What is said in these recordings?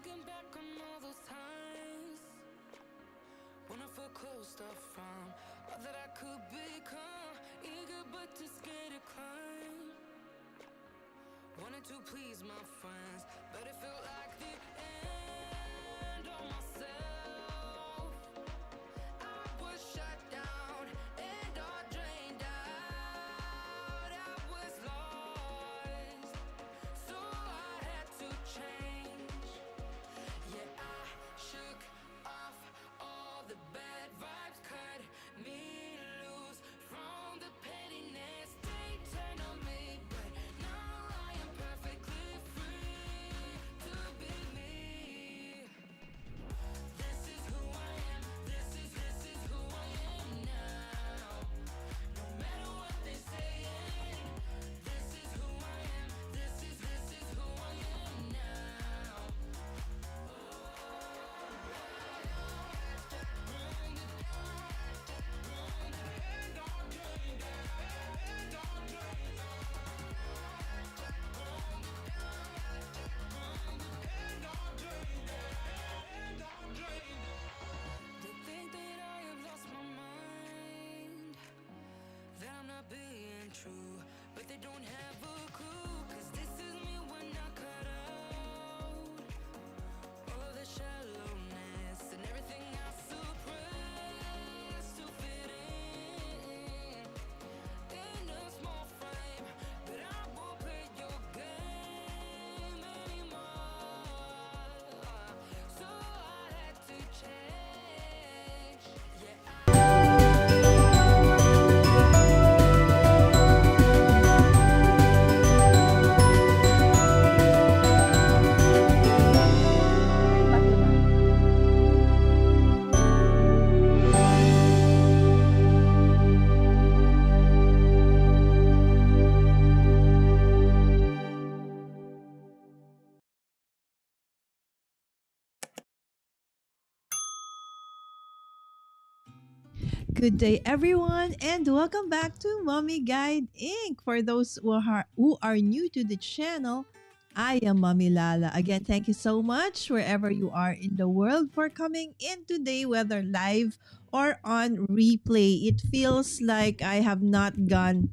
Thinking back on all those times when I felt closed off from all that I could become, eager but too scared to climb. Wanted to please my friends, but it felt like the end on myself. I was shut down and all drained out. I was lost, so I had to change. Yeah, I shook off all the bad vibes, cut me loose from the pettiness they turned on me. But now I am perfectly free to be me. This is who I am. This is who I am now. No matter what they saying, this is who I am. This is who I am now. They think that I have lost my mind, that I'm not being true, but they don't have a clue. 'Cause this is me when I cut out all of the shallowness and everything I suppressed to fit in a small frame. But I won't play your game anymore, so I had to change. Yeah, Good day, everyone, and welcome back to Mommy Guide Inc. For those who are new to the channel, I am Mommy Lala. Again, thank you so much wherever you are in the world for coming in today, whether live or on replay. It feels like I have not gone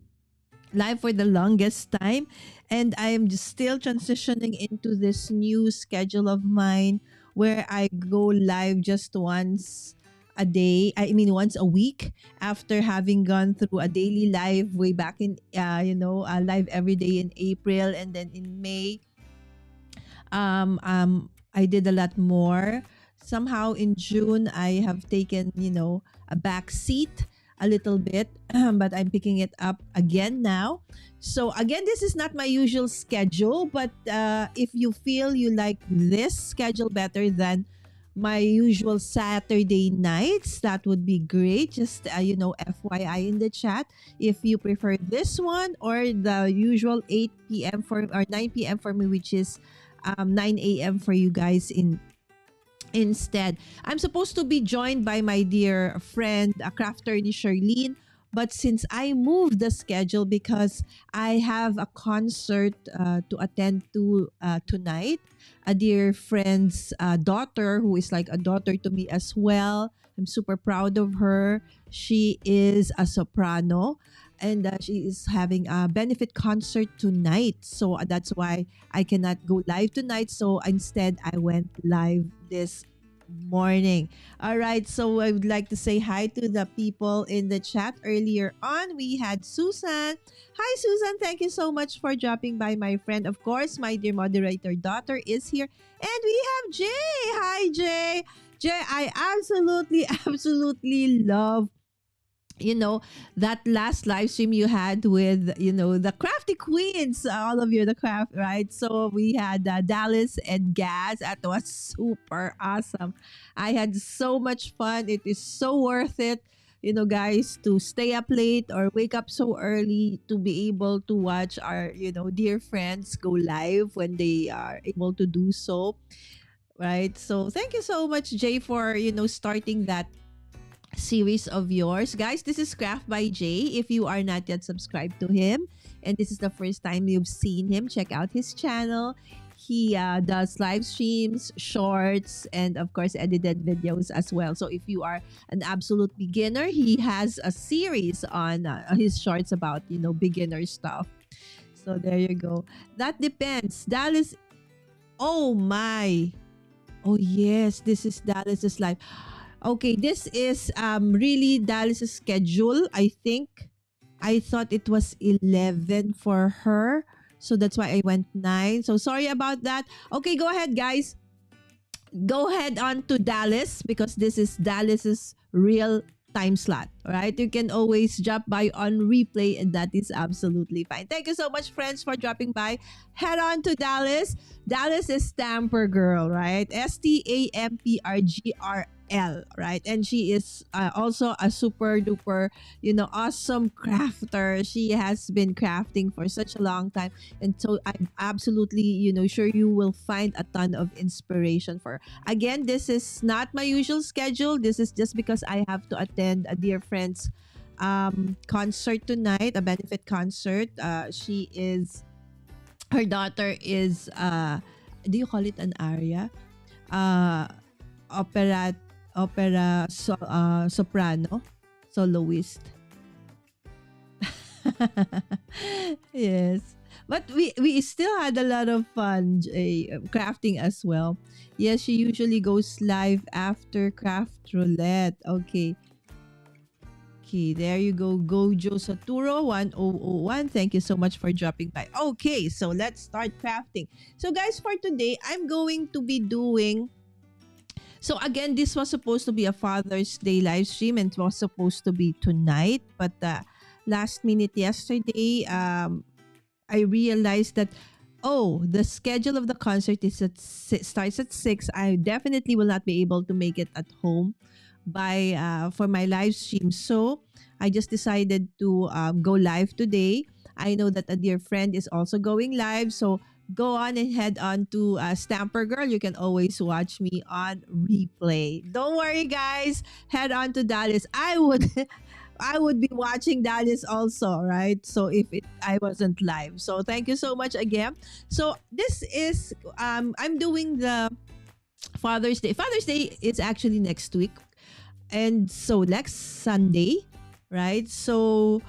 live for the longest time, and I am just still transitioning into this new schedule of mine where I go live just once a day. I mean, once a week after having gone through a daily live way back in, live every day in April, and then in May, I did a lot more. Somehow in June, I have taken, a back seat a little bit, but I'm picking it up again now. So again, this is not my usual schedule, but if you feel you like this schedule better than my usual Saturday nights, that would be great. Just FYI in the chat if you prefer this one or the usual 8 p.m. for or 9 p.m. for me, which is 9 a.m. for you guys instead. I'm supposed to be joined by my dear friend, Crafterney Charlene, but since I moved the schedule because I have a concert to attend to tonight, a dear friend's daughter who is like a daughter to me as well. I'm super proud of her. She is a soprano, and she is having a benefit concert tonight. So that's why I cannot go live tonight. So instead, I went live this morning. All right. So I would like to say hi to the people in the chat earlier on. We had Susan. Hi, Susan. Thank you so much for dropping by, my friend. Of course, my dear moderator daughter is here. And we have Jay. Hi, Jay. Jay, I absolutely, absolutely love that last live stream you had with the crafty queens, all of you, the craft, right? So we had Dallas and Gaz. That was super awesome. I had so much fun. It is so worth it, guys, to stay up late or wake up so early to be able to watch our dear friends go live when they are able to do so, right? So thank you so much, Jay, for starting that series of yours. Guys, this is Craft by Jay. If you are not yet subscribed to him and this is the first time you've seen him, check out his channel. he does live streams, shorts, and of course edited videos as well. So if you are an absolute beginner, he has a series on his shorts about beginner stuff. So there you go. That depends. Dallas. Oh my. Oh yes, this is Dallas's life. Okay, this is really Dallas's schedule. I think I thought it was 11 for her. So that's why I went 9. So sorry about that. Okay, go ahead, guys. Go ahead on to Dallas because this is Dallas's real time slot. All right. You can always drop by on replay, and that is absolutely fine. Thank you so much, friends, for dropping by. Head on to Dallas. Dallas is Stamper Girl, right? STAMPRGRL, right? And she is also a super duper, awesome crafter. She has been crafting for such a long time. And so I'm absolutely, sure you will find a ton of inspiration for her. Again, this is not my usual schedule. This is just because I have to attend a dear friend's concert tonight, a benefit concert. Her daughter is do you call it an aria? Uh opera soprano, soloist. Yes. But we still had a lot of fun crafting as well. Yes, she usually goes live after craft roulette. Okay. Okay, there you go. Gojo Saturo 1001. Thank you so much for dropping by. Okay, so let's start crafting. So guys, for today, I'm going to be doing. So again, this was supposed to be a Father's Day live stream and it was supposed to be tonight. But last minute yesterday, I realized that, oh, the schedule of the concert is starts at 6. I definitely will not be able to make it at home by for my live stream. So I just decided to go live today. I know that a dear friend is also going live. So go on and head on to Stamper Girl. You can always watch me on replay. Don't worry, guys. Head on to Dallas. I would I would be watching Dallas also, right? So if I wasn't live. So thank you so much again. So this is I'm doing the Father's Day. Father's Day is actually next week. And so next Sunday, right? So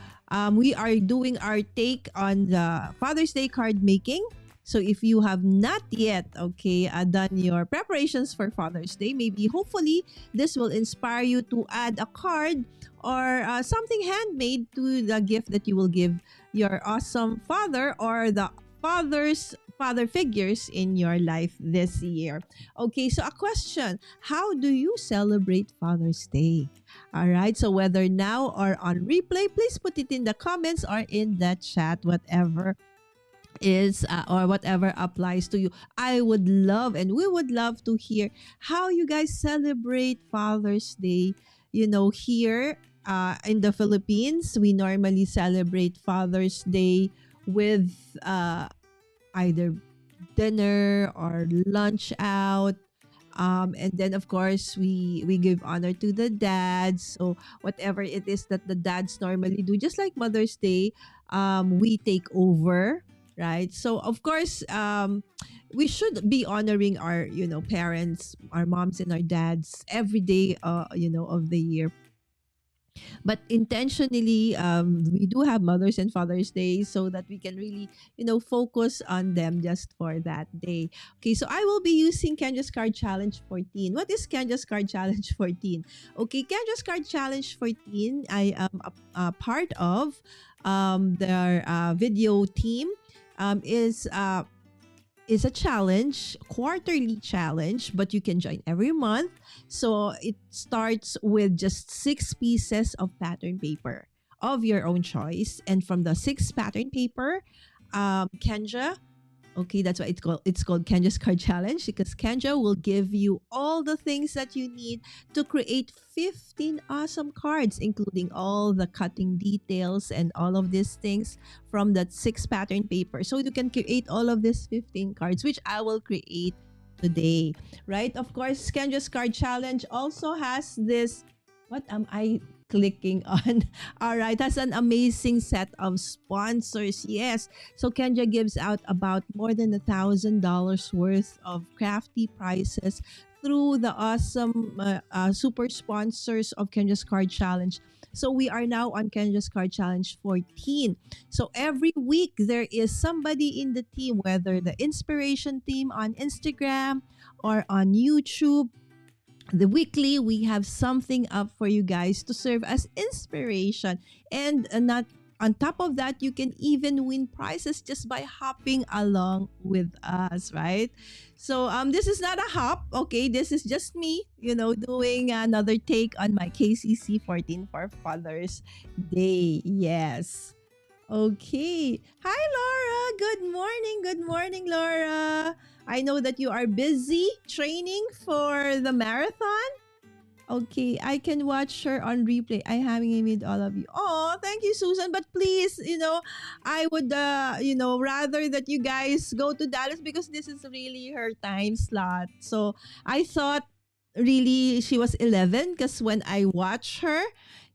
we are doing our take on the Father's Day card making. So if you have not yet, done your preparations for Father's Day, maybe hopefully this will inspire you to add a card or something handmade to the gift that you will give your awesome father or the father figures in your life this year. Okay, so a question. How do you celebrate Father's Day? All right, so whether now or on replay, please put it in the comments or in the chat, whatever is or whatever applies to you. I would love and we would love to hear how you guys celebrate Father's Day. Here in the Philippines, we normally celebrate Father's Day with either dinner or lunch out. And then of course we give honor to the dads. So whatever it is that the dads normally do, just like Mother's Day, we take over, right? So of course we should be honoring our parents, our moms and our dads every day of the year. But intentionally, we do have Mother's and Father's Day so that we can really, focus on them just for that day. Okay, so I will be using Kendra's Card Challenge 14. What is Kendra's Card Challenge 14? Okay, Kendra's Card Challenge 14, I am a part of their video team. Is a challenge, quarterly challenge, but you can join every month. So it starts with just 6 pieces of pattern paper of your own choice. And from the 6 pattern paper, Kendra, okay, that's why it's called Kendra's Card Challenge, because Kendra will give you all the things that you need to create 15 awesome cards, including all the cutting details and all of these things from that 6 pattern paper. So you can create all of these 15 cards, which I will create today, right? Of course, Kendra's Card Challenge also has this. What am I clicking on. All right, that's an amazing set of sponsors. Yes. So Kendra gives out about more than $1,000 worth of crafty prizes through the awesome super sponsors of Kendra's Card Challenge. So we are now on Kendra's Card Challenge 14. So every week there is somebody in the team, whether the inspiration team on Instagram or on YouTube. The weekly, we have something up for you guys to serve as inspiration. And not on top of that, you can even win prizes just by hopping along with us, right? So this is not a hop, okay? This is just me, doing another take on my KCC 14 for Father's Day. Yes. Okay. Hi, Laura. Good morning. Good morning, Laura. I know that you are busy training for the marathon. Okay, I can watch her on replay. I having with all of you. Oh, thank you, Susan. But please, I would, rather that you guys go to Dallas because this is really her time slot. So I thought really she was 11 because when I watch her,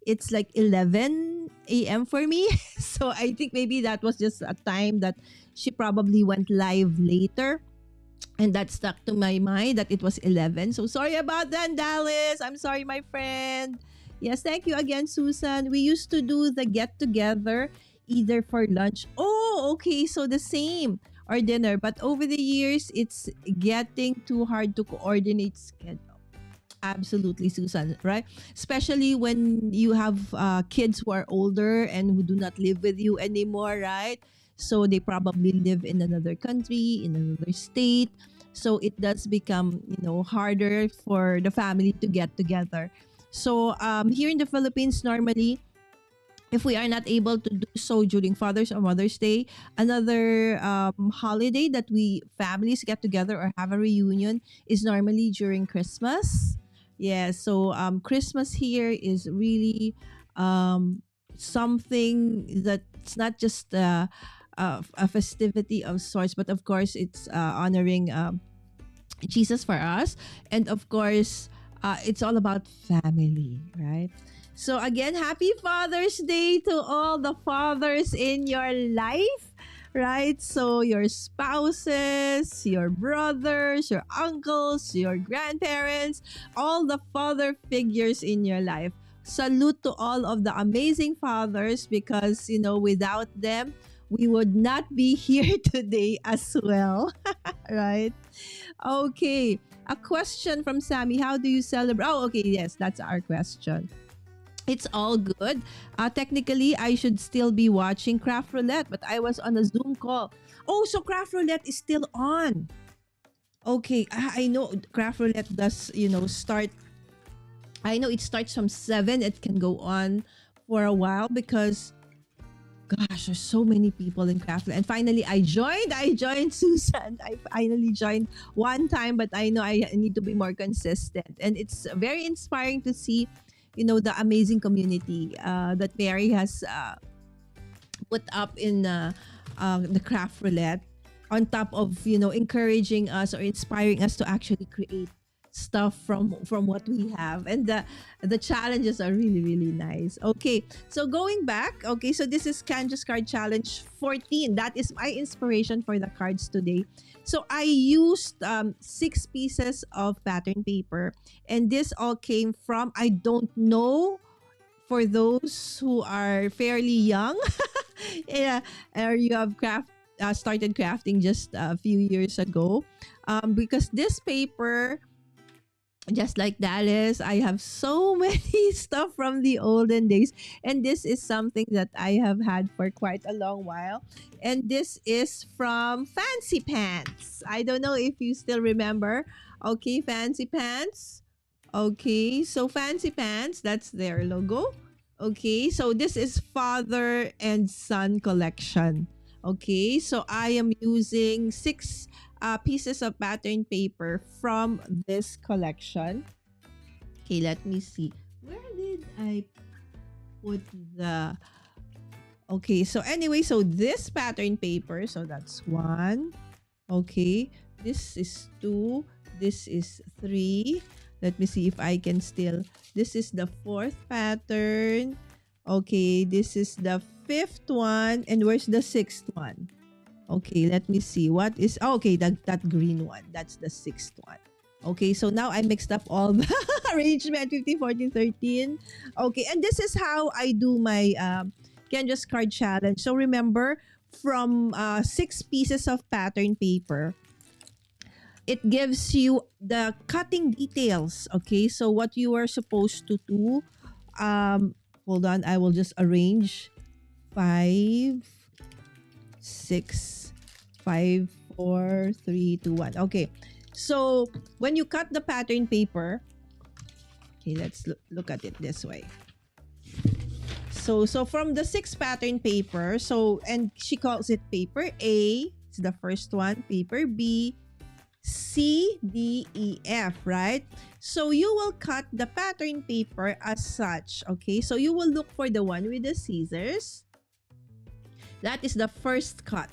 it's like 11 a.m. for me. So I think maybe that was just a time that she probably went live later. And that stuck to my mind that it was 11. So sorry about that, Dallas. I'm sorry, my friend. Yes, thank you again, Susan. We used to do the get together either for lunch. Oh, okay. So the same or dinner. But over the years, it's getting too hard to coordinate schedule. Absolutely, Susan, right? Especially when you have kids who are older and who do not live with you anymore, right? So they probably live in another country, in another state. So it does become, harder for the family to get together. So here in the Philippines, normally, if we are not able to do so during Father's or Mother's Day, another holiday that we families get together or have a reunion is normally during Christmas. Yeah, so Christmas here is really something that's not just a festivity of sorts, but of course it's honoring Jesus for us, and of course it's all about family, right? So again, happy Father's Day to all the fathers in your life, right? So your spouses, your brothers, your uncles, your grandparents, all the father figures in your life. Salute to all of the amazing fathers because, without them, we would not be here today as well, right? Okay. A question from Sammy. How do you celebrate? Oh, okay. Yes, that's our question. It's all good. Technically, I should still be watching Craft Roulette, but I was on a Zoom call. Oh, so Craft Roulette is still on. Okay, I know Craft Roulette does, start. I know it starts from 7. It can go on for a while because, gosh, there's so many people in Craft Roulette. And finally, I joined Susan. I finally joined one time, but I know I need to be more consistent. And it's very inspiring to see the amazing community that Mary has put up in the Craft Roulette, on top of encouraging us or inspiring us to actually create stuff from what we have, and the challenges are really, really nice. Okay, so going back, okay, so this is Candace Card Challenge 14. That is my inspiration for the cards today. So I used 6 pieces of pattern paper, and this all came from, I don't know, for those who are fairly young, yeah, or you have started crafting just a few years ago, because this paper, just like Dallas, I have so many stuff from the olden days. And this is something that I have had for quite a long while. And this is from Fancy Pants. I don't know if you still remember. Okay, Fancy Pants. Okay, so Fancy Pants, that's their logo. Okay, so this is father and son collection. Okay, so I am using 6 pieces of pattern paper from this collection. Okay, let me see. Where did I put the... Okay, so anyway, so this pattern paper, so that's 1. Okay, this is 2. This is 3. Let me see if I can still. This is the fourth pattern. Okay, this is the fifth one. And where's the sixth one? Okay, let me see. What is... Oh, okay, that green one. That's the sixth one. Okay, so now I mixed up all the arrangement, 15, 14, 13. Okay, and this is how I do my Kendra's card challenge. So remember, from 6 pieces of pattern paper, it gives you the cutting details. Okay, so what you are supposed to do, hold on, I will just arrange 5, 6, 5, 4, 3, 2, 1. Okay, so when you cut the pattern paper, okay, let's look at it this way. So from the 6 pattern paper, and she calls it paper A, it's the first one, paper B, C, D, E, F, right? So you will cut the pattern paper as such, okay? So you will look for the one with the scissors. That is the first cut.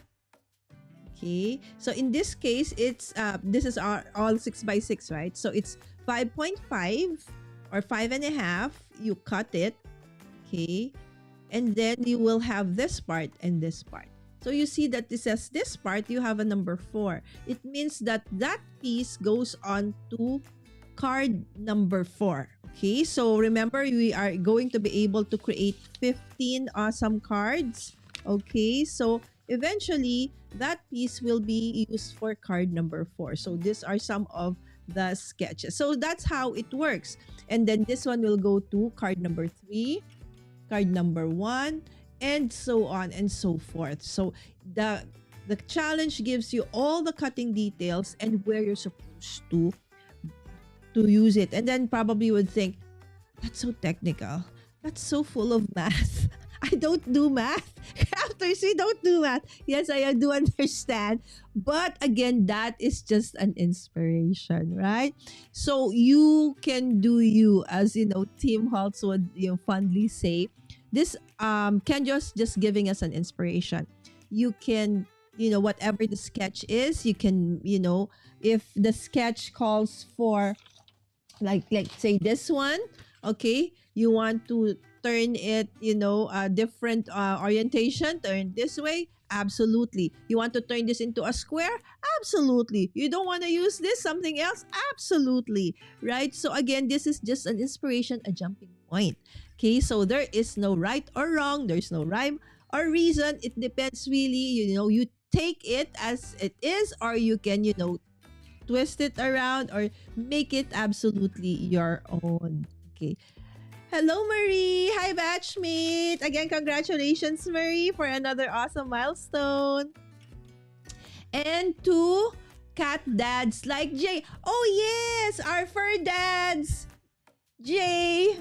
Okay, so in this case, it's this is all 6x6, right? So it's 5.5 or 5.5. You cut it, okay, and then you will have this part and this part. So you see that this says this part, you have a number 4. It means that that piece goes on to card number 4. Okay, so remember, we are going to be able to create 15 awesome cards. Okay, so eventually that piece will be used for card number 4. So these are some of the sketches. So that's how it works. And then this one will go to card number 3, card number 1, and so on and so forth. So the challenge gives you all the cutting details and where you're supposed to use it. And then probably you would think, that's so technical. That's so full of math. I don't do math. Crafters, we don't do math. Yes, I do understand. But again, that is just an inspiration, right? So you can do you, as Tim Holtz would fondly say. This can just giving us an inspiration. You can, whatever the sketch is, you can, if the sketch calls for like say this one, okay, you want to turn it, a different orientation, turn this way, absolutely. You want to turn this into a square, absolutely. You don't want to use this, something else, absolutely, right? So again, this is just an inspiration, a jumping point. Okay, so there is no right or wrong, there's no rhyme or reason. It depends really, you take it as it is, or you can, twist it around or make it absolutely your own. Okay. Hello, Marie. Hi, batchmate. Again, congratulations, Marie, for another awesome milestone. And to cat dads like Jay. Oh, yes, our fur dads. Jay.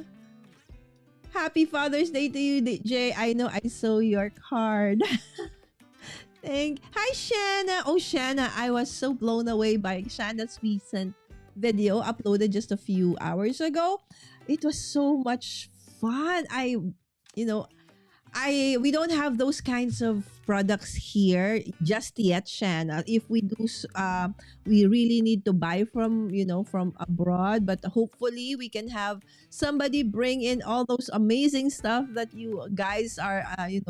Happy Father's Day to you, Jay. I know I saw your card. Hi, Shanna. Oh, Shanna, I was so blown away by Shanna's recent video uploaded just a few hours ago. It was so much fun. We don't have those kinds of products here just yet, Shanna. If we do, we really need to buy from abroad. But hopefully, we can have somebody bring in all those amazing stuff that you guys are,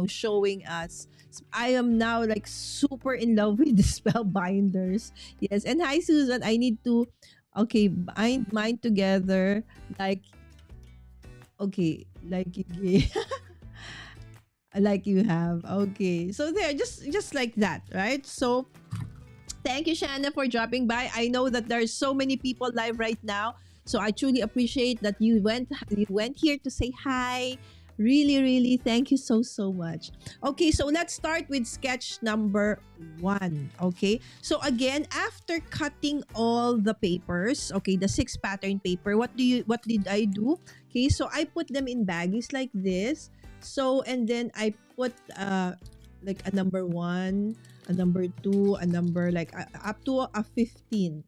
showing us. I am now like super in love with the spell binders. Yes, and hi, Susan. I need to, bind mine together like. Okay, like like you have. Okay, so there, just like that, right? So thank you, Shanna, for dropping by. I know that there's so many people live right now, so I truly appreciate that you went here to say hi. Really, really, thank you so much. Okay, so let's start with sketch number 1. Okay, so again, after cutting all the papers, okay, the 6 pattern paper, what did I do? Okay, so I put them in baggies like this. So, and then I put like a number 1, a number 2, a number like up to a 15.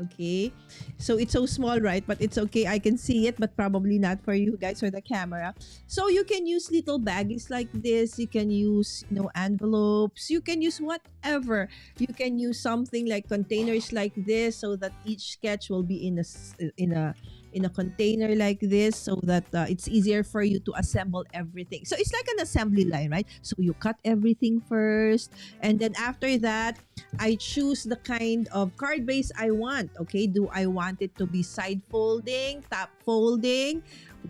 Okay. So it's so small, right? But it's okay. I can see it, but probably not for you guys or the camera. So you can use little baggies like this. You can use, envelopes. You can use whatever. You can use something like containers like this so that each sketch will be in a container like this so that it's easier for you to assemble everything. So it's like an assembly line, right? So you cut everything first, and then after that, I choose the kind of card base I want. Okay, do I want it to be side folding, top folding,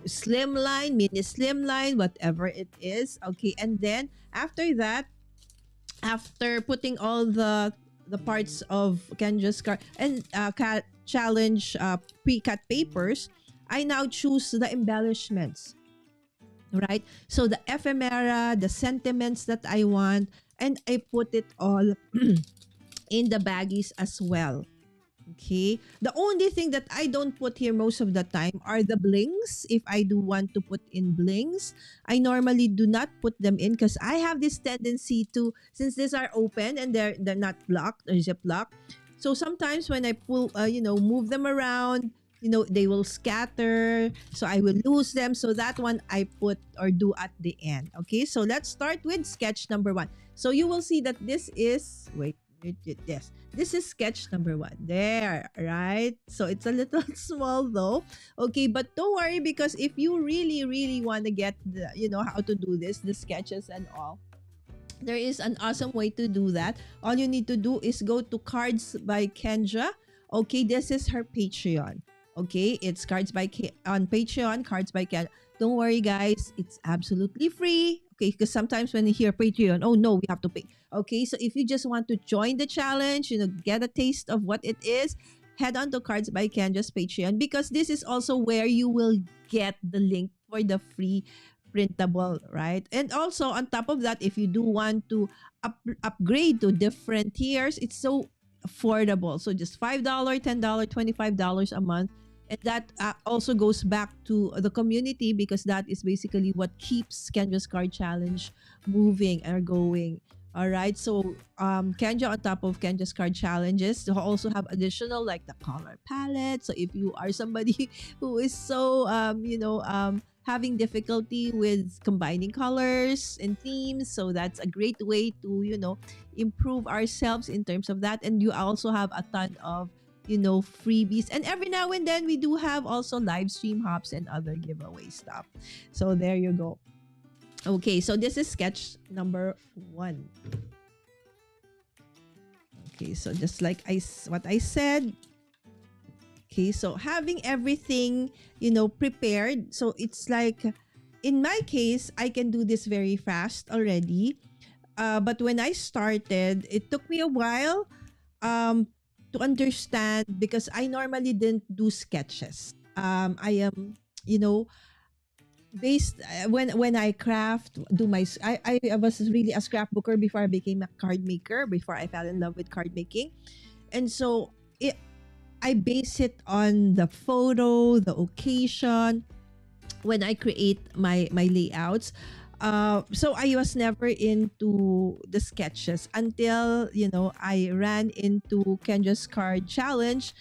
slim line, mini slim line, whatever it is? Okay, and then after that, after putting all the parts of Kendra's card and challenge pre-cut papers, I now choose the embellishments, right? So the ephemera, the sentiments that I want, and I put it all in the baggies as well. Okay. The only thing that I don't put here most of the time are the blings. If I do want to put in blings, I normally do not put them in because I have this tendency to, since these are open and they're not blocked or ziplock. So sometimes when I pull, move them around, they will scatter. So I will lose them. So that one I put or do at the end. Okay. So let's start with sketch number 1. So you will see that this is, yes, this is sketch number 1. There, right? So it's a little small though. Okay, but don't worry because if you really, really want to get how to do this, the sketches and all, there is an awesome way to do that. All you need to do is go to Cards by Kendra. Okay, this is her Patreon. Okay, it's on Patreon, Cards by Kendra. Don't worry, guys. It's absolutely free. Okay, because sometimes when you hear Patreon, oh no, we have to pay. Okay, so if you just want to join the challenge, get a taste of what it is, head on to Cards by Kendra's Patreon because this is also where you will get the link for the free printable, right? And also on top of that, if you do want to upgrade to different tiers, it's so affordable. So just $5, $10, $25 a month. And that also goes back to the community because that is basically what keeps Kendra's Card Challenge moving or going. All right. So Kendra, on top of Kendra's Card Challenges, they also have additional like the color palette. So if you are somebody who is so, having difficulty with combining colors and themes, so that's a great way to, improve ourselves in terms of that. And you also have a ton of freebies, and every now and then we do have also live stream hops and other giveaway stuff. So there you go. Okay, so this is sketch number 1. Okay, so just like what I said. Okay, so having everything prepared, so it's like in my case I can do this very fast already, but when I started it took me a while to understand because I normally didn't do sketches. I am, based when I craft, I was really a scrapbooker before I became a card maker, before I fell in love with card making. And so I base it on the photo, the occasion, when I create my layouts. So I was never into the sketches until I ran into Kendra's Card Challenge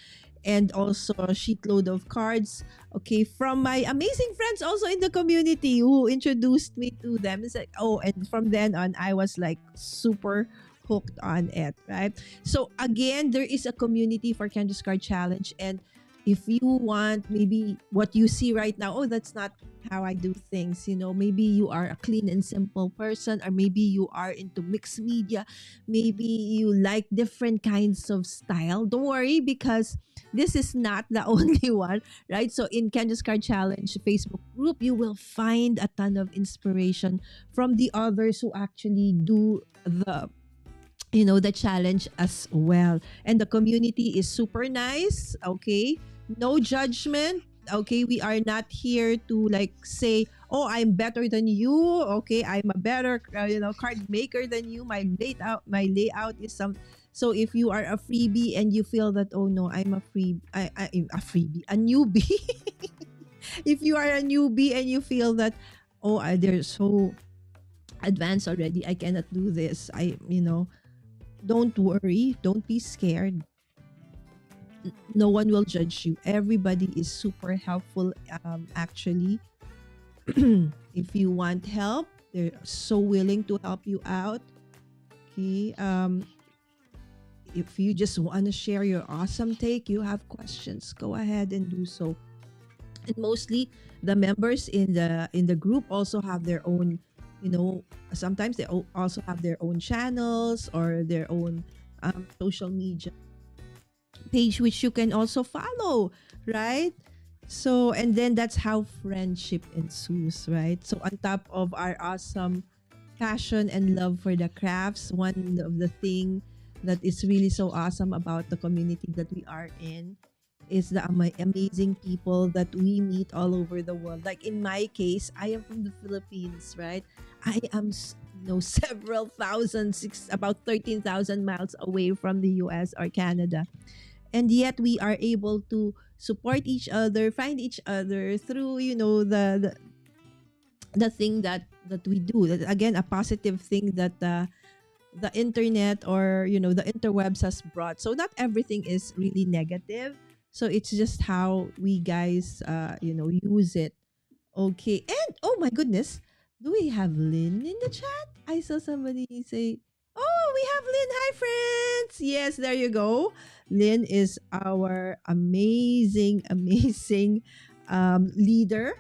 and also a sheetload of cards. Okay, from my amazing friends also in the community who introduced me to them. It's like, oh, and from then on I was like super hooked on it, right? So again, there is a community for Kendra's Card Challenge, and if you want maybe what you see right now, oh, that's not how I do things, maybe you are a clean and simple person, or maybe you are into mixed media, maybe you like different kinds of style, don't worry because this is not the only one, right? So in Kendra's Card Challenge Facebook group, you will find a ton of inspiration from the others who actually do the challenge as well. And the community is super nice. Okay, no judgment. Okay, we are not here to like say, oh, I'm better than you. Okay, I'm a better card maker than you. My layout is some. So if you are a freebie and you feel that, oh no, I'm a freebie, a newbie. If you are a newbie and you feel that, oh, they're so advanced already, I cannot do this, don't worry, don't be scared. No one will judge you. Everybody is super helpful, actually. If you want help, they're so willing to help you out. Okay. If you just want to share your awesome take, you have questions, go ahead and do so. And mostly the members in the group also have their own, you know, sometimes they also have their own channels or their own social media page which you can also follow, right? So, and then that's how friendship ensues, right? So on top of our awesome passion and love for the crafts, one of the thing that is really so awesome about the community that we are in is the amazing people that we meet all over the world. Like in my case, I am from the Philippines, right? I am several thousand, about 13,000 miles away from the US or Canada, and yet we are able to support each other, find each other through, the thing that we do. That, again, a positive thing that the internet, or the interwebs has brought. So not everything is really negative. So it's just how we guys use it. Okay. And oh my goodness, do we have Lynn in the chat? I saw somebody say, "Oh, we have Lynn. Hi, friends." Yes, there you go. Lynn is our amazing, amazing leader.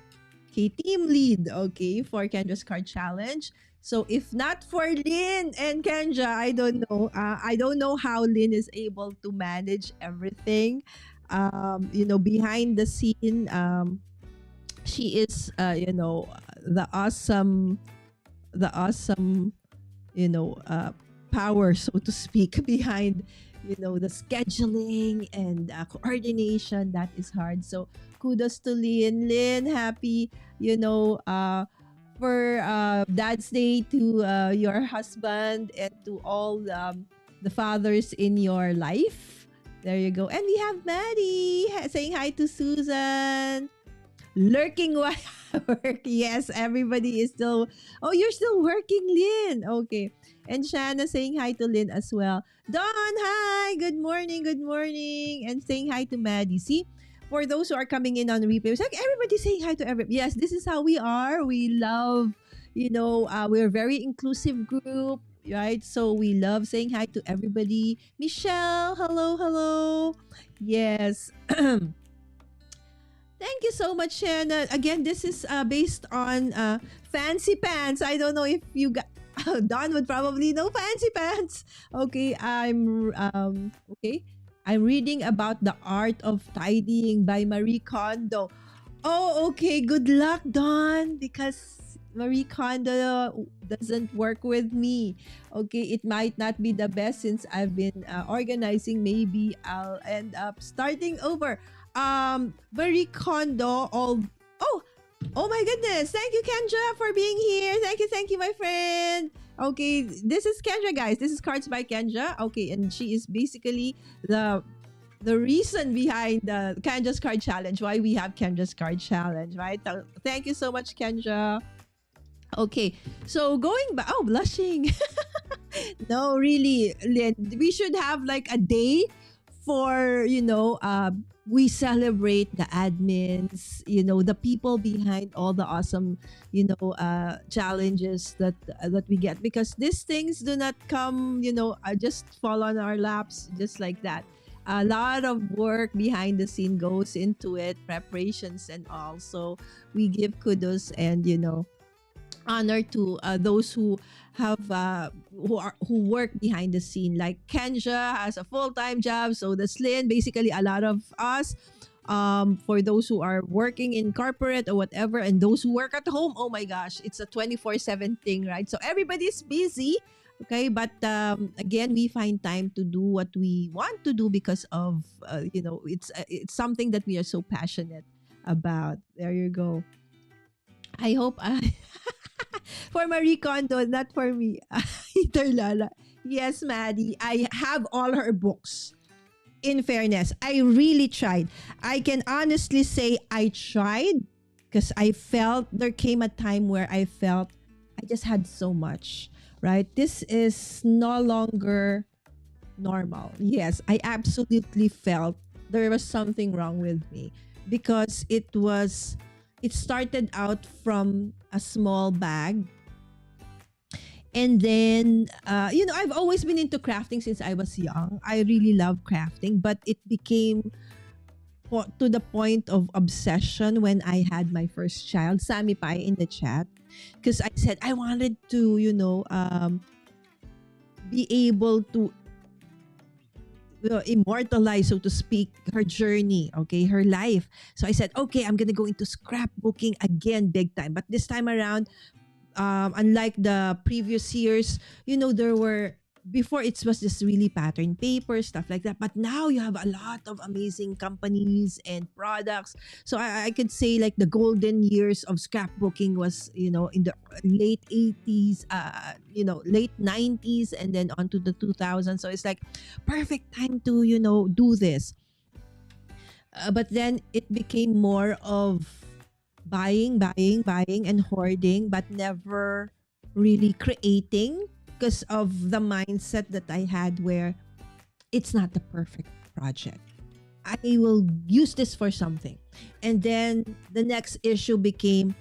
Okay, team lead. Okay, for Kendra's Card Challenge. So if not for Lynn and Kendra, I don't know. I don't know how Lynn is able to manage everything. Behind the scene. She is the awesome the awesome you know uh, power, so to speak, behind the scheduling and coordination. That is hard. So kudos to Lynn. Happy you know for Dad's Day to your husband and to all the fathers in your life. There you go. And we have Maddie saying hi to Susan. Lurking while work. Yes, everybody is still. Oh, you're still working, Lynn. Okay. And Shanna saying hi to Lynn as well. Don, hi. Good morning. Good morning. And saying hi to Maddie. See, for those who are coming in on replay, it's like everybody saying hi to everybody. Yes, this is how we are. We love, we're a very inclusive group, right? So we love saying hi to everybody. Michelle, hello, hello. Yes. Thank you so much, Shanna. Again, this is based on fancy pants. I don't know if you got. Don would probably know fancy pants. Okay, okay. I'm reading about the art of tidying by Marie Kondo. Oh, okay. Good luck, Don, because Marie Kondo doesn't work with me. Okay, it might not be the best since I've been organizing. Maybe I'll end up starting over. Marie Kondo. Oh, oh my goodness! Thank you, Kendra, for being here. Thank you, my friend. Okay, this is Kendra, guys. This is Cards by Kendra. Okay, and she is basically the reason behind the Kendra's Card Challenge. Why we have Kendra's Card Challenge, right? Thank you so much, Kendra. Okay, so going back. Oh, blushing. No, really, Lynn, we should have like a day for we celebrate the admins, the people behind all the awesome challenges that we get, because these things do not come just fall on our laps just like that. A lot of work behind the scene goes into it, preparations and all. So we give kudos and honor to those who have who work behind the scene. Like Kendra has a full-time job, so that's Lynn. Basically, a lot of us. For those who are working in corporate or whatever, and those who work at home, oh my gosh, it's a 24/7 thing, right? So everybody's busy, okay? But again, we find time to do what we want to do because of it's something that we are so passionate about. There you go. I hope I for Marie Kondo, not for me. Either Lala. Yes, Maddie. I have all her books. In fairness, I really tried. I can honestly say I tried because I felt there came a time where I felt I just had so much, right? This is no longer normal. Yes, I absolutely felt there was something wrong with me because it started out from a small bag. And then, I've always been into crafting since I was young. I really love crafting, but it became to the point of obsession when I had my first child, Sammy Pai in the chat. Because I said I wanted to, be able to immortalize, so to speak, her journey, okay, her life. So I said, okay, I'm gonna go into scrapbooking again, big time. But this time around, unlike the previous years, there were before it was just really pattern paper stuff like that. But now you have a lot of amazing companies and products. So I could say like the golden years of scrapbooking was in the late 80s, late 90s, and then on to the 2000s. So it's like perfect time to do this. But then it became more of buying, and hoarding, but never really creating because of the mindset that I had where it's not the perfect project. I will use this for something. And then the next issue became,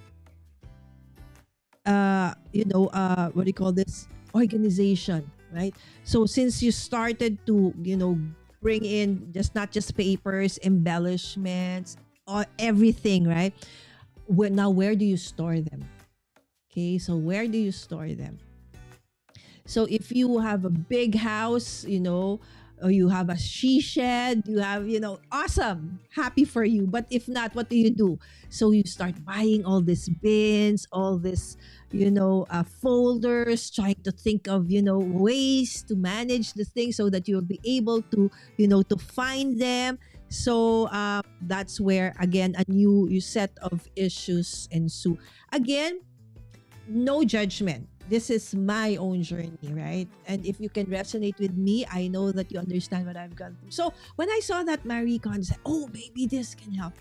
what do you call this? Organization, right? So since you started to, bring in just not just papers, embellishments, or everything, right? Where do you store them? Okay, so where do you store them? So if you have a big house, or you have a she shed, you have, awesome, happy for you. But if not, what do you do? So you start buying all these bins, all this, folders, trying to think of, ways to manage the thing so that you'll be able to, to find them. So that's where, again, a new set of issues ensue. Again, no judgment. This is my own journey, right? And if you can resonate with me, I know that you understand what I've gone through. So when I saw that Marie Con said, oh, maybe this can help.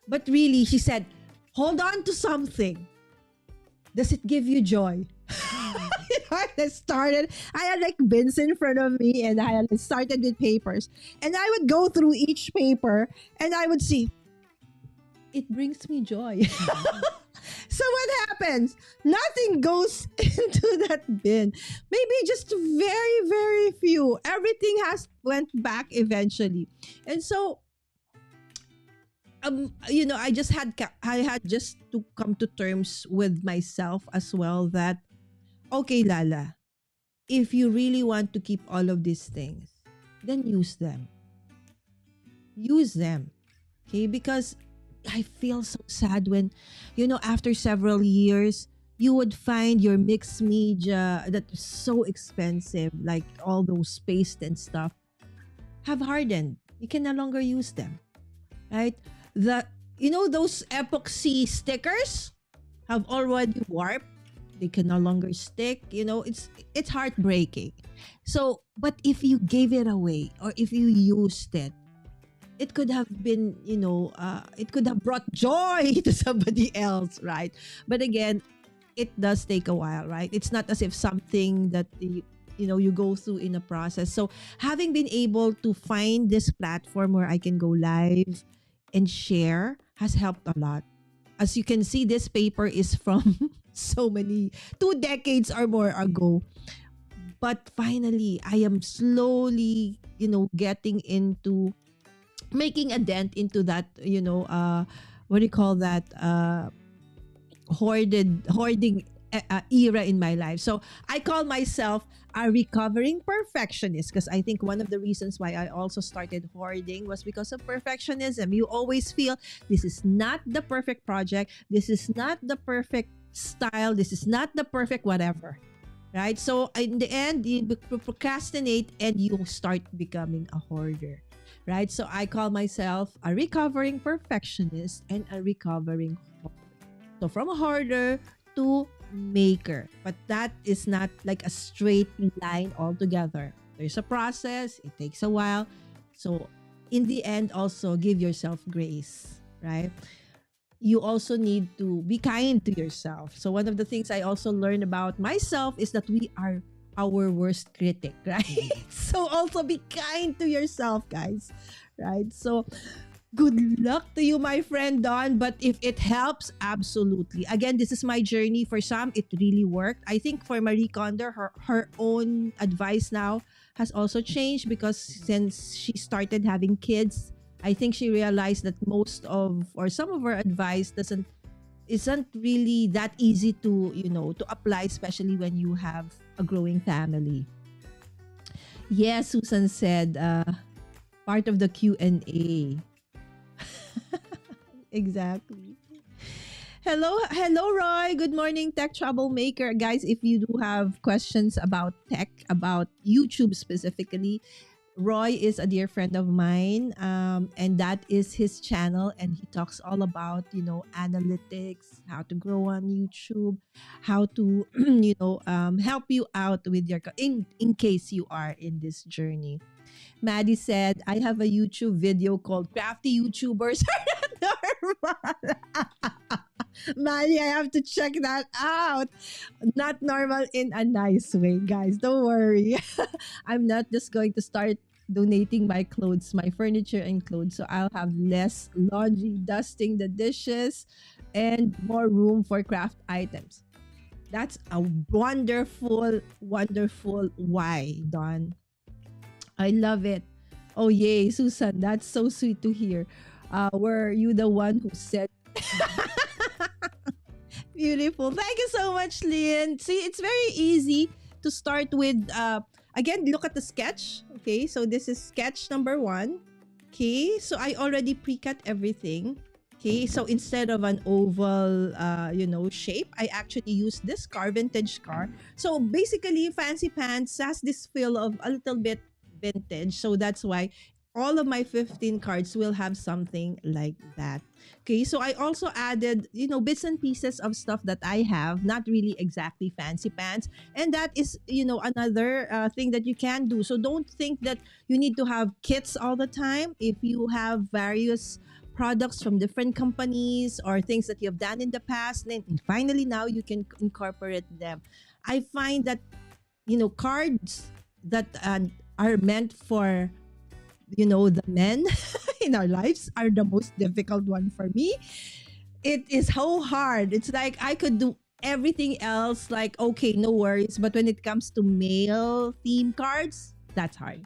But really, she said, hold on to something. Does it give you joy? I had like bins in front of me, and I had started with papers. And I would go through each paper and I would see, it brings me joy. So what happens? Nothing goes into that bin. Maybe just very, very few. Everything has went back eventually. And so I had just to come to terms with myself as well that okay, Lala, if you really want to keep all of these things, then use them. Use them. Okay? Because I feel so sad when, after several years, you would find your mixed media that is so expensive, like all those paste and stuff, have hardened. You can no longer use them. Right? Those epoxy stickers have already warped. They can no longer stick. It's heartbreaking. So, but if you gave it away or if you used it, it could have been, it could have brought joy to somebody else, right? But again, it does take a while, right? It's not as if something that you go through in a process. So having been able to find this platform where I can go live and share has helped a lot. As you can see, this paper is from 2 decades or more ago. But finally, I am slowly, getting into making a dent into that, what do you call that? Hoarding era in my life. So I call myself a recovering perfectionist because I think one of the reasons why I also started hoarding was because of perfectionism. You always feel this is not the perfect project, this is not the perfect style, this is not the perfect whatever, right? So in the end, you procrastinate and you start becoming a hoarder, right? So I call myself a recovering perfectionist and a recovering hoarder. So from a hoarder to maker, but that is not like a straight line altogether. There's a process, it takes a while. So in the end, also give yourself grace, right? You also need to be kind to yourself. So one of the things I also learned about myself is that we are our worst critic, right? So also be kind to yourself, guys, right? So good luck to you, my friend Don. But if it helps, absolutely. Again, this is my journey. For some, it really worked. I think for Marie Kondo, her own advice now has also changed because since she started having kids, I think she realized that most of or some of her advice doesn't isn't really that easy to to apply, especially when you have a growing family. Yes, Susan said part of the Q&A. Exactly. Hello, Roy. Good morning, tech troublemaker. Guys, if you do have questions about tech, about YouTube specifically, Roy is a dear friend of mine, and that is his channel, and he talks all about analytics, how to grow on YouTube, how to help you out with your in case you are in this journey. Maddie said, I have a YouTube video called Crafty YouTubers Are Not Normal. Maddie, I have to check that out. Not normal in a nice way, guys. Don't worry. I'm not just going to start donating my clothes, my furniture and clothes. So I'll have less laundry, dusting the dishes, and more room for craft items. That's a wonderful, wonderful why, Don. I love it. Oh yay, Susan, that's so sweet to hear. Were you the one who said beautiful? Thank you so much, Lynn. See, it's very easy to start with. Again, look at the sketch. Okay, so this is sketch number one. Okay, so I already pre-cut everything. Okay, so instead of an oval, shape, I actually use this car, vintage car. So basically, Fancy Pants has this feel of a little bit vintage. So that's why all of my 15 cards will have something like that. Okay, so I also added, bits and pieces of stuff that I have, not really exactly Fancy Pants. And that is, another thing that you can do. So don't think that you need to have kits all the time. If you have various products from different companies or things that you have done in the past, then finally now you can incorporate them. I find that, cards that are meant for the men in our lives are the most difficult one for me. It is so hard. It's like I could do everything else, like okay, no worries, but when it comes to male theme cards, that's hard.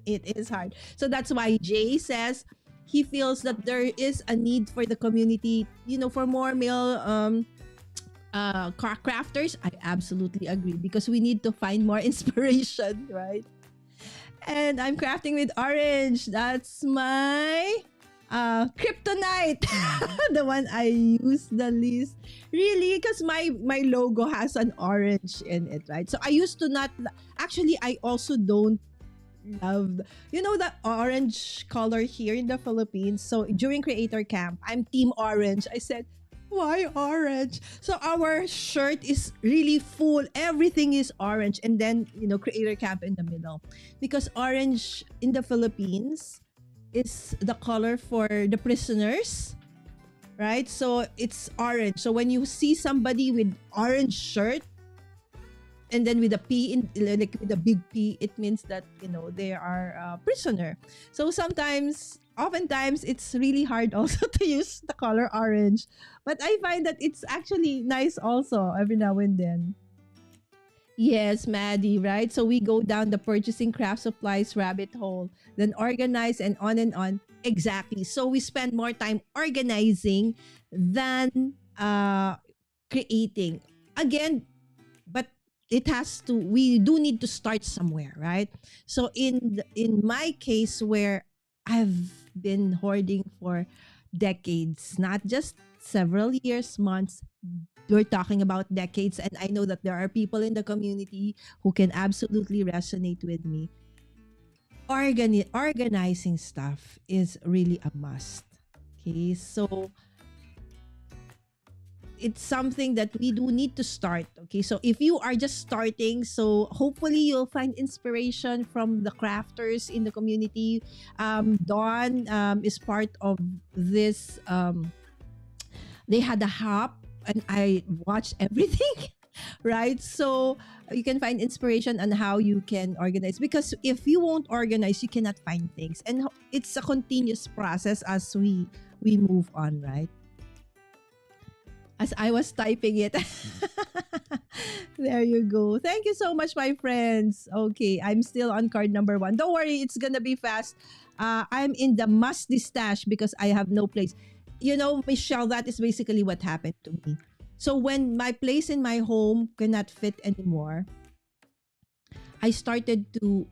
It is hard. So that's why Jay says he feels that there is a need for the community, for more male crafters. I absolutely agree because we need to find more inspiration, right? And I'm crafting with orange. That's my kryptonite. The one I use the least. Really? Because my logo has an orange in it, right? So I used to not... Actually, I also don't love... the orange color here in the Philippines. So during Creator Camp, I'm Team Orange. I said, why orange? So our shirt is really full. Everything is orange. And then, Creator Camp in the middle. Because orange in the Philippines is the color for the prisoners. Right? So it's orange. So when you see somebody with orange shirt, and then with a P in like with a big P, it means that they are a prisoner. So oftentimes it's really hard also to use the color orange, but I find that it's actually nice also every now and then. Yes, Maddie, right? So we go down the purchasing craft supplies rabbit hole, then organize and on and on. Exactly. So we spend more time organizing than creating. Again, but we do need to start somewhere, right? So in my case, where I've been hoarding for decades, not just several years, months, we're talking about decades, and I know that there are people in the community who can absolutely resonate with me. Organizing stuff is really a must. Okay, so it's something that we do need to start. Okay, so if you are just starting, so hopefully you'll find inspiration from the crafters in the community. Dawn is part of this. They had a hop, and I watched everything. right? So you can find inspiration on how you can organize, because if you won't organize, you cannot find things, and it's a continuous process as we move on, right? As I was typing it. There you go. Thank you so much, my friends. Okay, I'm still on card number one. Don't worry, it's gonna be fast. I'm in the musty stash because I have no place. You know, Michelle, that is basically what happened to me. So when my place in my home cannot fit anymore, I started to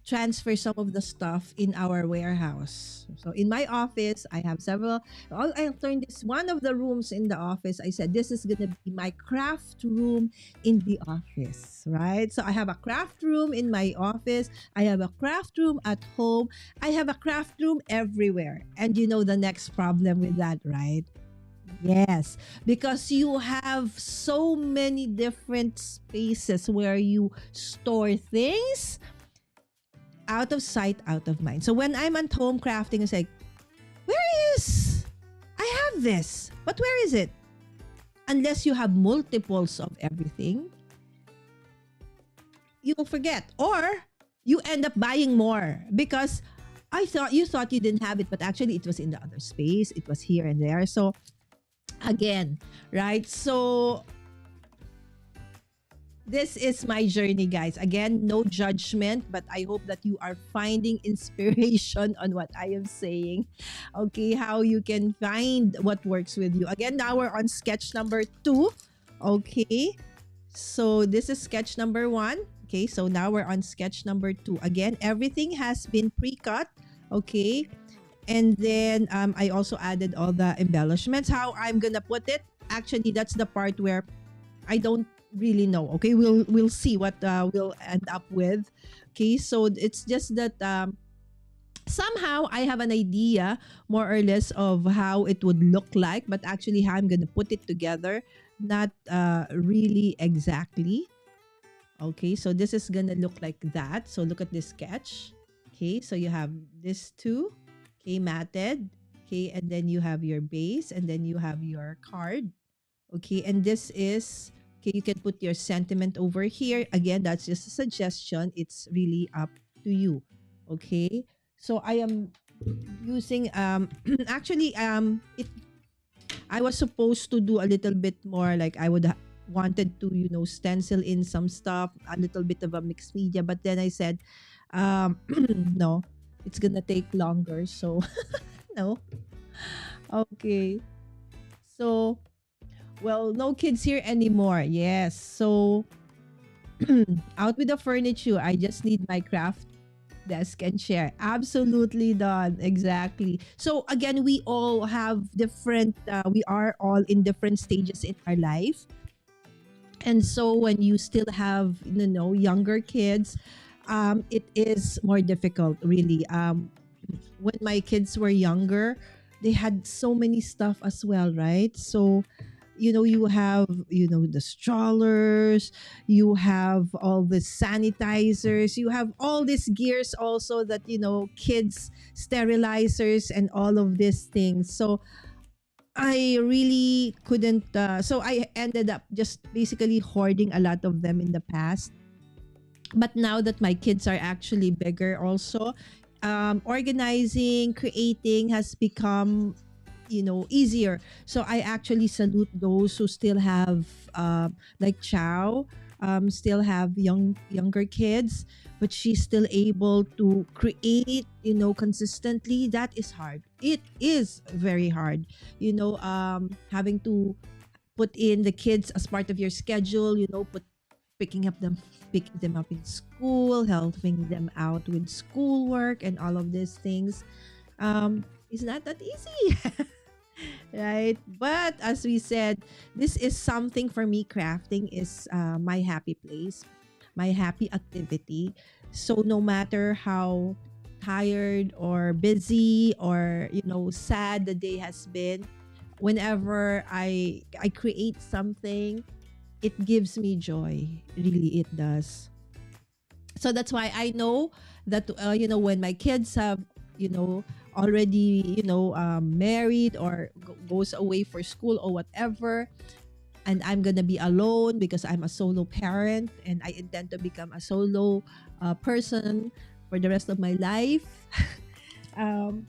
transfer some of the stuff in our warehouse. So in my office, I have several. I'll turn this one of the rooms in the office. I said this is gonna be my craft room in the office, right? So I have a craft room in my office. I have a craft room at home. I have a craft room everywhere. And you know the next problem with that, right? Yes, because you have so many different spaces where you store things, out of sight, out of mind. So when I'm at home crafting, it's like, where is? I have this, but where is it? Unless you have multiples of everything, you will forget, or you end up buying more because I thought you didn't have it, but actually it was in the other space. It was here and there. So again, right? So this is my journey, guys. Again, no judgment, but I hope that you are finding inspiration on what I am saying. Okay, how you can find what works with you. Again, now we're on sketch number 2. Okay, so this is sketch number 1. Okay, so now we're on sketch number 2. Again, everything has been pre-cut. Okay, and then I also added all the embellishments. How I'm gonna put it? Actually, that's the part where I don't really know. Okay, we'll see what we'll end up with. Okay, so it's just that somehow I have an idea more or less of how it would look like, but actually how I'm gonna put it together, not really exactly. Okay, so this is gonna look like that. So look at this sketch. Okay, so you have this two. Okay, matted. Okay, and then you have your base, and then you have your card. Okay, and this is, okay, you can put your sentiment over here. Again, that's just a suggestion. It's really up to you. Okay, so I am using actually it I was supposed to do a little bit more, like I would wanted to, stencil in some stuff, a little bit of a mixed media, but then I said no, it's gonna take longer, so no. Okay, so, well, no kids here anymore. Yes. So out with the furniture. I just need my craft desk and chair. Absolutely done. Exactly. So again, we all have different, we are all in different stages in our life. And so when you still have, younger kids, it is more difficult, really. When my kids were younger, they had so many stuff as well, right? So you have, the strollers, you have all the sanitizers, you have all these gears also that, kids sterilizers and all of these things. So I really couldn't, so I ended up just basically hoarding a lot of them in the past. But now that my kids are actually bigger also, organizing, creating has become, easier. So I actually salute those who still have, like Chow, still have younger kids, but she's still able to create, consistently. That is hard. It is very hard, having to put in the kids as part of your schedule, picking them up in school, helping them out with schoolwork and all of these things. It's not that easy. Right? But as we said, this is something for me. Crafting is my happy place, my happy activity. So no matter how tired or busy or sad the day has been, whenever I create something, it gives me joy. Really, it does. So that's why I know that when my kids have already married or goes away for school or whatever, and I'm gonna be alone because I'm a solo parent and I intend to become a solo person for the rest of my life. um,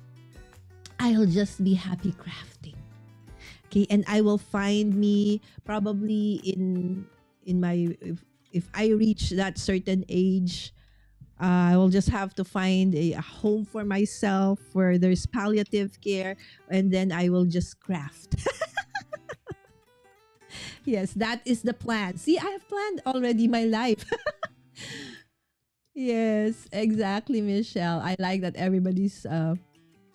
I'll just be happy crafting. Okay, and I will find me probably in my if I reach that certain age, I will just have to find a home for myself where there's palliative care, and then I will just craft. Yes, that is the plan. See, I have planned already my life. Yes, exactly, Michelle. I like that everybody's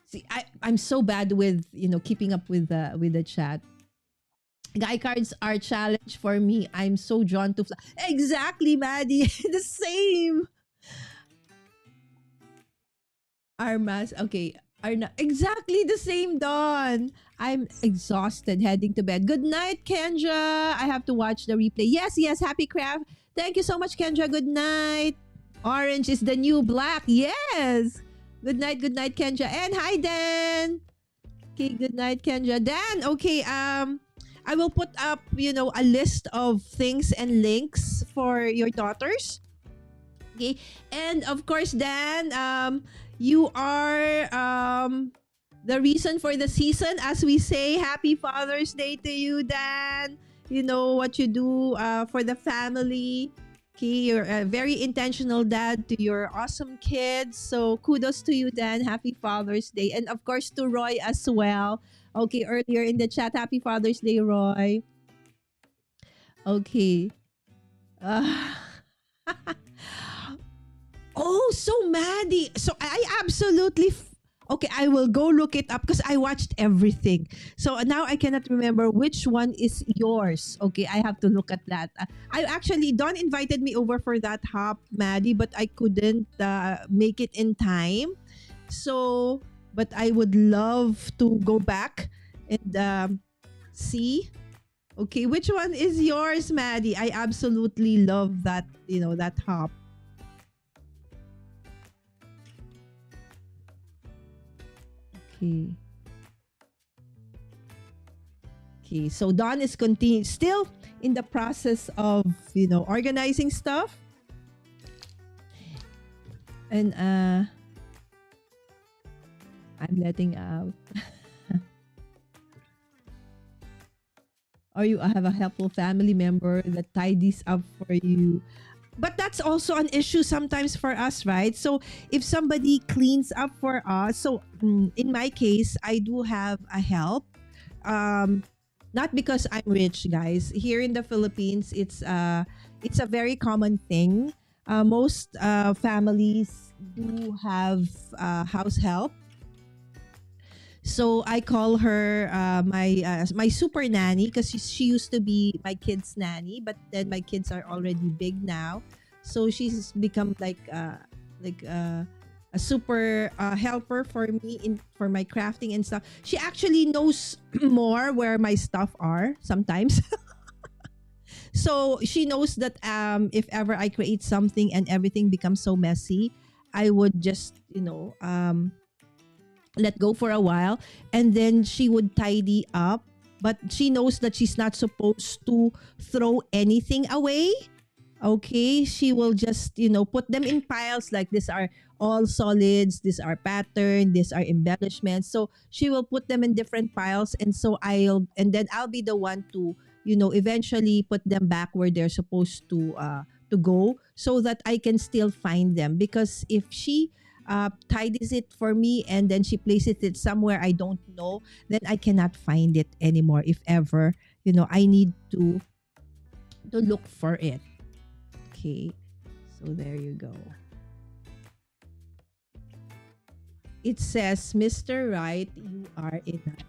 see I'm so bad with, keeping up with the chat. Guy cards are challenge for me. I'm so drawn to exactly, Maddie. The same. Armas. Okay. Arna. Exactly the same, Dawn. I'm exhausted heading to bed. Good night, Kendra. I have to watch the replay. Yes, yes. Happy craft. Thank you so much, Kendra. Good night. Orange is the new black. Yes. Good night, Kendra. And hi, Dan. Okay, good night, Kendra. Dan, okay, I will put up, a list of things and links for your daughters. Okay. And of course, Dan, you are the reason for the season, as we say. Happy Father's Day to you, Dan. You know what you do for the family. Okay, you're a very intentional dad to your awesome kids. So kudos to you, Dan. Happy Father's Day. And of course to Roy as well. Okay, earlier in the chat, happy Father's Day, Roy. Okay. Uh, Oh, so Maddie. So I absolutely. Okay, I will go look it up because I watched everything. So now I cannot remember which one is yours. Okay, I have to look at that. I actually, Don invited me over for that hop, Maddie, but I couldn't make it in time. So, but I would love to go back and see. Okay, which one is yours, Maddie? I absolutely love that, that hop. Okay. Okay. So Don is still in the process of, organizing stuff. And I'm letting out. Or you have a helpful family member that tidies up for you. But that's also an issue sometimes for us, right? So if somebody cleans up for us, so in my case, I do have a help. Um, Not because I'm rich, guys. Here in the Philippines, it's a very common thing. Most families do have house help. So I call her my super nanny because she used to be my kids' nanny, but then my kids are already big now, so she's become like a super helper for me in for my crafting and stuff. She actually knows more where my stuff are sometimes. So she knows that if ever I create something and everything becomes so messy, I would just let go for a while, and then she would tidy up, but she knows that she's not supposed to throw anything away. Okay, she will just put them in piles, like these are all solids, these are pattern, these are embellishments. So she will put them in different piles, and so I'll be the one to eventually put them back where they're supposed to go, so that I can still find them. Because if she tidies it for me and then she places it somewhere I don't know, then I cannot find it anymore. If ever I need to look for it. Okay, so there you go. It says, Mr. Right, you are enough.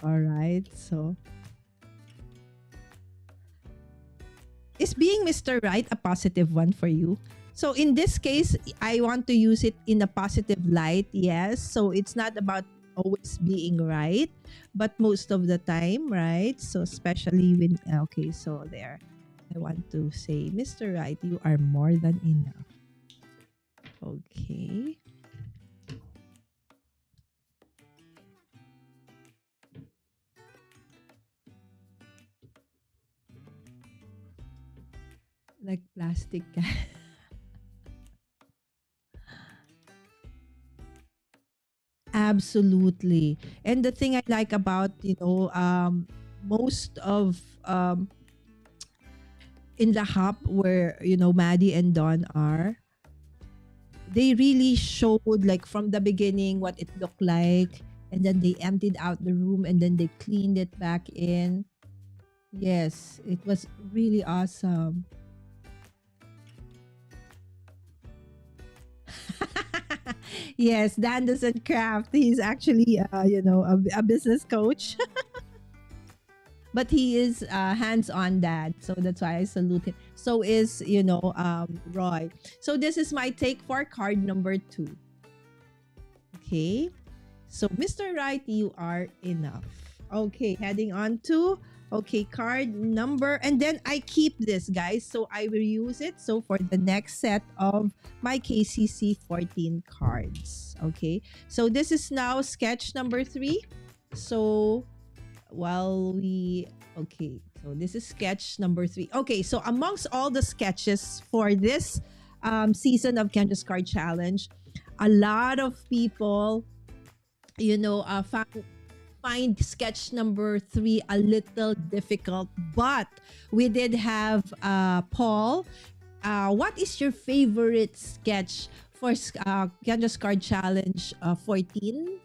All right, so is being Mr. Right a positive one for you? So in this case, I want to use it in a positive light, yes. So it's not about always being right, but most of the time, right? So especially when, okay, so there. I want to say, Mr. Right, you are more than enough. Okay. Like plastic. Absolutely. And the thing I like about, most of in the hub where, Maddie and Don are, they really showed like from the beginning what it looked like, and then they emptied out the room and then they cleaned it back in. Yes, it was really awesome. Yes, Dan doesn't craft. He's actually, a business coach. But he is hands-on dad, so that's why I salute him. So is Roy. So this is my take for card number 2. Okay, so Mr. Right, you are enough. Okay, heading on to card number, and then I keep this, guys, so I will use it so for the next set of my KCC 14 cards. Okay, so this is now sketch number 3. So while we so this is sketch number 3. Okay, so amongst all the sketches for this season of Kendra's Card Challenge, a lot of people find sketch number 3 a little difficult, but we did have Paul. What is your favorite sketch for Kendra's Card Challenge 14?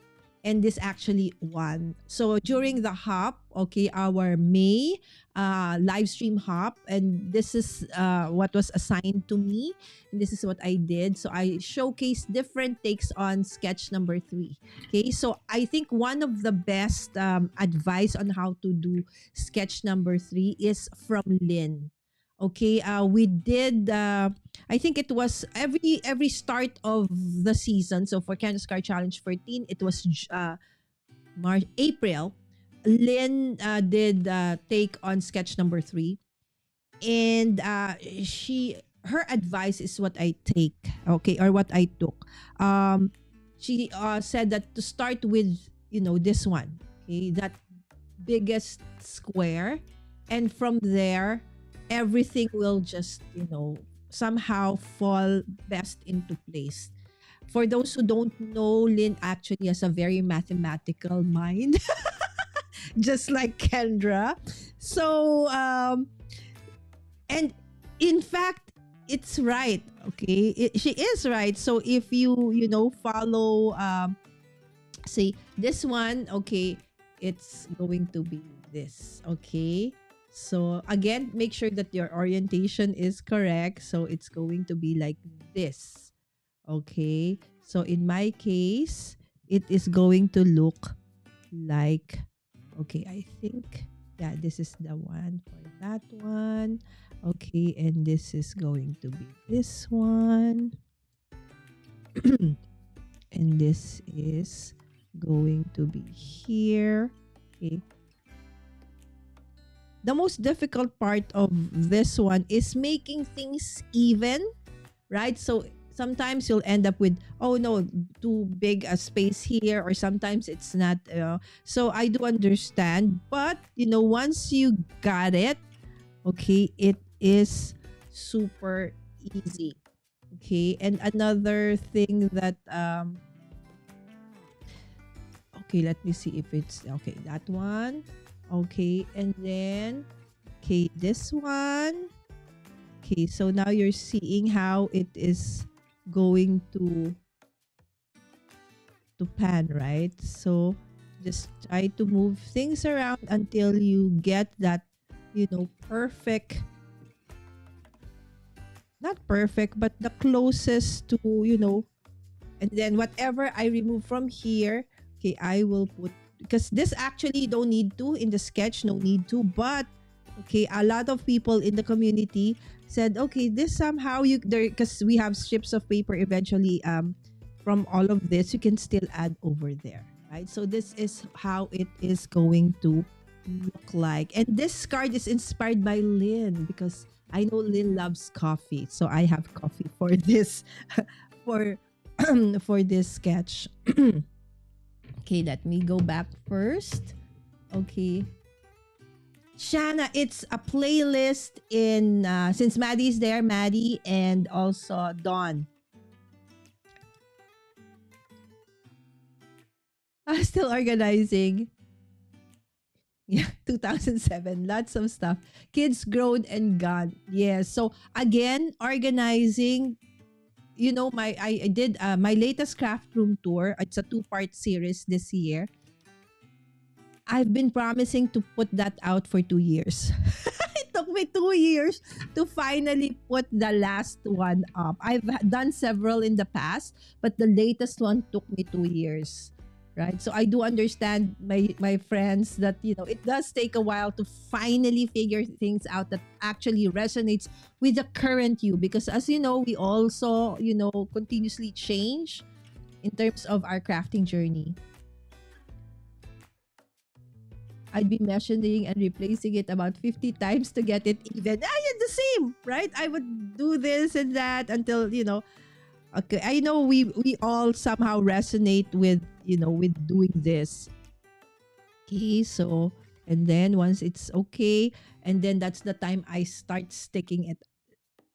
And this actually won. So during the hop, our May live stream hop, and this is what was assigned to me, and this is what I did. So I showcased different takes on sketch number 3. Okay, so I think one of the best advice on how to do sketch number 3 is from Lynn. Okay, we did. I think it was every start of the season. So for Candace Card Challenge 14, it was March, April. Lynn did take on sketch number 3, and her advice is what I take. Okay, or what I took. She said that to start with, this one. Okay, that biggest square, and from there everything will just somehow fall best into place. For those who don't know, Lynn actually has a very mathematical mind, just like Kendra. So and in fact, it's right. Okay, she is right. So if you follow say this one, okay, it's going to be this. Okay, so again, make sure that your orientation is correct. So it's going to be like this. Okay, so in my case, it is going to look like, okay, I think, yeah, this is the one for that one. Okay, and this is going to be this one. And this is going to be here. Okay. The most difficult part of this one is making things even, right? So sometimes you'll end up with, oh no, too big a space here, or sometimes it's not. So I do understand, but once you got it, okay, it is super easy. Okay, and another thing that okay, let me see if it's okay, that one. Okay, and then okay, this one. Okay, so now you're seeing how it is going to pan, right? So just try to move things around until you get that, perfect, not perfect, but the closest to, and then whatever I remove from here, okay, I will put, because this actually you don't need to in the sketch, no need to, but okay, a lot of people in the community said, okay, this somehow you there, because we have strips of paper eventually from all of this, you can still add over there, right? So this is how it is going to look like. And this card is inspired by Lynn, because I know Lynn loves coffee, so I have coffee for this for for this sketch. Okay, let me go back first. Okay. Shanna, it's a playlist in since Maddie's there, Maddie and also Dawn. I'm still organizing. Yeah, 2007. Lots of stuff. Kids grown and gone. Yes. So again, organizing. You know, I did my latest craft room tour. It's a two-part series this year. I've been promising to put that out for 2 years. It took me 2 years to finally put the last one up. I've done several in the past, but the latest one took me 2 years. Right. So I do understand my friends that, it does take a while to finally figure things out that actually resonates with the current you. Because as you know, we also, continuously change in terms of our crafting journey. I'd be measuring and replacing it about 50 times to get it even. Yeah, the same, right? I would do this and that until, okay. I know we all somehow resonate with, with doing this. Okay, so and then once it's okay, and then that's the time I start sticking it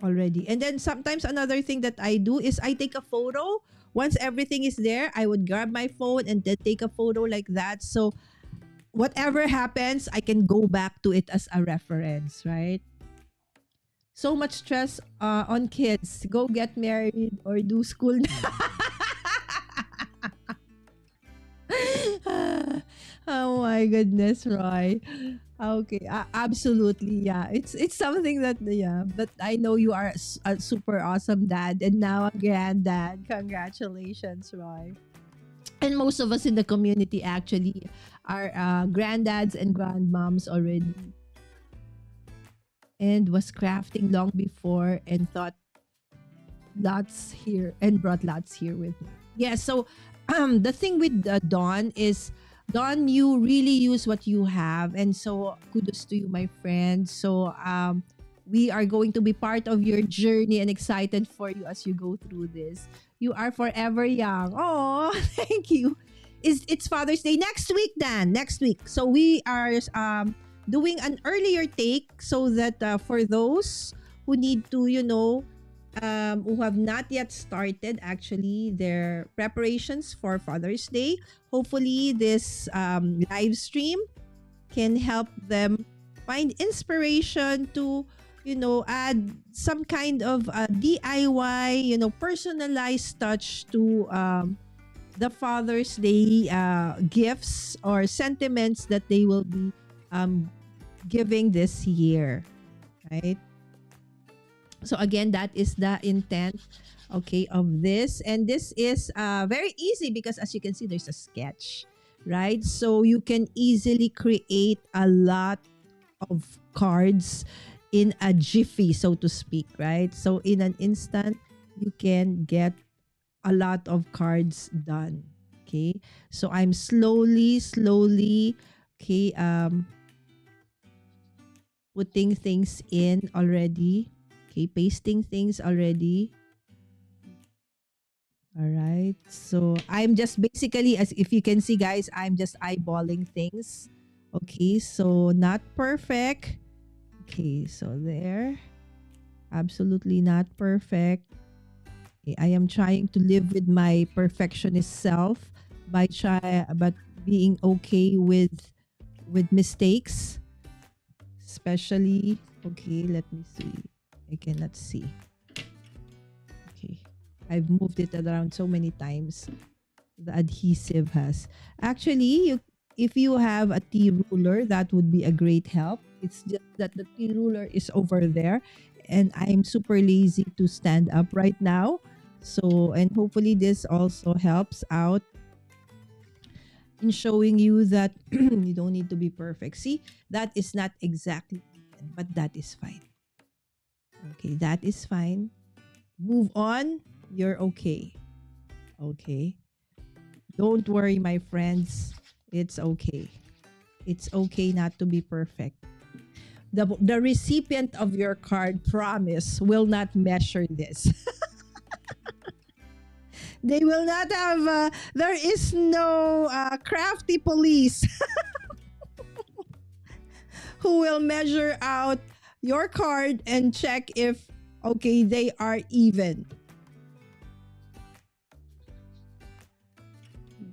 already. And then sometimes another thing that I do is I take a photo. Once everything is there, I would grab my phone and then take a photo like that. So whatever happens, I can go back to it as a reference, right? So much stress on kids. Go get married or do school. Oh my goodness, Roy. Okay, absolutely, yeah. It's something that, yeah. But I know you are a super awesome dad and now a granddad. Congratulations, Roy. And most of us in the community actually are granddads and grandmoms already, and was crafting long before and thought lots here and brought lots here with me. Yeah, so the thing with Dawn is, Dawn, you really use what you have, and so kudos to you, my friend. So we are going to be part of your journey and excited for you as you go through this. You are forever young. Oh, thank you. It's Father's Day next week, Dan. Next week. So we are doing an earlier take so that for those who need to, who have not yet started actually their preparations for Father's Day, hopefully this live stream can help them find inspiration to, add some kind of DIY, personalized touch to the Father's Day gifts or sentiments that they will be giving this year, right? So again, that is the intent, okay, of this. And this is very easy because as you can see, there's a sketch, right? So you can easily create a lot of cards in a jiffy, so to speak, right? So in an instant, you can get a lot of cards done. Okay. So I'm slowly, okay, putting things in already. Okay, pasting things already. All right. So I'm just basically, as if you can see, guys, I'm just eyeballing things. Okay, so not perfect. Okay, so there. Absolutely not perfect. Okay, I am trying to live with my perfectionist self but being okay with mistakes, especially. Okay, let me see. I cannot see. Okay, I've moved it around so many times. The adhesive has actually, if you have a T ruler, that would be a great help. It's just that the T ruler is over there and I'm super lazy to stand up right now. So, and hopefully this also helps out in showing you that you don't need to be perfect. See, that is not exactly even, but that is fine. Okay, that is fine. Move on. You're okay. Okay. Don't worry, my friends. It's okay. It's okay not to be perfect. The recipient of your card, promise, will not measure this. They will not have, there is no crafty police who will measure out your card and check if, okay, they are even.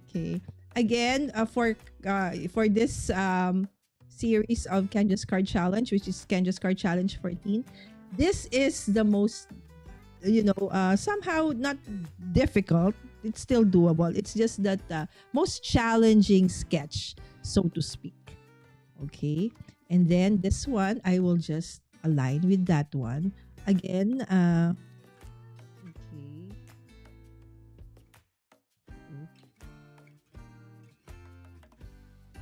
Okay. Again, for this series of Kendra's Card Challenge, which is Kendra's Card Challenge 14, this is the most, somehow not difficult. It's still doable. It's just that most challenging sketch, so to speak. Okay. And then this one, I will just align with that one. Again, okay.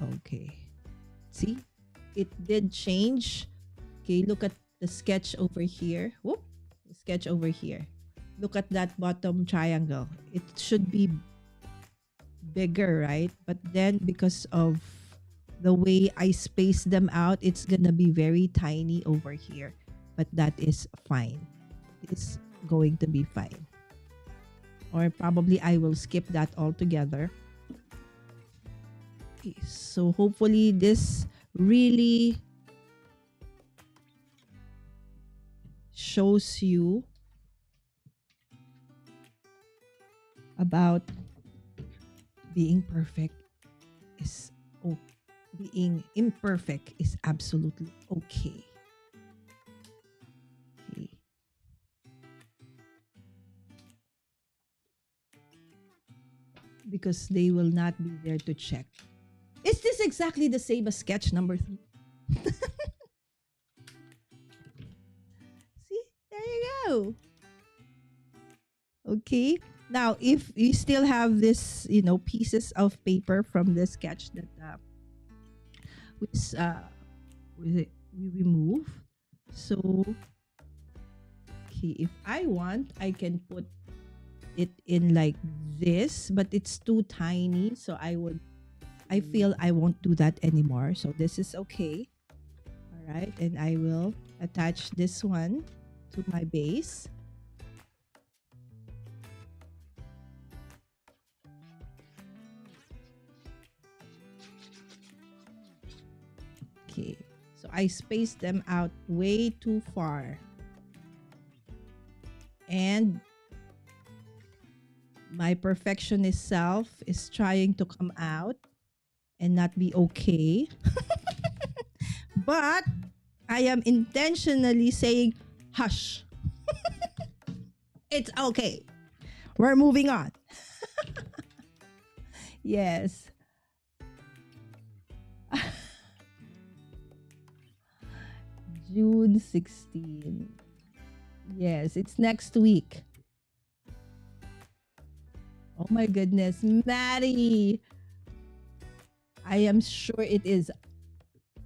Okay. See? It did change. Okay, look at the sketch over here. Whoop. The sketch over here. Look at that bottom triangle. It should be bigger, right? But then because of the way I space them out, it's gonna be very tiny over here. But that is fine. It's going to be fine. Or probably I will skip that altogether. Okay, so hopefully this really shows you about being perfect is being imperfect is absolutely okay. Okay. Because they will not be there to check. Is this exactly the same as sketch number 3? See? There you go. Okay. Now, if you still have this, pieces of paper from the sketch that we remove. So, okay, if I want, I can put it in like this, but it's too tiny. So I feel I won't do that anymore. So this is okay. All right. And I will attach this one to my base. Okay, so I spaced them out way too far. And my perfectionist self is trying to come out and not be okay. But I am intentionally saying, hush. It's okay. We're moving on. Yes. June 16. Yes, it's next week. Oh my goodness, Maddie. I am sure it is.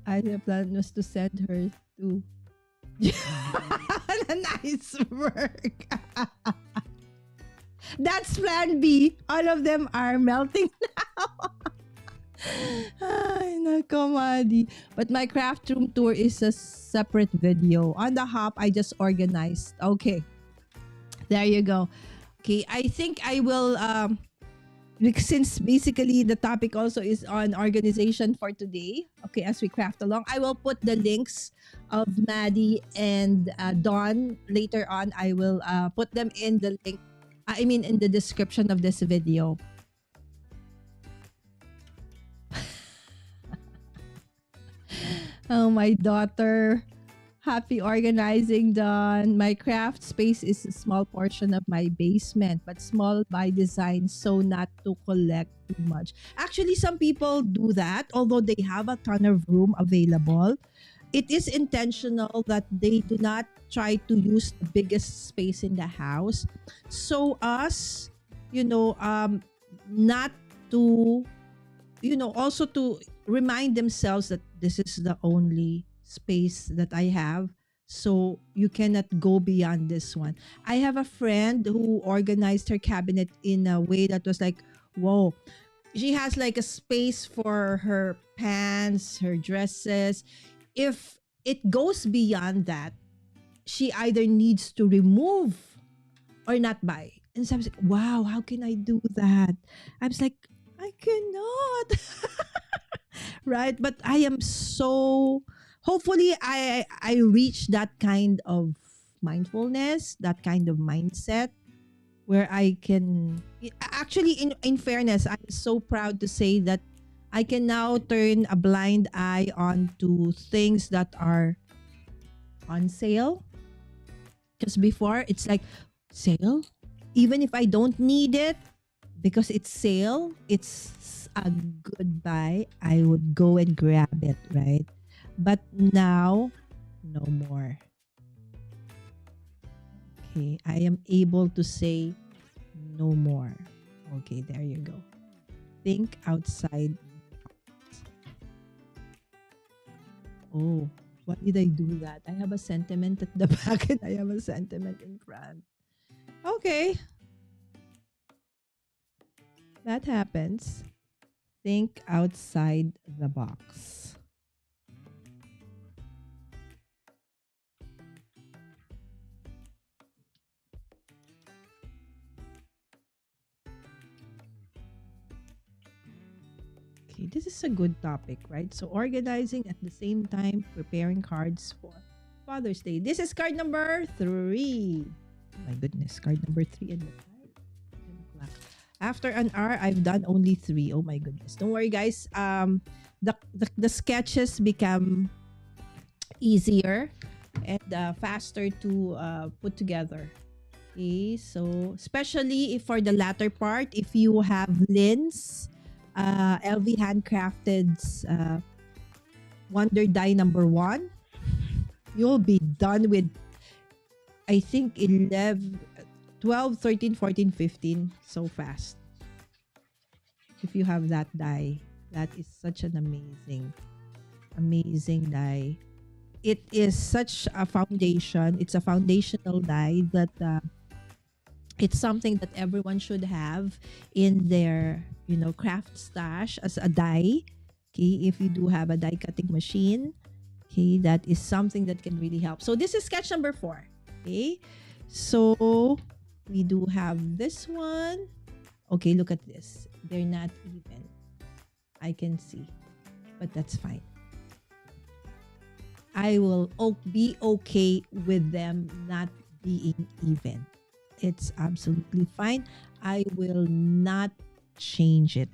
I have plan was to send her to. Nice work. That's plan B. All of them are melting now. Ay, nako, Maddie. But my craft room tour is a separate video. On the hop, I just organized. Okay. There you go. Okay, I think I will, since basically the topic also is on organization for today, okay, as we craft along, I will put the links of Maddie and Dawn later on. I will put them in the link, in the description of this video. Oh, my daughter. Happy organizing, Dawn. My craft space is a small portion of my basement, but small by design, so not to collect too much. Actually, some people do that, although they have a ton of room available. It is intentional that they do not try to use the biggest space in the house. So us, not to, also to remind themselves that this is the only space that I have, so you cannot go beyond this one. I have a friend who organized her cabinet in a way that was like, whoa, she has like a space for her pants, her dresses. If it goes beyond that, she either needs to remove or not buy. And so I was like, wow, how can I do that? I was like, I cannot. Right? But I am so hopefully I reach that kind of mindfulness, that kind of mindset where I can actually, in fairness, I'm so proud to say that I can now turn a blind eye onto things that are on sale. Because before it's like, sale? Even if I don't need it, because it's sale, it's a good buy, I would go and grab it, right? But now, no more. Okay, I am able to say no more. Okay, there you go. Think outside. Oh, why did I do that? I have a sentiment at the back and I have a sentiment in front. Okay, that happens. Think outside the box. Okay, this is a good topic, right? So organizing at the same time, preparing cards for Father's Day. This is card number 3. My goodness, card number 3 and the time. 10 o'clock. After an hour, I've done only 3. Oh my goodness. Don't worry, guys. The sketches become easier and faster to put together. Okay, so especially if for the latter part, if you have Lynn's LV Handcrafted's Wonder Die number 1, you'll be done with, I think, 11, 12, 13, 14, 15 so fast. If you have that die, that is such an amazing die. It is such a foundation. It's a foundational die that it's something that everyone should have in their, craft stash as a die. Okay, if you do have a die cutting machine, okay, that is something that can really help. So this is sketch number 4. Okay, so we do have this one. Okay, look at this. They're not even. I can see, but that's fine. I will be okay with them not being even. It's absolutely fine. I will not change it.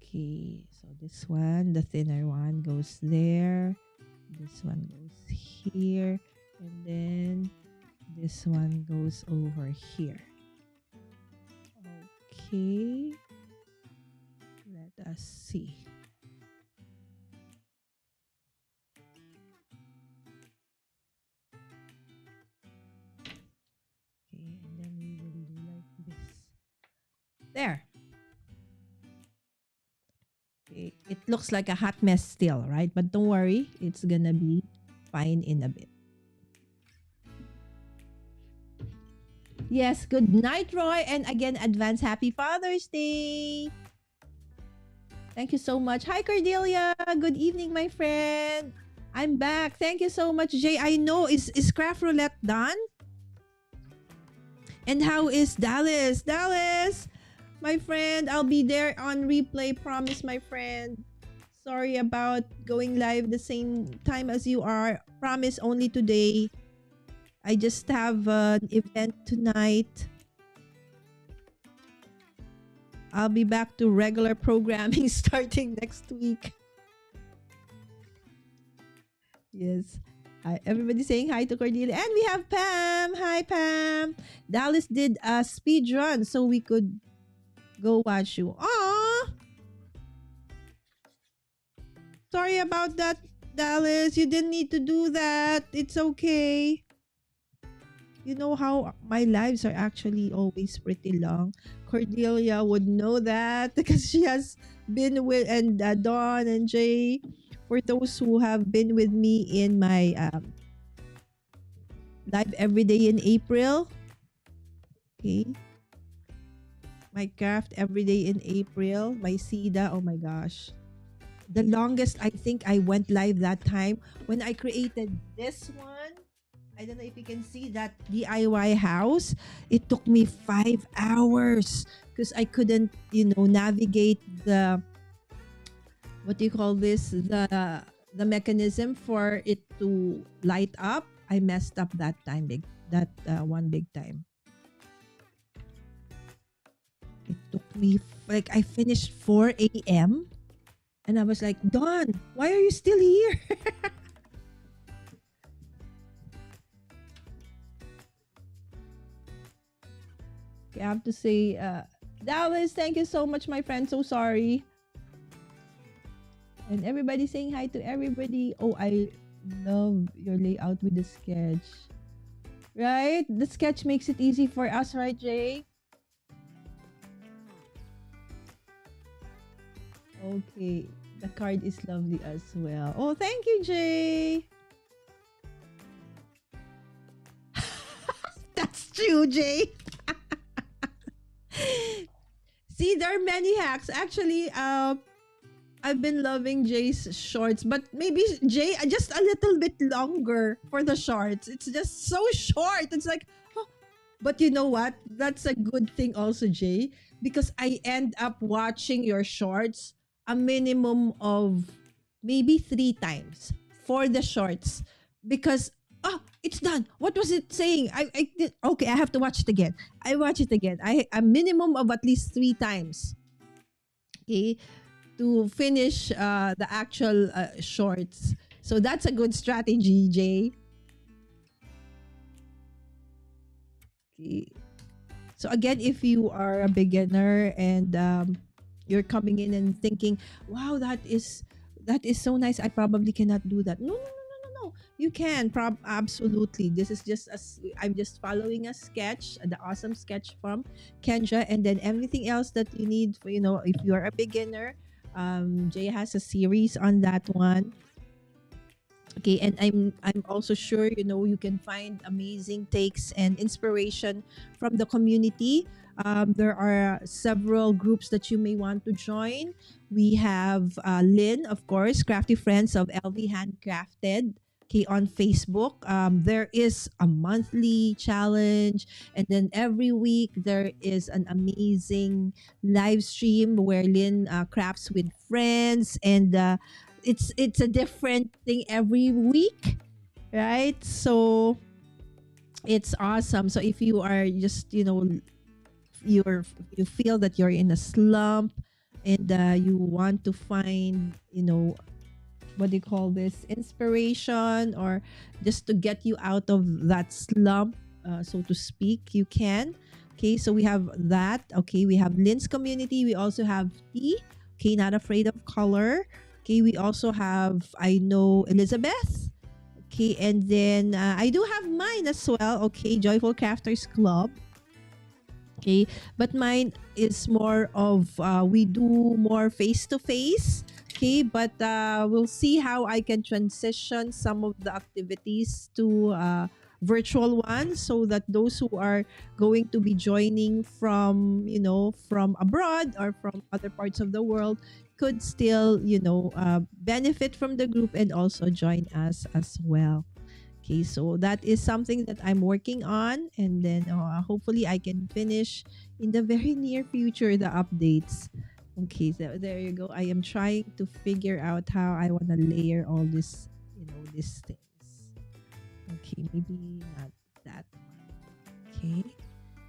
Okay, so this one, the thinner one, goes there. This one goes here. And then this one goes over here. Okay. Let us see. Okay, and then we will do like this. There. Okay, it looks like a hot mess still, right? But don't worry, it's gonna be fine in a bit. Yes, good night, Roy. And again, advance happy Father's Day. Thank you so much. Hi, Cordelia. Good evening, my friend. I'm back. Thank you so much, Jay. I know, is Craft Roulette done? And how is Dallas? Dallas, my friend, I'll be there on replay. Promise, my friend. Sorry about going live the same time as you are. Promise, only today. I just have an event tonight. I'll be back to regular programming starting next week. Yes. Hi, everybody saying hi to Cordelia. And we have Pam. Hi, Pam. Dallas did a speed run so we could go watch you. Aww. Sorry about that, Dallas. You didn't need to do that. It's okay. You know how my lives are actually always pretty long. Cordelia would know that because she has been with, and Dawn and Jay, for those who have been with me in my live every day in April. Okay. My craft every day in April. My SIDA. Oh my gosh. The longest I think I went live that time when I created this one. I don't know if you can see that DIY house. It took me 5 hours because I couldn't, navigate the, what do you call this? The the mechanism for it to light up, I messed up that time, that one big time. It took me like I finished 4 a.m. and I was like, Dawn, why are you still here? I have to say, Dallas, thank you so much, my friend. So sorry. And everybody saying hi to everybody. Oh, I love your layout with the sketch. Right? The sketch makes it easy for us, right, Jay? Okay. The card is lovely as well. Oh, thank you, Jay. That's true, Jay. See, there are many hacks. Actually, I've been loving Jay's shorts, but maybe Jay just a little bit longer for the shorts. It's just so short. It's like, oh. But you know what? That's a good thing also, Jay, because I end up watching your shorts a minimum of maybe 3 times for the shorts because it's done. What was it saying? I did, okay. I have to watch it again. I watch it again. I a minimum of at least 3 times. Okay, to finish the actual shorts. So that's a good strategy, Jay. Okay. So again, if you are a beginner and you're coming in and thinking, "Wow, that is so nice. I probably cannot do that." No, no, no, no, no, no. You can absolutely. This is just I'm just following a sketch, the awesome sketch from Kendra, and then everything else that you need for if you are a beginner. Jay has a series on that one. Okay, and I'm also sure you can find amazing takes and inspiration from the community. There are several groups that you may want to join. We have Lynn, of course, Crafty Friends of LV Handcrafted. Okay, on Facebook, there is a monthly challenge, and then every week there is an amazing live stream where Lynn crafts with friends, and it's a different thing every week, right? So it's awesome. So if you are just you feel that you're in a slump and you want to find what do you call this, inspiration, or just to get you out of that slump, so to speak, you can. Okay, so we have that. Okay, we have Lynn's community. We also have T. Okay, not afraid of color. Okay, we also have, I know, Elizabeth. Okay, and then I do have mine as well. Okay, Joyful Crafters Club. Okay, but mine is more of we do more face to face. Okay, but we'll see how I can transition some of the activities to virtual ones, so that those who are going to be joining from from abroad or from other parts of the world could still benefit from the group and also join us as well. Okay, so that is something that I'm working on, and then hopefully I can finish in the very near future the updates. Okay, so there you go. I am trying to figure out how I want to layer all this, these things. Okay, maybe not that one. Okay.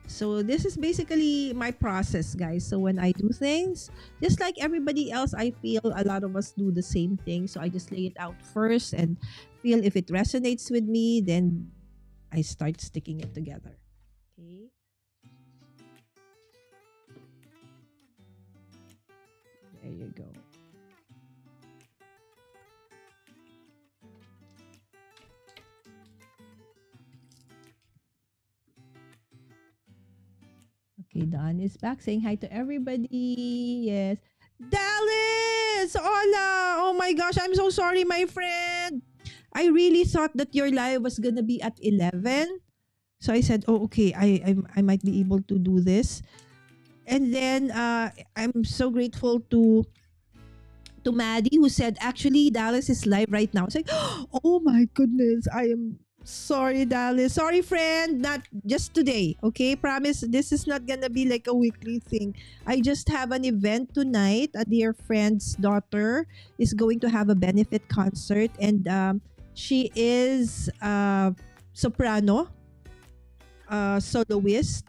So this is basically my process, guys. So when I do things, just like everybody else, I feel a lot of us do the same thing. So I just lay it out first and feel if it resonates with me, then I start sticking it together. Okay. There you go. Okay, Don is back saying hi to everybody. Yes. Dallas! Hola! Oh my gosh, I'm so sorry, my friend. I really thought that your live was gonna be at 11. So I said, oh, okay, I might be able to do this. And then I'm so grateful to Maddie, who said, actually, Dallas is live right now. It's like, oh my goodness, I am Sorry, Dallas. Sorry, friend. Not just today. Okay, promise. This is not gonna be like a weekly thing. I just have an event tonight. A dear friend's daughter is going to have a benefit concert, and she is soprano, soloist,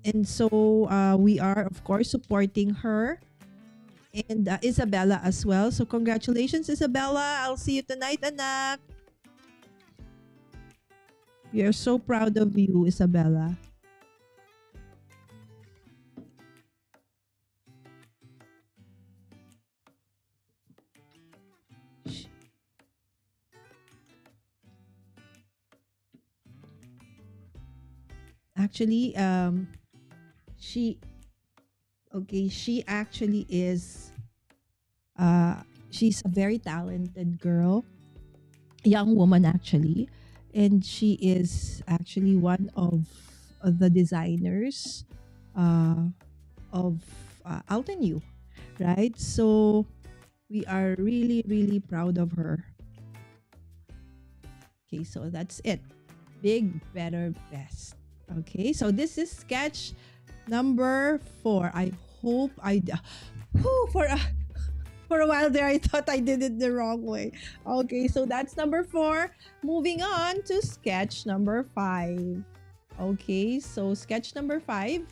and so we are of course supporting her and Isabella as well. So congratulations, Isabella. I'll see you tonight, anak. We are so proud of you, Isabella. Sh- Actually, she she actually is she's a very talented girl, young woman actually, and she is actually one of the designers uh, of Alton U, right? So we are really, really proud of her. Okay, so that's it. Big, better, best. Okay, so this is sketch number 4. I hope whew, for a while there, I thought I did it the wrong way. Okay, so that's number 4. Moving on to sketch number 5. Okay, so sketch number 5.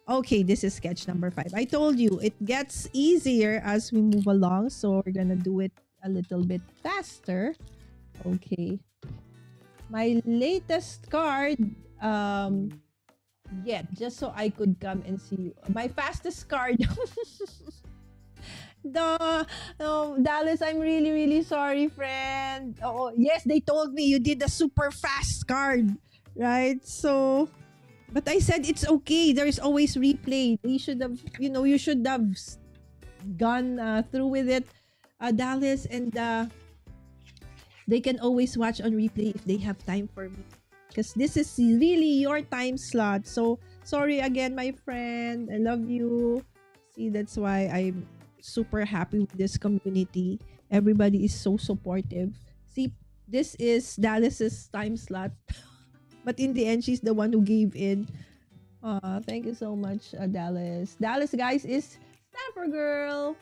Okay, this is sketch number 5. I told you it gets easier as we move along, so we're gonna do it a little bit faster. Okay, my latest card yet, just so I could come and see you. My fastest card. The no, Dallas, I'm really, really sorry, friend. Oh, yes, they told me you did a super fast card, right? So, but I said it's okay. There's always replay. We should have, you should have gone through with it, Dallas, and they can always watch on replay if they have time for me. Because this is really your time slot. So, sorry again, my friend. I love you. See, that's why I'm super happy with this community. Everybody is so supportive. See, this is Dallas's time slot. But in the end, she's the one who gave in. Thank you so much, Dallas. Dallas, guys, is Snapper Girl.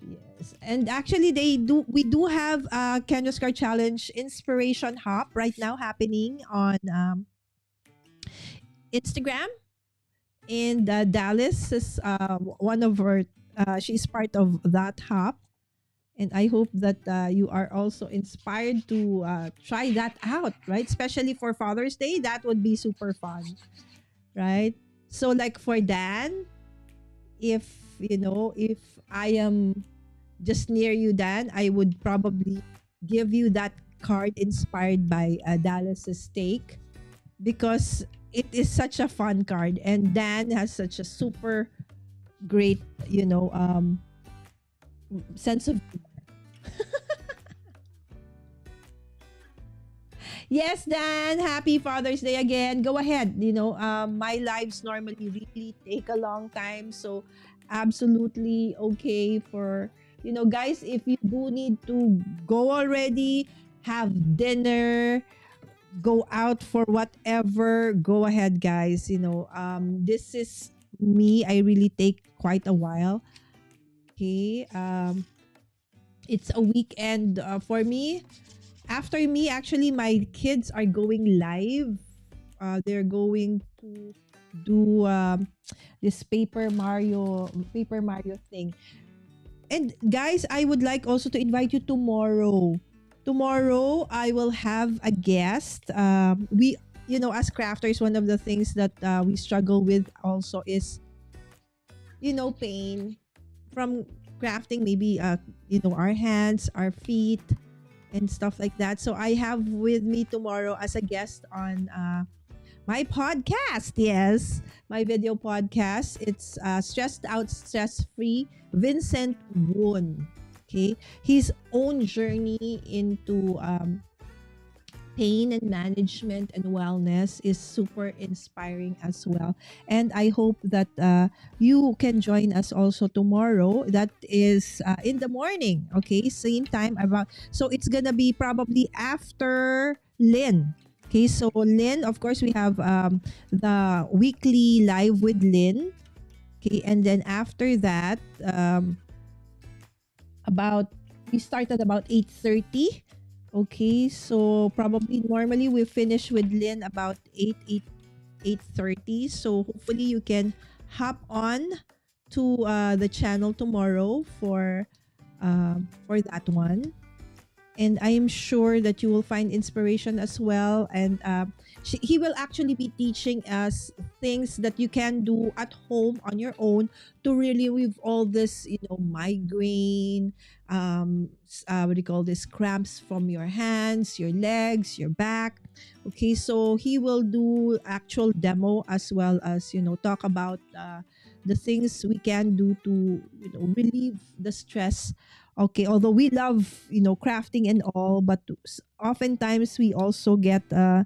Yes. And actually we do have Kendra's Card Challenge Inspiration Hop right now happening on Instagram. And Dallas is one of her she's part of that hop. And I hope that you are also inspired to try that out, right? Especially for Father's Day, that would be super fun, right? So like for Dan, if if I am just near you, Dan, I would probably give you that card inspired by Dallas's take because it is such a fun card, and Dan has such a super great, sense of Yes, Dan. Happy Father's Day again. Go ahead. My lives normally really take a long time. So, absolutely okay for, guys, if you do need to go already, have dinner, go out for whatever, go ahead, guys. This is me. I really take quite a while. Okay. It's a weekend for me. After me, actually, my kids are going live. They're going to do this Paper Mario thing. And guys, I would like also to invite you tomorrow. Tomorrow, I will have a guest. We, as crafters, one of the things that we struggle with also is, pain from crafting. Maybe, our hands, our feet, and stuff like that. So I have with me tomorrow as a guest on my podcast. Yes, my video podcast. It's Stressed Out, Stress Free, Vincent Woon. Okay, his own journey into pain and management and wellness is super inspiring as well. And I hope that you can join us also tomorrow. That is in the morning, okay? Same time about. So it's gonna be probably after Lynn. Okay, so Lynn, of course, we have the weekly live with Lynn. Okay, and then after that, about we start at about 8:30. Okay, so probably normally we finish with Lynn about 8:30. So hopefully you can hop on to the channel tomorrow for that one. And I am sure that you will find inspiration as well. And he will actually be teaching us things that you can do at home on your own to relieve all this, migraine, what do you call this, cramps from your hands, your legs, your back. Okay, so he will do actual demo as well as talk about the things we can do to relieve the stress. Okay, although we love crafting and all, but oftentimes we also get a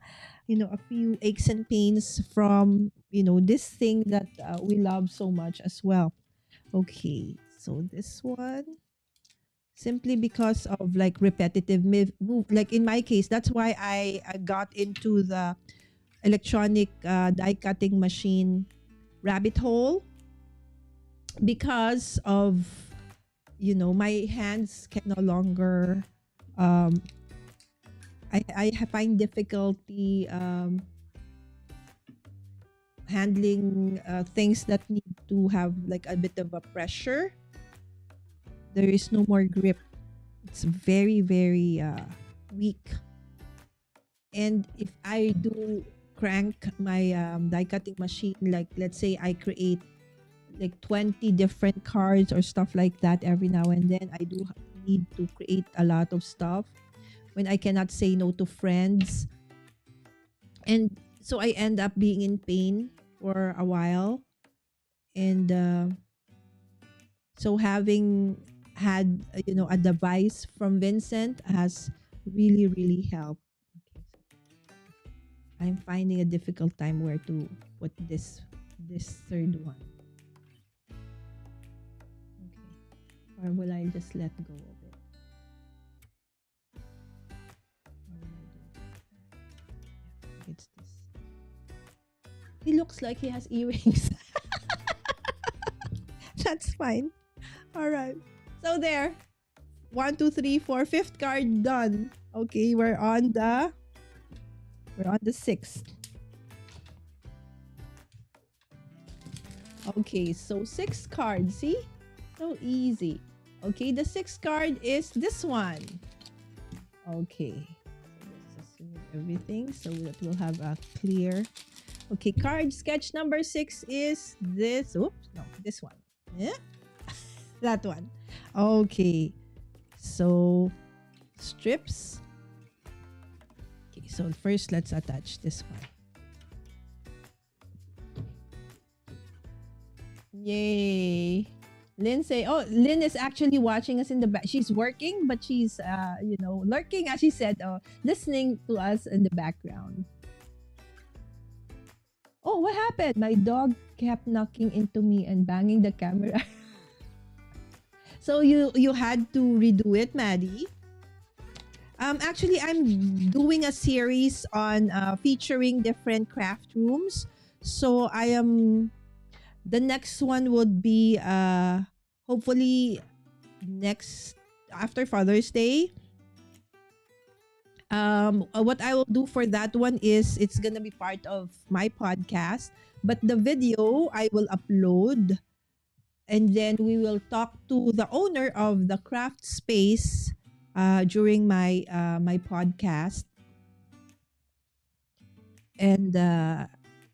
few aches and pains from this thing that we love so much as well. Okay, so this one, simply because of like repetitive move, like in my case, that's why I got into the electronic die cutting machine rabbit hole, because of my hands can no longer um find difficulty handling things that need to have like a bit of a pressure. There is no more grip. It's very, very weak. And if I do crank my die cutting machine, like let's say I create like 20 different cards or stuff like that every now and then, I do need to create a lot of stuff when I cannot say no to friends. And so I end up being in pain for a while. And so having had a device from Vincent has really, really helped. I'm finding a difficult time where to put this third one. Or will I just let go of it? Or will I do this? Yeah, it's this. He looks like he has earrings. That's fine. All right. So there. 1, 2, 3, 4. Fifth card done. Okay, we're on the sixth. Okay, so sixth card. See? So easy. Okay, the sixth card is this one. Okay, so let's just remove everything so that we'll have a clear. Okay, card sketch number 6 is this. Oops, no, this one. Yeah, that one. Okay, so strips. Okay, so first let's attach this one. Yay! Lynn Lynn is actually watching us in the back. She's working, but she's, lurking, as she said, listening to us in the background. Oh, what happened? My dog kept knocking into me and banging the camera. So you had to redo it, Maddie? Actually, I'm doing a series on featuring different craft rooms. So the next one would be hopefully next after Father's Day. What I will do for that one is it's gonna be part of my podcast, but the video I will upload, and then we will talk to the owner of the craft space during my podcast. And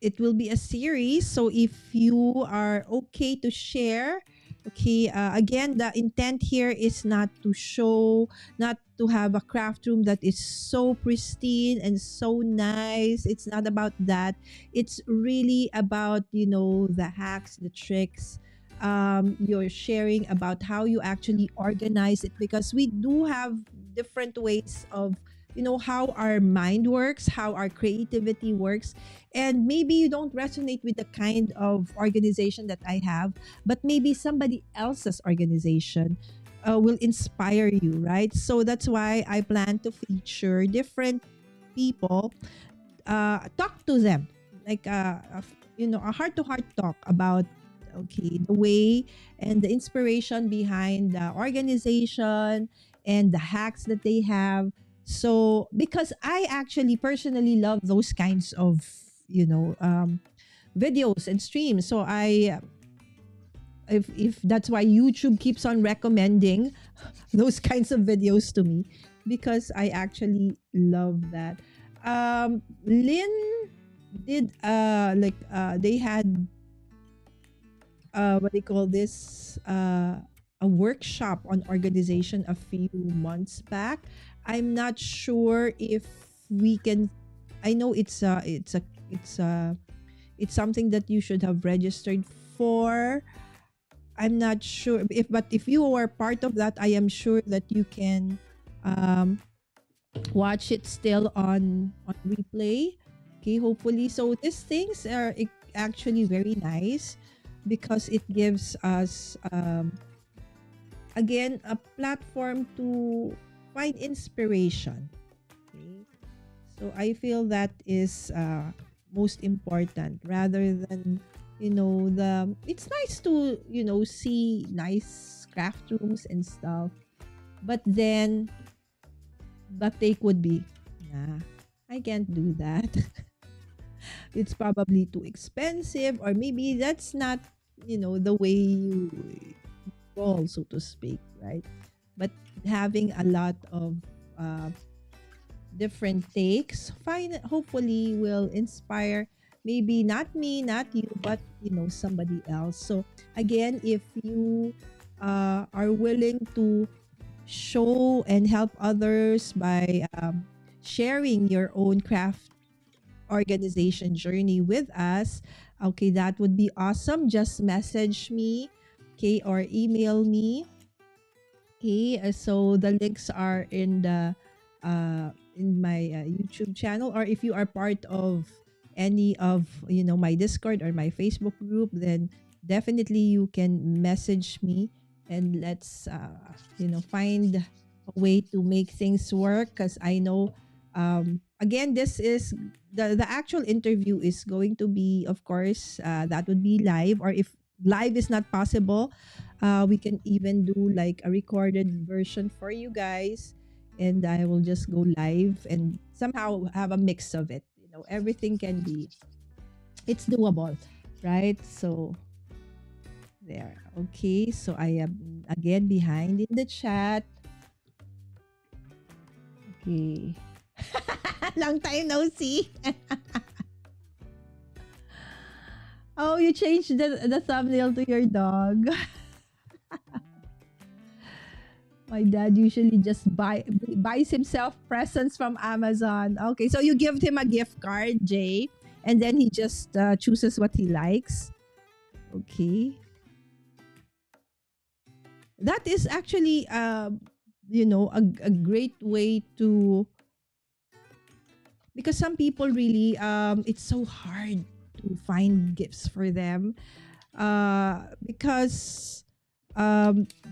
it will be a series. So if you are okay to share, okay, again, the intent here is not to show, not to have a craft room that is so pristine and so nice. It's not about that. It's really about, the hacks, the tricks. You're sharing about how you actually organize it, because we do have different ways of how our mind works, how our creativity works. And maybe you don't resonate with the kind of organization that I have, but maybe somebody else's organization will inspire you, right? So that's why I plan to feature different people, talk to them, like a heart to heart talk about, okay, the way and the inspiration behind the organization and the hacks that they have. So because I actually personally love those kinds of, videos and streams. So I if that's why YouTube keeps on recommending those kinds of videos to me, because I actually love that. Lynn did they had, what do you call this, a workshop on organization a few months back. I'm not sure if we can. I know it's something that you should have registered for. I'm not sure if, but if you are part of that, I am sure that you can um watch it still on replay. Okay, hopefully. So these things are actually very nice because it gives us, again, a platform to find inspiration. Okay, so I feel that is most important, rather than, the it's nice to, see nice craft rooms and stuff, but then the take would be, nah, I can't do that. It's probably too expensive, or maybe that's not, the way you roll, so to speak, right? But having a lot of uh, different takes, fine, hopefully will inspire, maybe not me, not you, but somebody else. So again, if you are willing to show and help others by sharing your own craft organization journey with us, okay, that would be awesome. Just message me, okay, or email me. Okay, so the links are in my YouTube channel, or if you are part of any of, my Discord or my Facebook group, then definitely you can message me, and let's find a way to make things work, because I know, again, this is the actual interview is going to be, of course, that would be live, or if live is not possible, we can even do like a recorded version for you guys, and I will just go live and somehow have a mix of it. Everything can be, it's doable, right? So there. Okay, so I am again behind in the chat. Okay. Long time no see. Oh, you changed the thumbnail to your dog. My dad usually just buys himself presents from Amazon. Okay, so you give him a gift card, Jay, and then he just chooses what he likes. Okay. That is actually, a great way to, because some people really, it's so hard to find gifts for them, because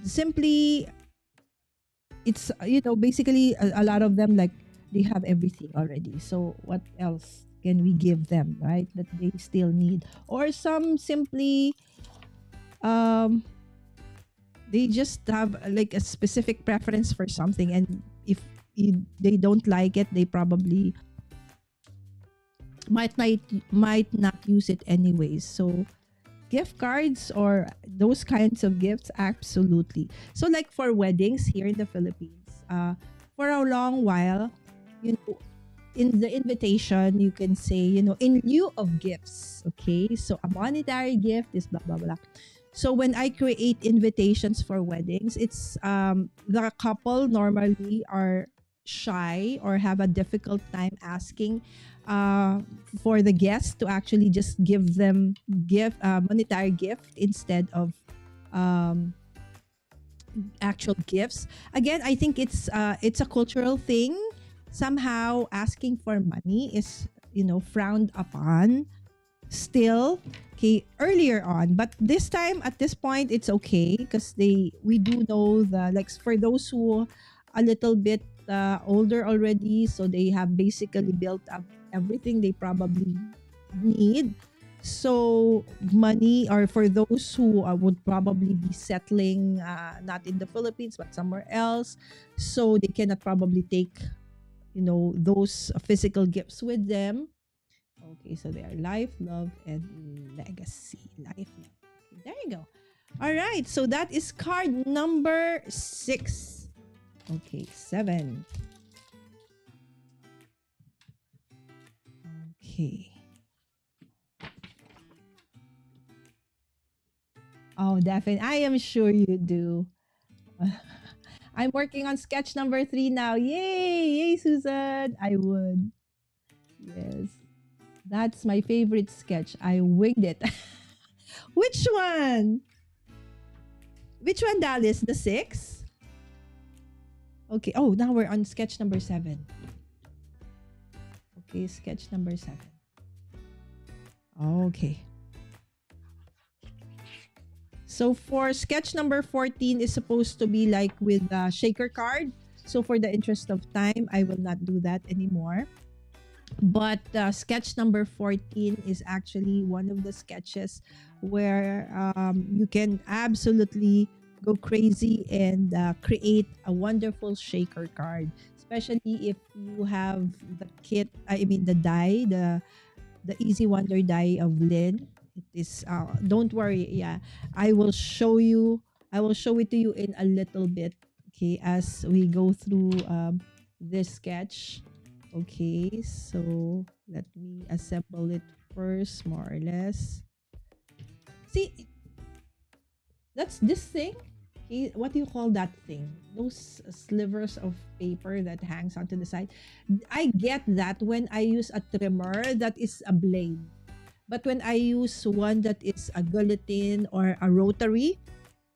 simply, it's, basically a lot of them, like, they have everything already, so what else can we give them, right, that they still need? Or some simply, um they just have like a specific preference for something, and if they don't like it, they probably might not use it anyways. So gift cards or those kinds of gifts, absolutely. So like for weddings here in the Philippines, for a long while, you know in the invitation you can say, in lieu of gifts. Okay, so a monetary gift is blah blah blah. So when I create invitations for weddings, it's, the couple normally are shy or have a difficult time asking for the guests to actually just give them monetary gift instead of um, actual gifts. Again, I think it's a cultural thing. somehow asking for money is, frowned upon still, okay, earlier on. But this time, at this point, it's okay because we do know the, like, for those who a little bit older already, so they have basically built up everything they probably need. So money, or for those who would probably be settling not in the Philippines but somewhere else, so they cannot probably take those physical gifts with them. Okay, so they are life, love, and legacy. Life, love. Okay, there you go. All right, so that is card number 6. Okay, 7. Okay. Oh, definitely. I am sure you do. I'm working on sketch number 3 now. Yay! Yay, Susan! I would. Yes. That's my favorite sketch. I winged it. Which one? Which one, Dallas? The 6? Okay. Oh, now we're on sketch number 7. Okay, sketch number 7. Okay. So for sketch number 14 is supposed to be like with the shaker card. So for the interest of time, I will not do that anymore. But sketch number 14 is actually one of the sketches where you can absolutely go crazy and create a wonderful shaker card, especially if you have the kit, I mean the die, the Easy Wonder die of Lynn. It is don't worry, yeah, I will show it to you in a little bit, okay, as we go through this sketch. Okay, so let me assemble it first, more or less. See, that's this thing. Okay, what do you call that thing? Those slivers of paper that hangs onto the side. I get that when I use a trimmer that is a blade. But when I use one that is a guillotine or a rotary,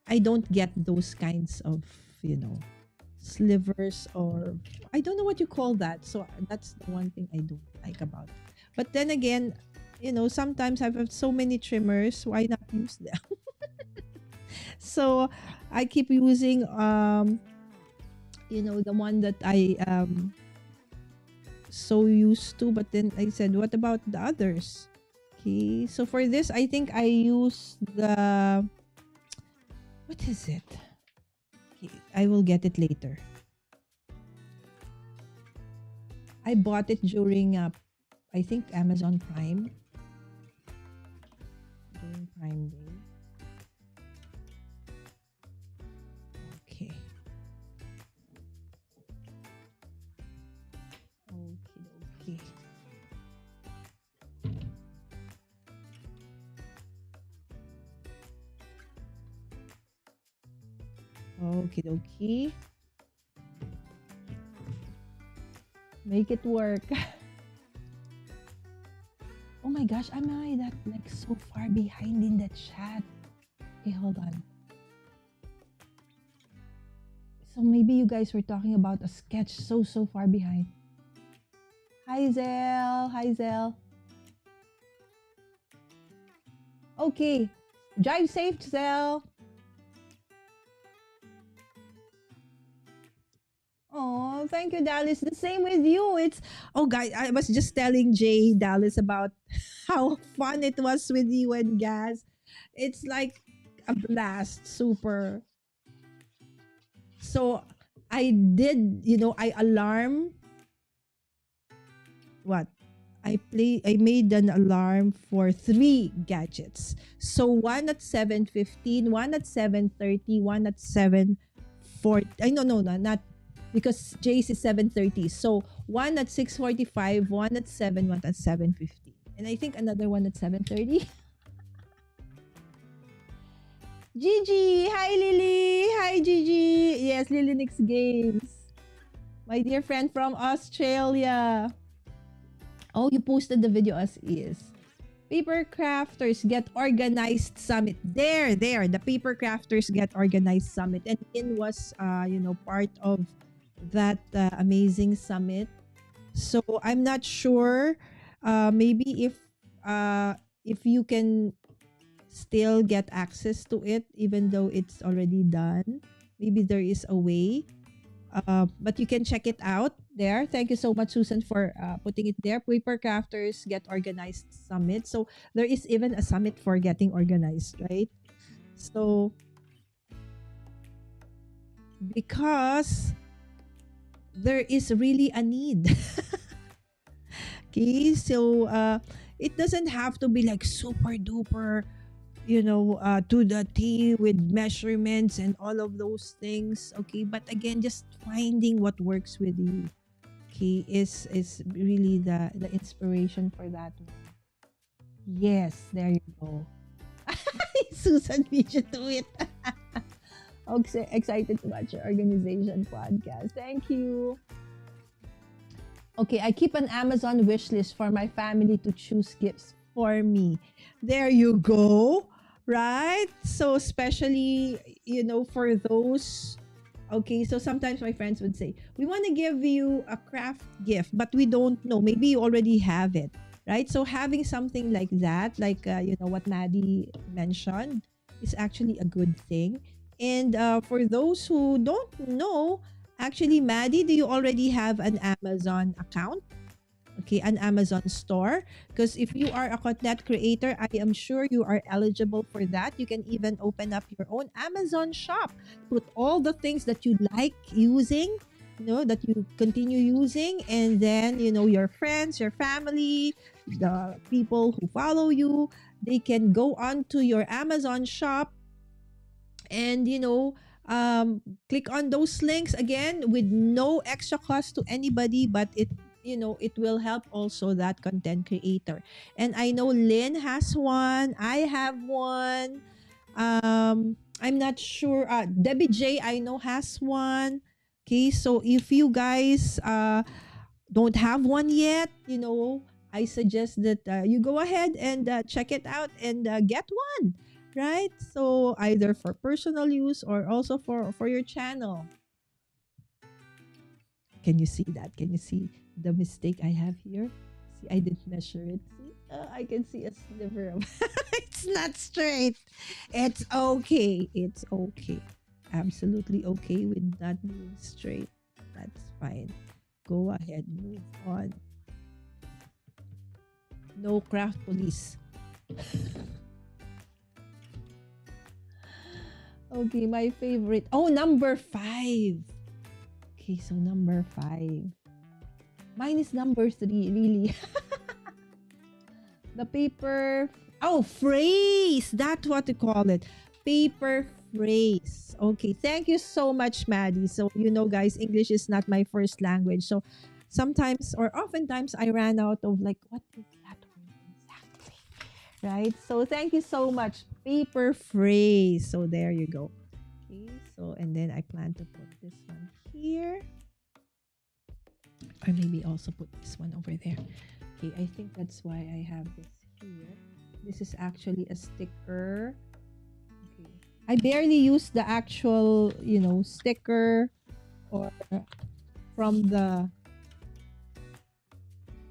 I don't get those kinds of, slivers, or I don't know what you call that. So that's the one thing I don't like about it. But then again, sometimes I have so many trimmers, why not use them? So I keep using the one that I so used to, but then I said, what about the others? Okay, so for this, I think I use the, what is it? Okay, I will get it later. I bought it during, I think, Amazon Prime. During Prime Day. Okay. Okay. Okie dokie. Make it work. Oh my gosh, am I that like so far behind in the chat? Okay, hold on. So maybe you guys were talking about a sketch so far behind. Hi Zell. Hi Zell. Okay. Drive safe, Zell. Oh, thank you, Dallas. The same with you. Guys, I was just telling Jay, Dallas, about how fun it was with you and Gaz. It's like a blast, super. So I did, I alarm. What? I made an alarm for 3 gadgets. So one at 7:15, one at 7:30, one at 7:40. No, not because Jay's is 7:30. So one at 6:45, one at 7, one at 7:15. And I think another one at 7:30. Gigi! Hi, Lily! Hi, Gigi! Yes, Lily Nix Games. My dear friend from Australia. Oh, you posted the video as is. Paper Crafters Get Organized Summit. There. The Paper Crafters Get Organized Summit. And Lynn was, part of that amazing summit. So I'm not sure. Maybe if you can still get access to it even though it's already done. Maybe there is a way. But you can check it out there. Thank you so much, Susan, for putting it there. Paper Crafters Get Organized Summit. So there is even a summit for getting organized, right? So because there is really a need. Okay, so it doesn't have to be like super duper, to the T with measurements and all of those things. Okay, but again, just finding what works with you. Okay, is really the inspiration for that one. Yes, there you go. Susan beat you to it. Okay, excited to watch your organization podcast. Thank you. Okay, I keep an Amazon wish list for my family to choose gifts for me. There you go. Right? So, especially, for those. Okay, so sometimes my friends would say, we want to give you a craft gift, but we don't know. Maybe you already have it. Right? So, having something like that, like, what Maddie mentioned, is actually a good thing. And for those who don't know, actually, Maddie, do you already have an Amazon account? Okay, an Amazon store. Because if you are a content creator, I am sure you are eligible for that. You can even open up your own Amazon shop. Put all the things that you like using, that you continue using. And then, your friends, your family, the people who follow you, they can go on to your Amazon shop and click on those links again with no extra cost to anybody, but it will help also that content creator. And I know Lynn has one, I have one. I'm not sure, Debbie J I know has one. Okay, so if you guys don't have one yet, I suggest that you go ahead and check it out and get one, right? So either for personal use or also for your channel. Can you see that? Can you see the mistake I have here? See, I didn't measure it. See, I can see a sliver of. It's not straight. It's okay. It's okay. Absolutely okay with not being straight. That's fine. Go ahead, move on. No craft police. Okay, my favorite. Oh, number 5. Okay, so number 5. Mine is number 3, really. The paper. Oh, phrase. That's what you call it. Paper phrase. Okay, thank you so much, Maddie. So, guys, English is not my first language. So, sometimes or oftentimes I ran out of like, what is that word exactly? Right? So, thank you so much. Paper phrase. So, there you go. Okay, so, and then I plan to put this one here. Or maybe also put this one over there. Okay, I think that's why I have this here. This is actually a sticker. Okay. I barely use the actual, sticker or from the.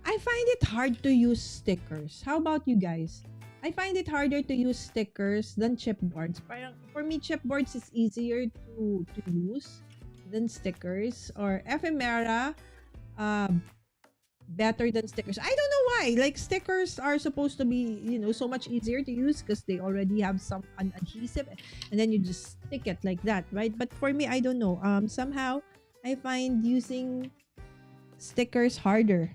I find it hard to use stickers. How about you guys? I find it harder to use stickers than chipboards. Parang, for me, chipboards is easier to use than stickers, or ephemera. Better than stickers. I don't know why. Like, stickers are supposed to be, so much easier to use because they already have some adhesive, and then you just stick it like that, right? But for me, I don't know. Somehow I find using stickers harder.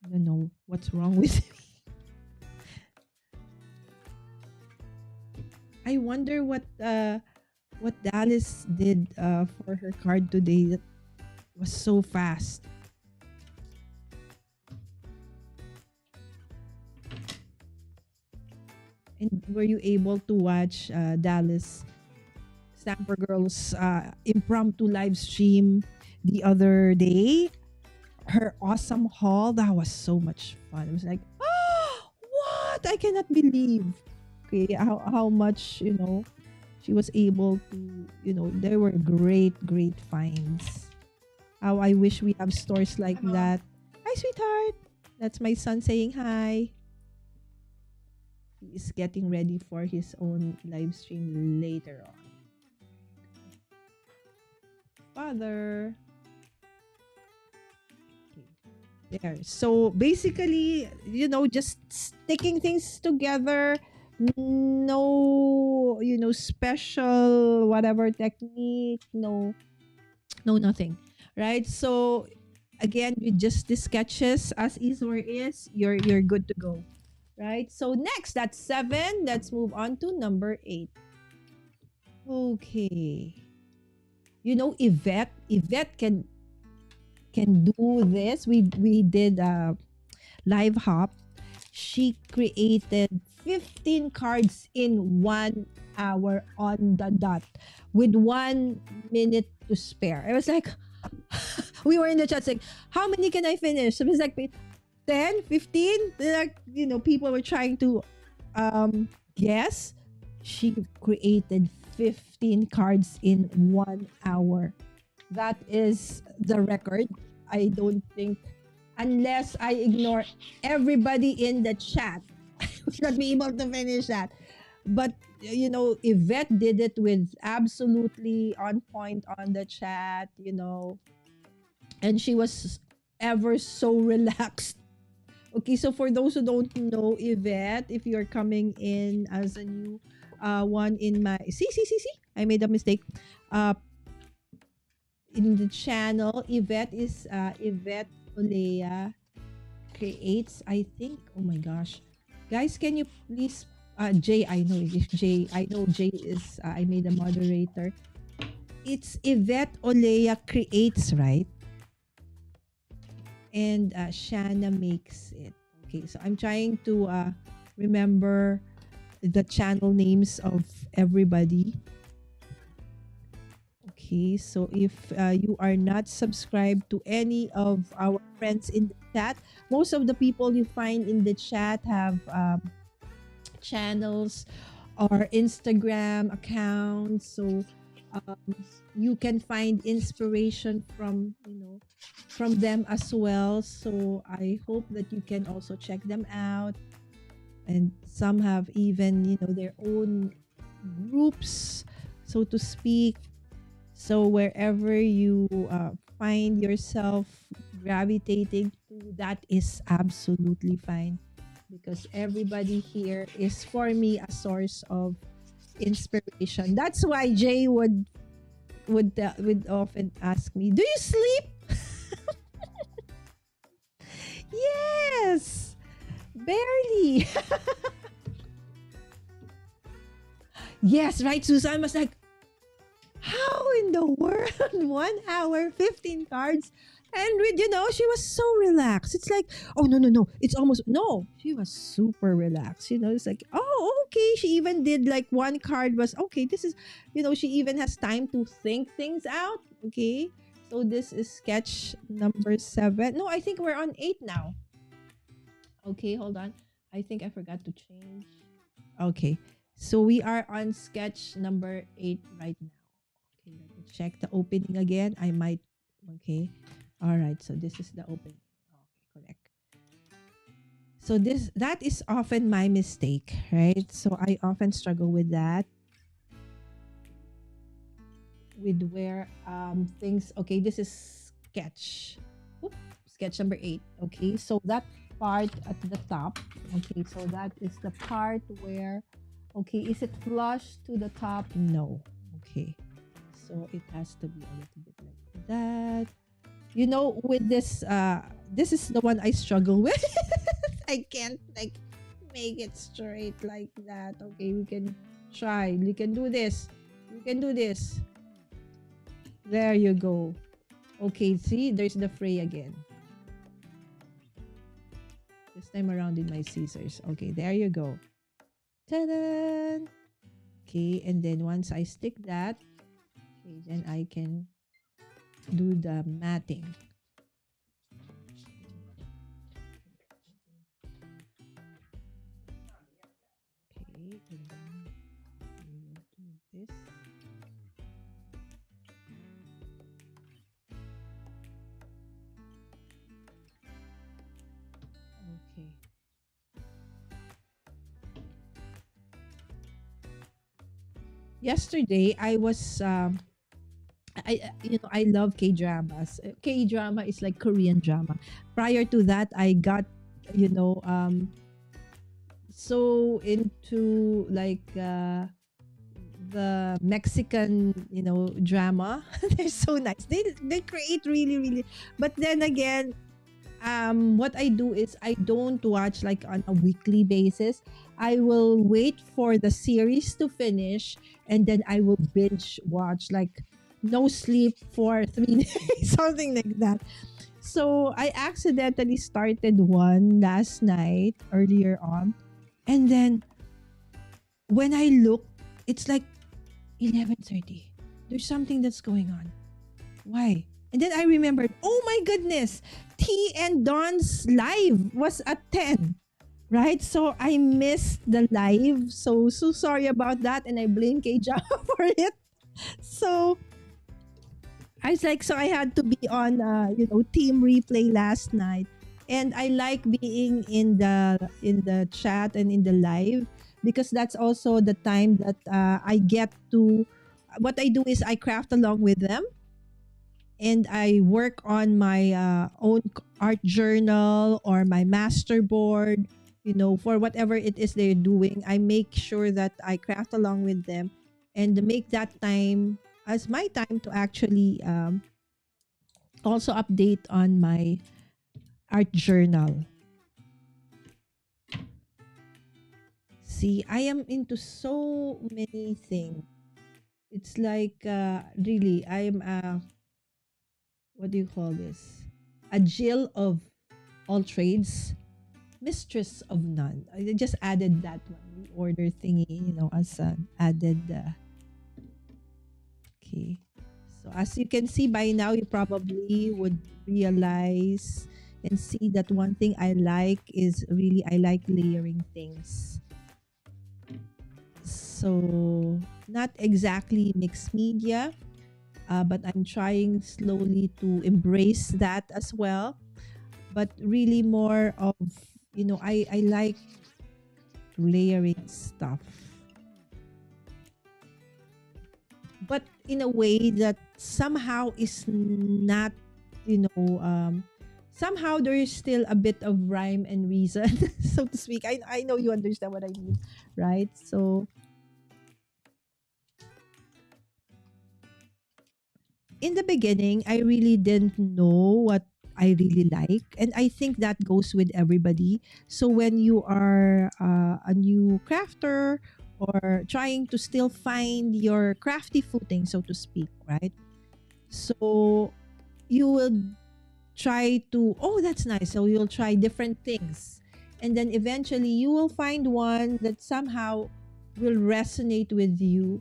I don't know what's wrong with me. I wonder what Dallas did for her card today that was so fast. And were you able to watch Dallas Stamper Girls impromptu live stream the other day? Her awesome haul, that was so much fun. It was like, oh, what? I cannot believe. Okay, how much, she was able to, there were great finds. How I wish we have stores like that. Hi, sweetheart. That's my son saying hi. He is getting ready for his own live stream later on. Father. Okay. There. So basically, just sticking things together. No, special whatever technique. No, no, nothing. Right? So again, with just the sketches as is or is, you're good to go. Right? So next, that's 7. Let's move on to number 8. Okay. Yvette can do this. We did a live hop. She created 15 cards in 1 hour on the dot with 1 minute to spare. I was like, we were in the chat saying, how many can I finish? So it was like 10, 15. Like, people were trying to guess. She created 15 cards in 1 hour. That is the record. I don't think, unless I ignore everybody in the chat, I would not be able to finish that. But Yvette did it with absolutely on point on the chat, and she was ever so relaxed. Okay, so for those who don't know Yvette, if you're coming in as a new one in my see, I made a mistake. Uh, in the channel, Yvette is Yvette Olea creates. I think. Oh my gosh, guys, can you please? Jay, I know if Jay. I know Jay is. I made a moderator. It's Yvette Olea creates, right? And Shanna makes it. Okay, so I'm trying to remember the channel names of everybody. Okay, so if you are not subscribed to any of our friends in the chat, most of the people you find in the chat have channels or Instagram accounts. So um, you can find inspiration from them as well. So I hope that you can also check them out. And some have even their own groups, so to speak. So wherever you find yourself gravitating to, that is absolutely fine, because everybody here is for me a source of inspiration. That's why Jay would often ask me, "Do you sleep?" Yes, barely. Yes, right, Susan was like, how in the world? 1 hour, 15 cards. And with, she was so relaxed. It's like, oh, no, no, no. It's almost, no. She was super relaxed. It's like, oh, okay. She even did like one card was, okay, this is, she even has time to think things out. Okay. So this is sketch number 7. No, I think we're on 8 now. Okay, hold on. I think I forgot to change. Okay. So we are on sketch number 8 right now. Okay, let me check the opening again. I might. Okay. All right. So this is the opening. Okay, correct. So that is often my mistake, right? So I often struggle with that. With where things. Okay, this is sketch. Oop, sketch number 8. Okay. So that part at the top. Okay. So that is the part where. Okay, is it flush to the top? No. Okay. So it has to be a little bit like that. With this is the one I struggle with. I can't like make it straight like that. Okay, we can try. We can do this. We can do this. There you go. Okay, see, there's the fray again. This time around in my scissors. Okay, there you go. Ta-da! Okay, and then once I stick that, okay, then I can do the matting. Okay, and then we will do this. yesterday I was I love K dramas. K drama is like Korean drama. Prior to that, I got you know so into like the Mexican drama. They're so nice. They create really really. But then again, what I do is I don't watch like on a weekly basis. I will wait for the series to finish and then I will binge watch like no sleep for 3 days, something like that. So I accidentally started one last night earlier on, and then when I look, it's like 11:30. There's something that's going on. Why? And then I remembered, oh my goodness, T and Don's live was at 10, right? So I missed the live. So sorry about that. And I blame Kja for it. So I was like, so I had to be on, team replay last night. And I like being in the chat and in the live because that's also the time that I get to. What I do is I craft along with them and I work on my own art journal or my master board, for whatever it is they're doing. I make sure that I craft along with them and make that time as my time to actually also update on my art journal. See, I am into so many things. It's like really, I am what do you call this? A Jill of all trades, mistress of none. I just added that one, the order thingy, as an added. Okay. So as you can see by now, you probably would realize and see that one thing I like is really I like layering things. So not exactly mixed media, but I'm trying slowly to embrace that as well. But really more of, I like layering stuff, but in a way that somehow is not, somehow there is still a bit of rhyme and reason, so to speak. I know you understand what I mean, right? So in the beginning, I really didn't know what I really like. And I think that goes with everybody. So when you are a new crafter or trying to still find your crafty footing, so to speak, right? So you will try to, oh, that's nice. So you'll try different things. And then eventually you will find one that somehow will resonate with you,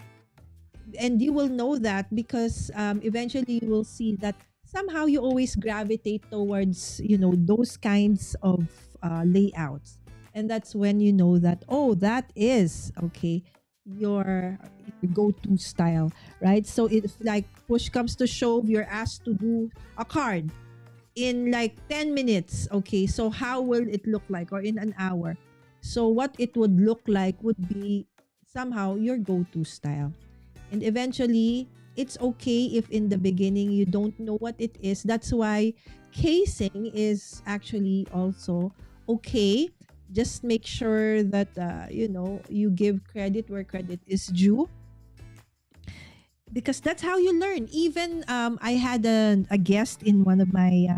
and you will know that because eventually you will see that somehow you always gravitate towards those kinds of layouts, and that's when you know that, oh, that is okay, your go-to style, right? So if like push comes to shove, you're asked to do a card in like 10 minutes, okay, so how will it look like, or in an hour? So what it would look like would be somehow your go-to style. And eventually, it's okay if in the beginning you don't know what it is. That's why casing is actually also okay. Just make sure that you give credit where credit is due, because that's how you learn. Even I had a guest in one of my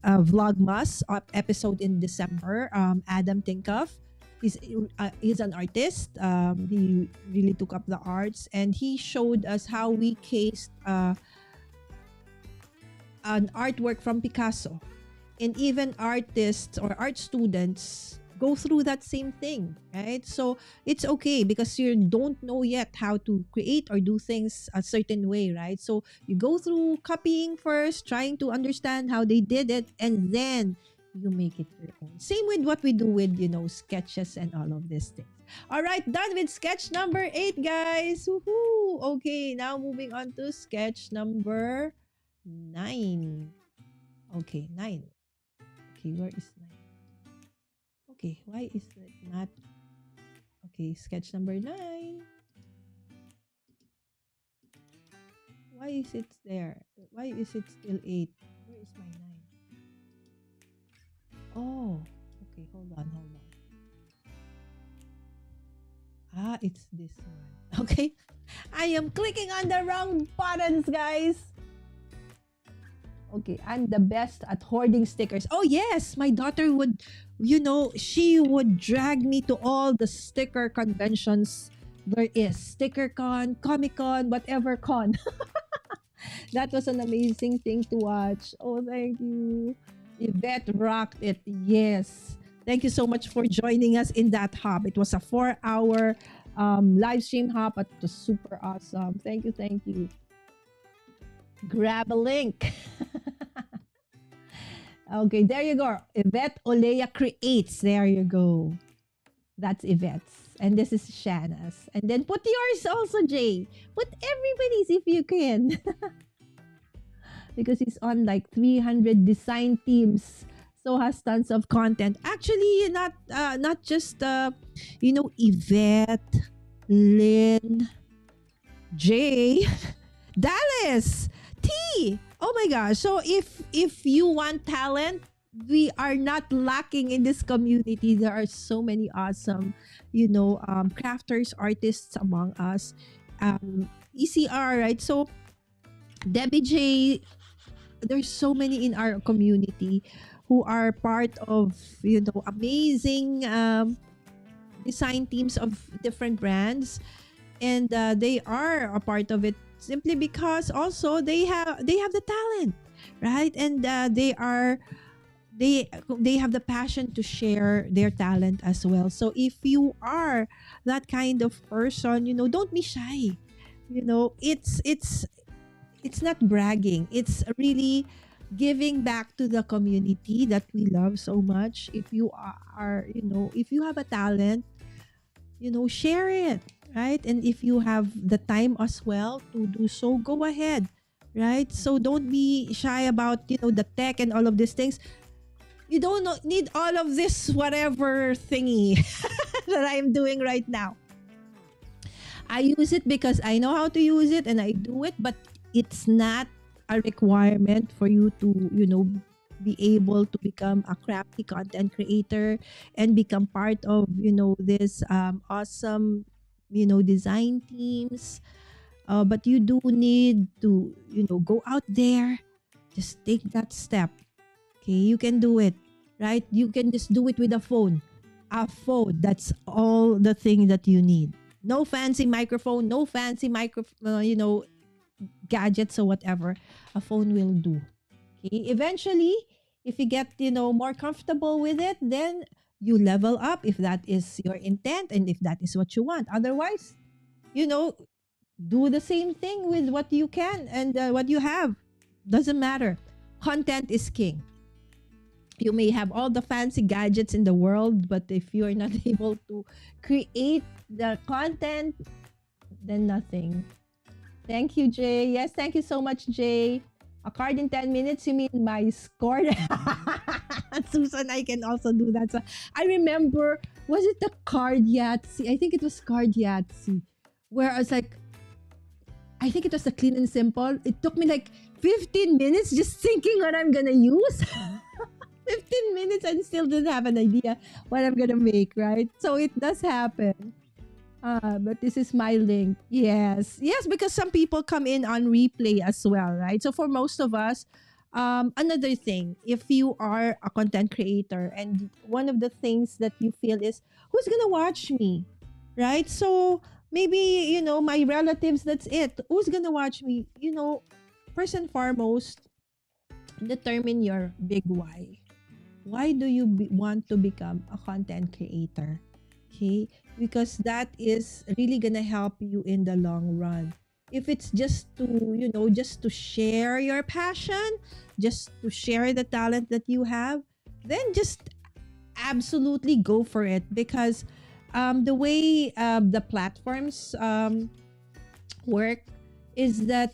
vlogmas episode in December, Adam Tinkoff. He's an artist. He really took up the arts, and he showed us how we cased an artwork from Picasso. And even artists or art students go through that same thing, right? So it's okay because you don't know yet how to create or do things a certain way, right? So you go through copying first, trying to understand how they did it, and then you make it your own. Same with what we do with, sketches and all of these things. All right, done with sketch number 8, guys. Woohoo! Okay, now moving on to sketch number 9. Okay, 9. Okay, where is 9? Okay, why is it not? Okay, sketch number 9. is it there? Why is it still 8? Where is my 9? Oh, okay. Hold on, hold on. Ah, it's this one. Okay. I am clicking on the wrong buttons, guys. Okay, I'm the best at hoarding stickers. Oh, yes, my daughter would, she would drag me to all the sticker conventions there is. Sticker Con, Comic Con, whatever con. That was an amazing thing to watch. Oh, thank you. Yvette rocked it. Yes. Thank you so much for joining us in that hop. It was a 4-hour live stream hop. It was super awesome. Thank you. Thank you. Grab a link. Okay, there you go. Yvette Olea Creates. There you go. That's Yvette's. And this is Shanna's. And then put yours also, Jay. Put everybody's if you can. Because he's on like 300 design teams. So has tons of content. Actually, not just Yvette, Lynn, Jay, Dallas, T. Oh my gosh. So if you want talent, we are not lacking in this community. There are so many awesome, crafters, artists among us. ECR, right? So Debbie J, there's so many in our community who are part of, amazing design teams of different brands, and they are a part of it simply because also they have the talent, right? And they have the passion to share their talent as well. So if you are that kind of person, don't be shy. It's not bragging. It's really giving back to the community that we love so much. If you are, if you have a talent, share it, right? And if you have the time as well to do so, go ahead, right? So don't be shy about, the tech and all of these things. You don't need all of this whatever thingy that I'm doing right now. I use it because I know how to use it and I do it, but it's not a requirement for you to, be able to become a crafty content creator and become part of, this awesome, design teams. But you do need to, go out there, just take that step. Okay, you can do it, right? You can just do it with a phone. A phone, that's all the thing that you need. No fancy microphone, no fancy gadgets or whatever. A phone will do. Okay, eventually, if you get, more comfortable with it, then you level up if that is your intent and if that is what you want. Otherwise, do the same thing with what you can and what you have. Doesn't matter. Content is king. You may have all the fancy gadgets in the world, but if you are not able to create the content, then nothing. Thank you, Jay. Yes, thank you so much, Jay. A card in 10 minutes, you mean my score? Susan, I can also do that. So I remember, was it the card Yahtzee? I think it was card Yahtzee, where I was like, I think it was a clean and simple. It took me like 15 minutes just thinking what I'm going to use. 15 minutes and still didn't have an idea what I'm going to make, right? So it does happen. But this is my link. Yes, because some people come in on replay as well, right? So for most of us, another thing, if you are a content creator and one of the things that you feel is, who's gonna watch me, right? So maybe, my relatives, that's it. Who's gonna watch me? First and foremost, determine your big why. Why do you want to become a content creator? Okay, because that is really gonna help you in the long run. If it's just to, just to share your passion, just to share the talent that you have, then just absolutely go for it. Because the way the platforms work is that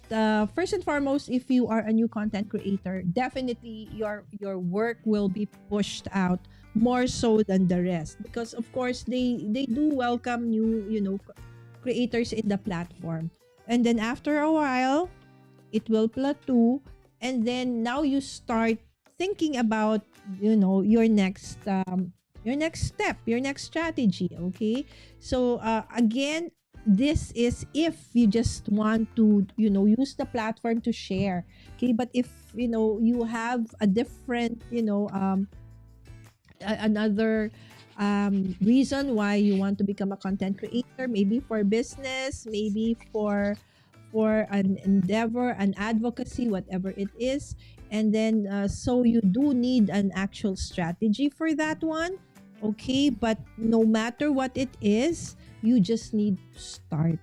first and foremost, if you are a new content creator, definitely your work will be pushed out more so than the rest, because of course they do welcome new creators in the platform. And then after a while, it will plateau, and then now you start thinking about, your next step, your next strategy. Okay, so again, this is if you just want to, use the platform to share. Okay, but if you have a different, another reason why you want to become a content creator, maybe for business, maybe for an endeavor, an advocacy, whatever it is. And then so you do need an actual strategy for that one. Okay, but no matter what it is, you just need to start.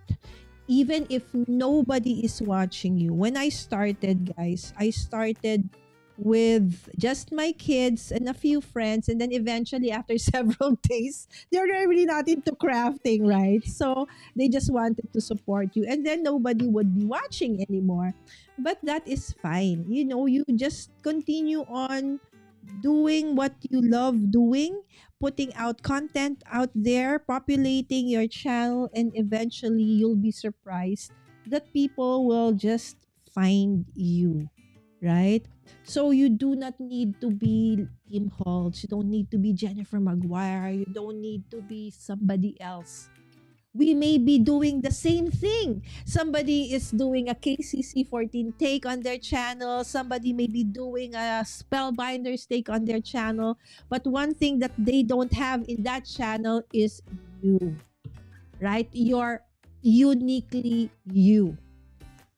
Even if nobody is watching you. When I started, guys, I started with just my kids and a few friends, and then eventually after several days they're really not into crafting, right? So they just wanted to support you, and then nobody would be watching anymore. But that is fine. You just continue on doing what you love doing, putting out content out there, populating your channel, and eventually you'll be surprised that people will just find you, right? So you do not need to be Tim Holtz. You don't need to be Jennifer Maguire. You don't need to be somebody else. We may be doing the same thing. Somebody is doing a KCC 14 take on their channel. Somebody may be doing a Spellbinders take on their channel. But one thing that they don't have in that channel is you, right? You're uniquely you.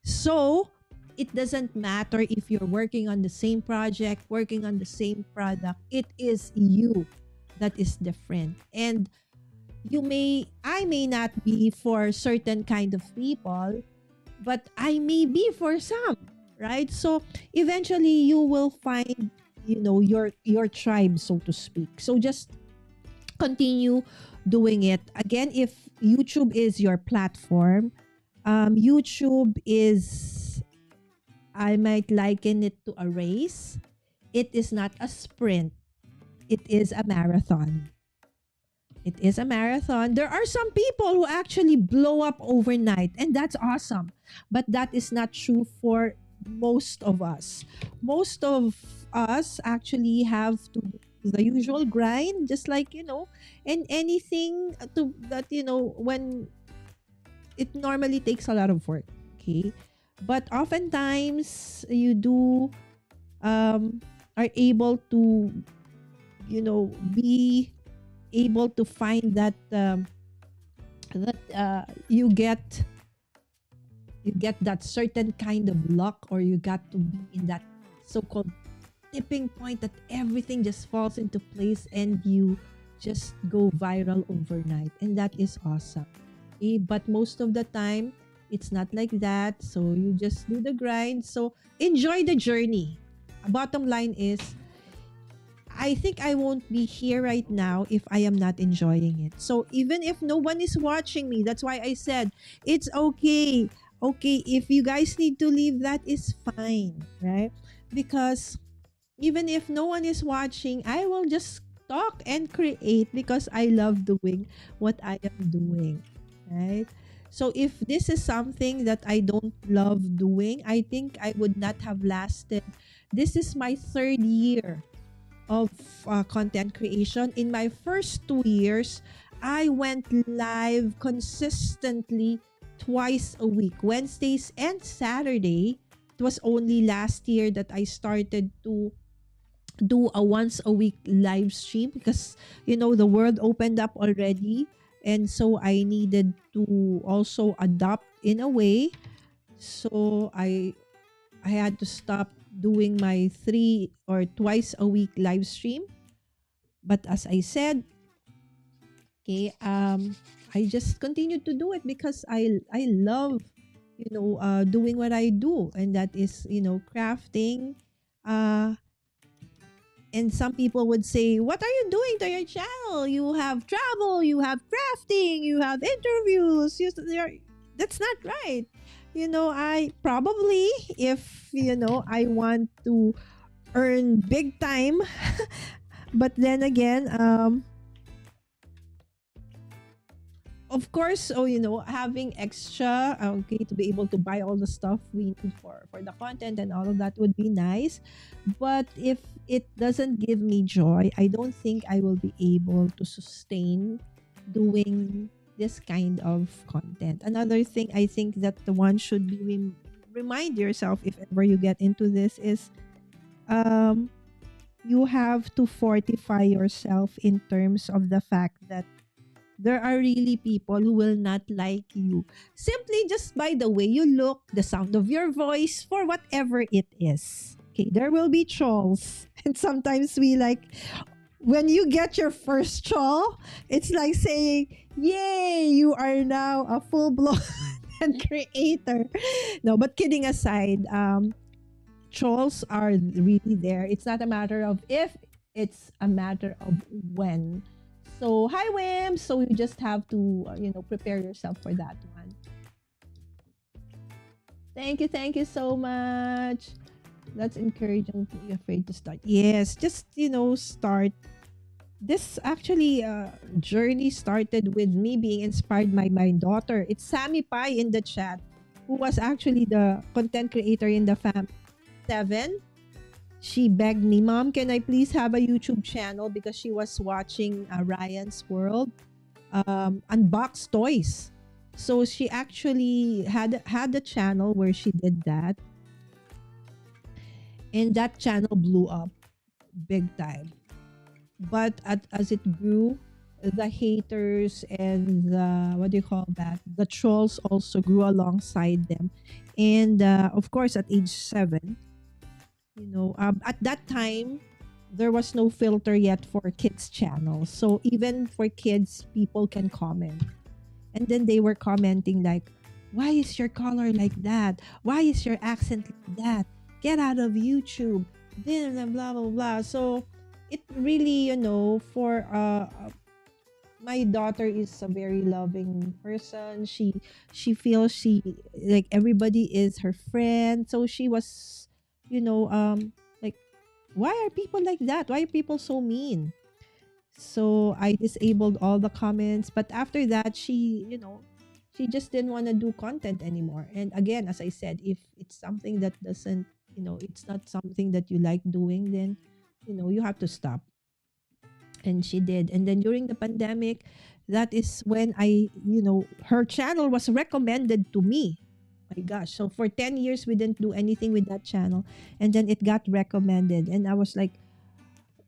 So it doesn't matter if you're working on the same project, working on the same product. It is you that is different. And I may not be for certain kind of people, but I may be for some, right? So eventually you will find, your tribe, so to speak. So just continue doing it. Again, if YouTube is your platform, YouTube is, I might liken it to a race. It is not a sprint. It is a marathon. It is a marathon. There are some people who actually blow up overnight, and that's awesome. But that is not true for most of us. Most of us actually have to do the usual grind, just like, and anything to that, when it normally takes a lot of work. Okay. But oftentimes you do are able to, be able to find that you get that certain kind of luck, or you got to be in that so-called tipping point that everything just falls into place and you just go viral overnight, and that is awesome. Okay? But most of the time it's not like that, so you just do the grind. So enjoy the journey. Bottom line is, I think I won't be here right now if I am not enjoying it. So even if no one is watching me, that's why I said it's okay. Okay, if you guys need to leave, that is fine, right? Because even if no one is watching, I will just talk and create because I love doing what I am doing, right? So if this is something that I don't love doing, I think I would not have lasted. This is my third year of content creation. In my first 2 years, I went live consistently twice a week, Wednesdays and Saturday. It was only last year that I started to do a once a week live stream because the world opened up already, and so I needed to also adopt in a way. So I had to stop doing my 3 or twice a week live stream. But as I said, okay, I just continued to do it because I love doing what I do, and that is crafting. And some people would say, what are you doing to your channel? You have travel, you have crafting, you have interviews. That's not right. I probably, if, I want to earn big time, but then again, of course, having extra, okay, to be able to buy all the stuff we need for the content and all of that would be nice. But if it doesn't give me joy, I don't think I will be able to sustain doing this kind of content. Another thing I think that the one should be remind yourself if ever you get into this is, um you have to fortify yourself in terms of the fact that there are really people who will not like you simply just by the way you look, the sound of your voice, for whatever it is. Okay, there will be trolls. And sometimes we like, when you get your first troll, it's like saying, yay, you are now a full blown creator. No, but kidding aside, trolls are really there. It's not a matter of if, it's a matter of when. So, hi, Wim. So, you just have to, prepare yourself for that one. Thank you so much. That's encouraging. Be afraid to start. Yes, just, start. This actually journey started with me being inspired by my daughter. It's Sammy Pai in the chat, who was actually the content creator in the fam 7. She begged me, Mom, can I please have a YouTube channel? Because she was watching Ryan's World unbox toys. So she actually had a channel where she did that. And that channel blew up big time. But as it grew, the haters and the, what do you call that? The trolls also grew alongside them. And of course, at age 7, at that time, there was no filter yet for kids' channels. So even for kids, people can comment. And then they were commenting like, why is your color like that? Why is your accent like that? Get out of YouTube. Blah, blah, blah, blah. So it really, for my daughter is a very loving person. She feels she, like, everybody is her friend. So she was, like, why are people like that? Why are people so mean? So I disabled all the comments. But after that, she just didn't want to do content anymore. And again, as I said, if it's something that doesn't, it's not something that you like doing, then, you have to stop. And she did. And then during the pandemic, that is when her channel was recommended to me. My gosh. So for 10 years, we didn't do anything with that channel. And then it got recommended. And I was like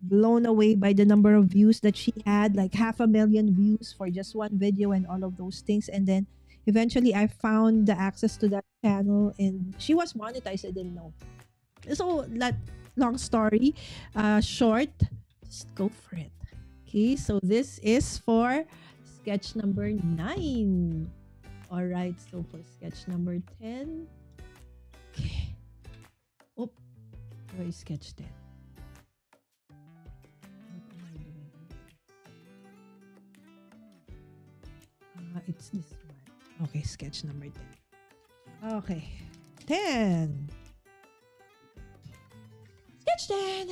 blown away by the number of views that she had, like 500,000 views for just one video and all of those things. And then eventually I found the access to that channel and she was monetized. I didn't know. So that long story short, just go for it. Okay, so this is for sketch number 9. All right, so for sketch number 10. Okay. Oh, where is sketch 10? What am I doing again? It's this one. Okay, sketch number 10. Okay, 10. Sketch 10.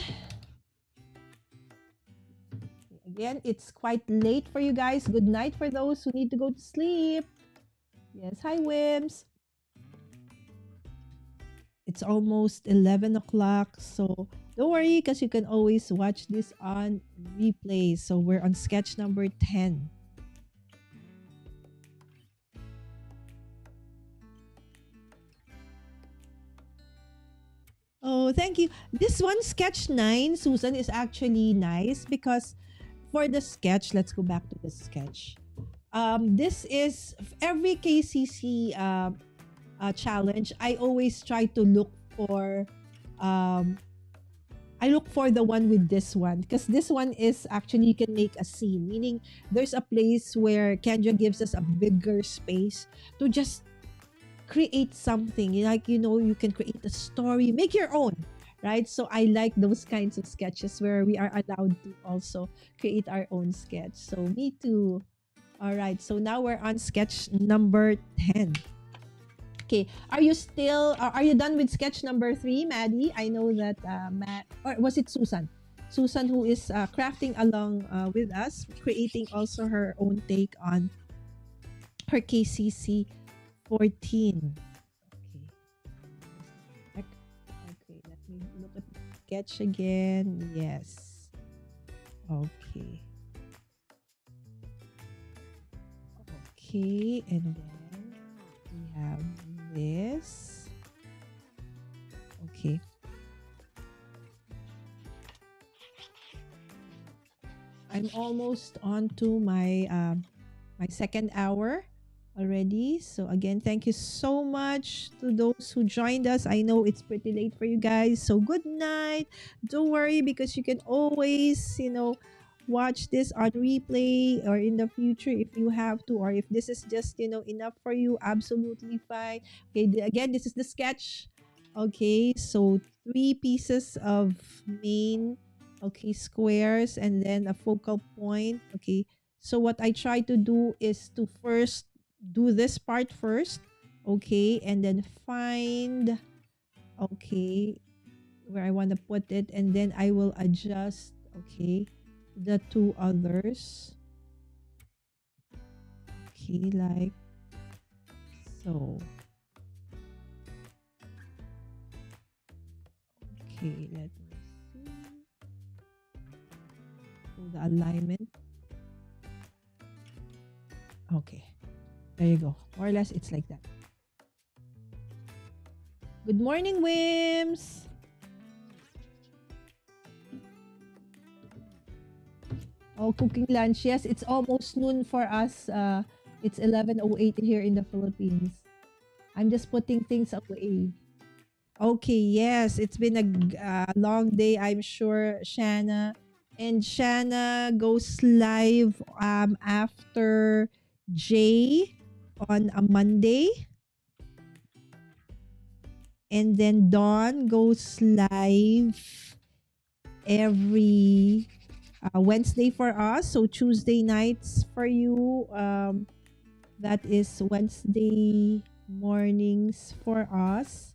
Again, it's quite late for you guys. Good night for those who need to go to sleep. Yes, hi, Wims. It's almost 11 o'clock, so don't worry because you can always watch this on replay. So we're on sketch number 10. Oh, thank you. This one, sketch 9, Susan, is actually nice because for the sketch, let's go back to the sketch. This is every KCC challenge. I always try to look for the one with this one because this one is actually you can make a scene, meaning there's a place where Kendra gives us a bigger space to just create something. Like, you can create a story, make your own, right? So I like those kinds of sketches where we are allowed to also create our own sketch. So me too. All right, so now we're on sketch number 10. Okay, are you done with sketch number 3, Maddie? I know that Matt, or was it Susan? Susan, who is crafting along with us, creating also her own take on her KCC 14. Okay. Okay, let me look at the sketch again. Yes. Okay. Okay, and then we have this. Okay. I'm almost on to my second hour already. So again, thank you so much to those who joined us. I know it's pretty late for you guys. So good night. Don't worry because you can always, watch this on replay or in the future if you have to, or if this is just, enough for you, absolutely fine. Okay, again, this is the sketch. Okay, so 3 pieces of main, okay, squares, and then a focal point. Okay, so what I try to do is to first do this part first, okay, and then find, okay, where I want to put it, and then I will adjust, okay, the two others. Okay, like so. Okay, let me see. So the alignment. Okay, there you go. More or less, it's like that. Good morning, Wims. Oh, cooking lunch. Yes, it's almost noon for us. It's 11:08 here in the Philippines. I'm just putting things away. Okay, yes, it's been a long day, I'm sure, Shanna. And Shanna goes live after Jay on a Monday. And then Dawn goes live every Wednesday for us. So Tuesday nights for you. That is Wednesday mornings for us.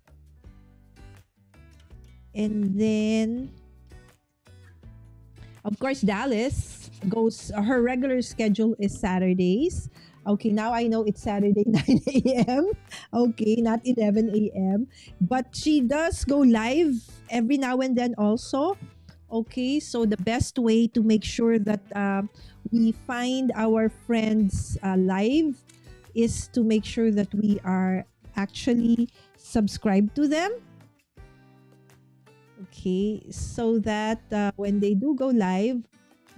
And then, of course, Dallas goes, her regular schedule is Saturdays. Okay, now I know it's Saturday 9 a.m. Okay, not 11 a.m. But she does go live every now and then also. Okay, so the best way to make sure that we find our friends live is to make sure that we are actually subscribed to them. Okay, so that when they do go live,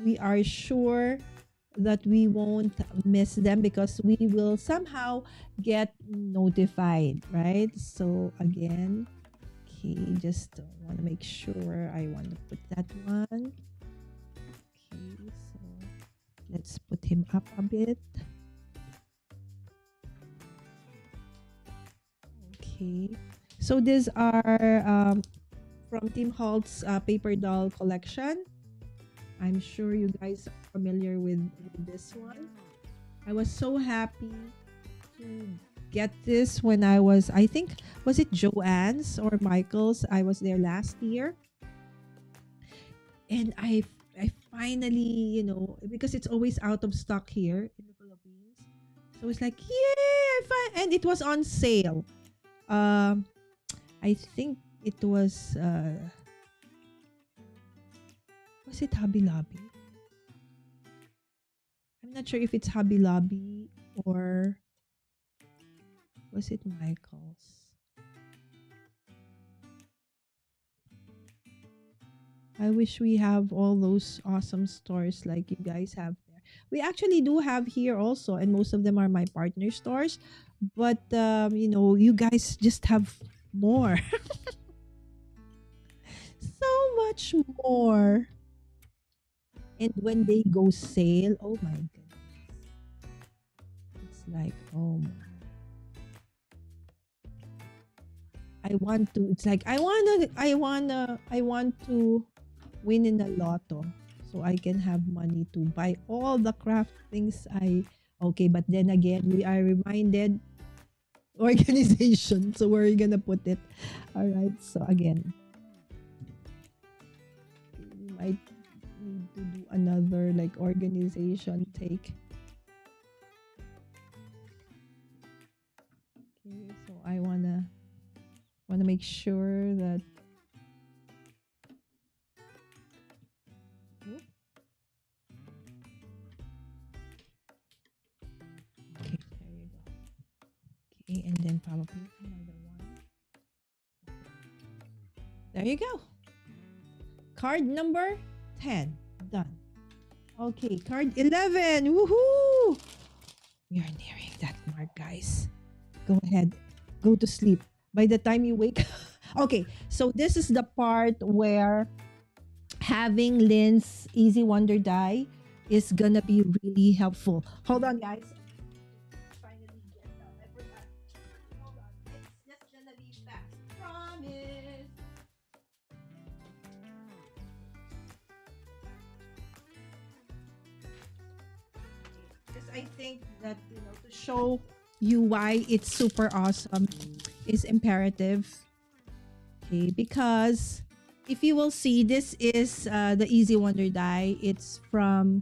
we are sure that we won't miss them because we will somehow get notified, right? So again, okay, just want to make sure I want to put that one. Okay, so let's put him up a bit. Okay, so these are from Tim Holt's paper doll collection. I'm sure you guys are familiar with this one. I was so happy to get this when I think, was it Joanne's or Michael's? I was there last year. And I finally, because it's always out of stock here in the Philippines. So it's like, yay, and it was on sale. I think it was it Hobby Lobby? I'm not sure if it's Hobby Lobby or was it Michael's? I wish we have all those awesome stores like you guys have there. We actually do have here also, and most of them are my partner stores. But you guys just have more. So much more. And when they go sale, oh my goodness. It's like, oh my. It's like I want to win in the lotto so I can have money to buy all the craft things okay, but then again, we are reminded organization. So where are you gonna put it? All right, so again, we might need to do another like organization take. Okay, so I wanna make sure that. Oop, okay, there you go. Okay, and then probably another one. There you go. Card number 10. Done. Okay, card 11. Woohoo! We are nearing that mark, guys. Go ahead. Go to sleep. By the time you wake okay, so this is the part where having Lynn's Easy Wonder die is gonna be really helpful. Hold on, guys. Finally get down. I forgot. Hold on. It's just gonna be fast. Promise. Because I think that, to show you why it's super awesome is imperative. Okay, because if you will see, this is the Easy Wonder die. It's from,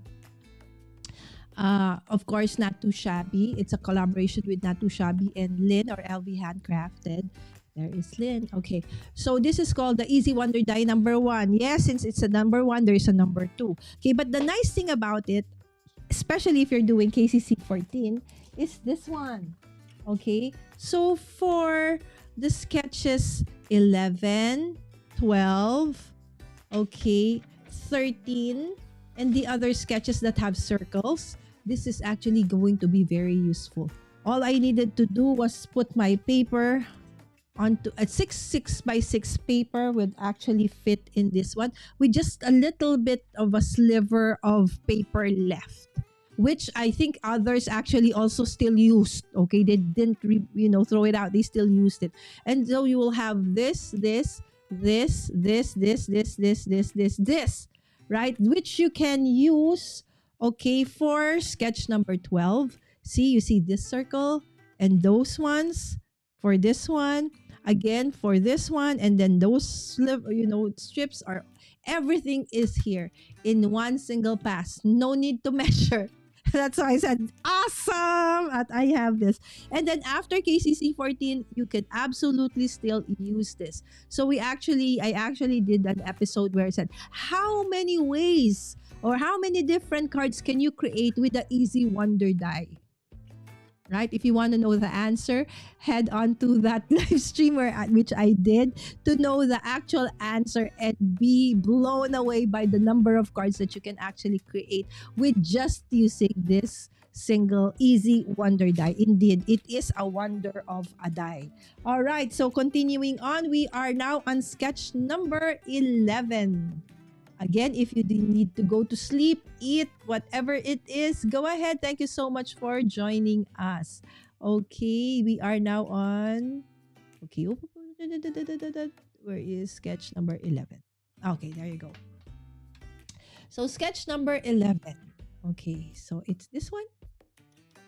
of course, Not Too Shabby. It's a collaboration with Not Too Shabby and Lynn, or LV Handcrafted. There is Lynn. Okay, so this is called the Easy Wonder die number 1. Yes, since it's a number 1, there is a number 2. Okay, but the nice thing about it, especially if you're doing KCC 14, is this one. Okay, so for the sketches 11, 12, okay, 13, and the other sketches that have circles, this is actually going to be very useful. All I needed to do was put my paper onto a 6 by 6 paper would actually fit in this one with just a little bit of a sliver of paper left, which I think others actually also still used. Okay, they didn't throw it out, they still used it. And so you will have this, right, which you can use, okay, for sketch number 12. See, you see this circle and those ones for this one, again for this one, and then those strips are, everything is here in one single pass. No need to measure. That's why I said awesome. I have this. And then after KCC 14, you can absolutely still use this. So I actually did an episode where I said how many ways or how many different cards can you create with the Easy Wonder die? Right? If you want to know the answer, head on to that live stream which I did to know the actual answer and be blown away by the number of cards that you can actually create with just using this single Easy Wonder die. Indeed, it is a wonder of a die. All right, so continuing on, we are now on sketch number 11. Again, if you need to go to sleep, eat, whatever it is, go ahead. Thank you so much for joining us. Okay, we are now on... Okay, where is sketch number 11? Okay, there you go. So sketch number 11. Okay, so it's this one.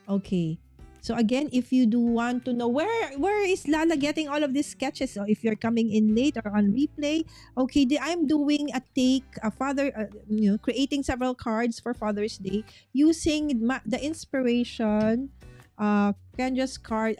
Okay. So again, if you do want to know where is Lala getting all of these sketches, so if you're coming in late or on replay, okay, I'm doing creating several cards for Father's Day using the inspiration, Kendra's card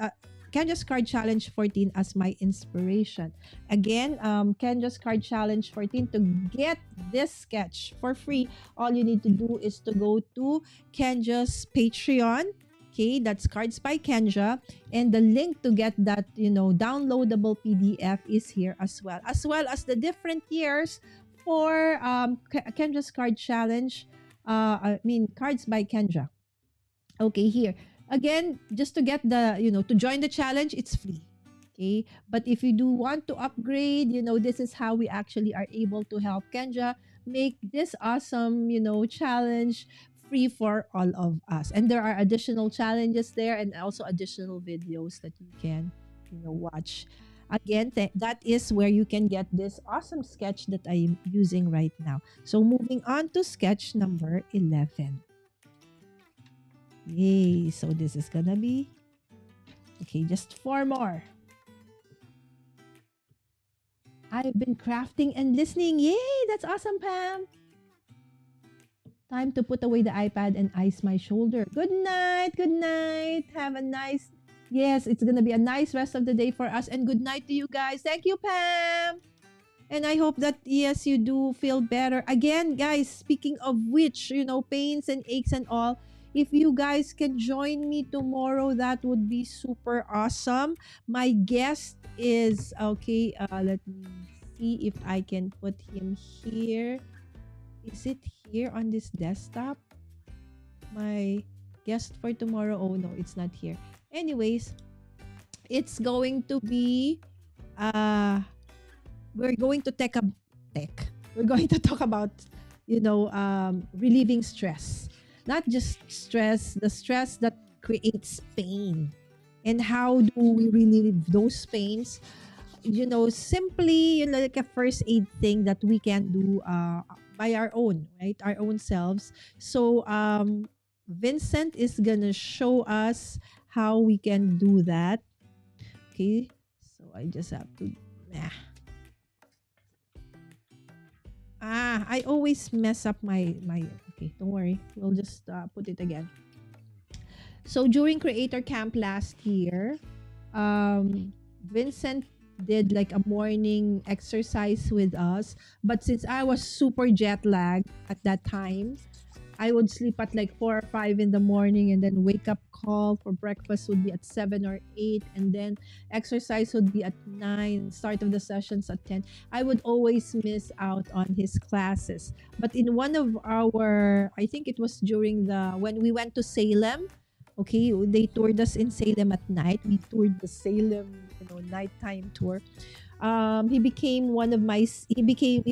challenge 14 as my inspiration. Again, Kendra's card challenge 14, to get this sketch for free, all you need to do is to go to Kendra's Patreon. Okay, that's Cards by Kendra, and the link to get that downloadable PDF is here, as well as the different tiers for Kendra's card challenge. Cards by Kendra. Okay, here again, just to get the to join the challenge, it's free. Okay, but if you do want to upgrade, this is how we actually are able to help Kendra make this awesome challenge free for all of us. And there are additional challenges there and also additional videos that you can watch. Again, that is where you can get this awesome sketch that I am using right now. So moving on to sketch number 11. Yay, so this is gonna be okay, just 4 more. I've been crafting and listening. Yay, that's awesome, Pam. Time to put away the iPad and ice my shoulder. Good night. Good night. Have a nice Yes, it's gonna be a nice rest of the day for us. And good night to you guys. Thank you, Pam. And I hope that, yes, you do feel better. Again, guys, speaking of which, pains and aches and all, if you guys can join me tomorrow, that would be super awesome. My guest is, okay, let me see if I can put him here. Is it here on this desktop? My guest for tomorrow. Oh, no, it's not here. Anyways, it's going to be, uh, we're going to tech. We're going to talk about, relieving stress. Not just stress, the stress that creates pain. And how do we relieve those pains? Simply, like a first aid thing that we can do by our own, right? Our own selves. So, Vincent is gonna show us how we can do that. Okay. So I just have to. I always mess up my. Okay, don't worry. We'll just put it again. So during Creator Camp last year, Vincent did like a morning exercise with us. But since I was super jet lagged at that time, I would sleep at like 4 or 5 in the morning, and then wake up call for breakfast would be at 7 or 8, and then exercise would be at 9, start of the sessions at 10. I would always miss out on his classes. But in one of our, I think it was during when we went to Salem, okay, they toured us in Salem at night. We toured the Salem, nighttime tour. He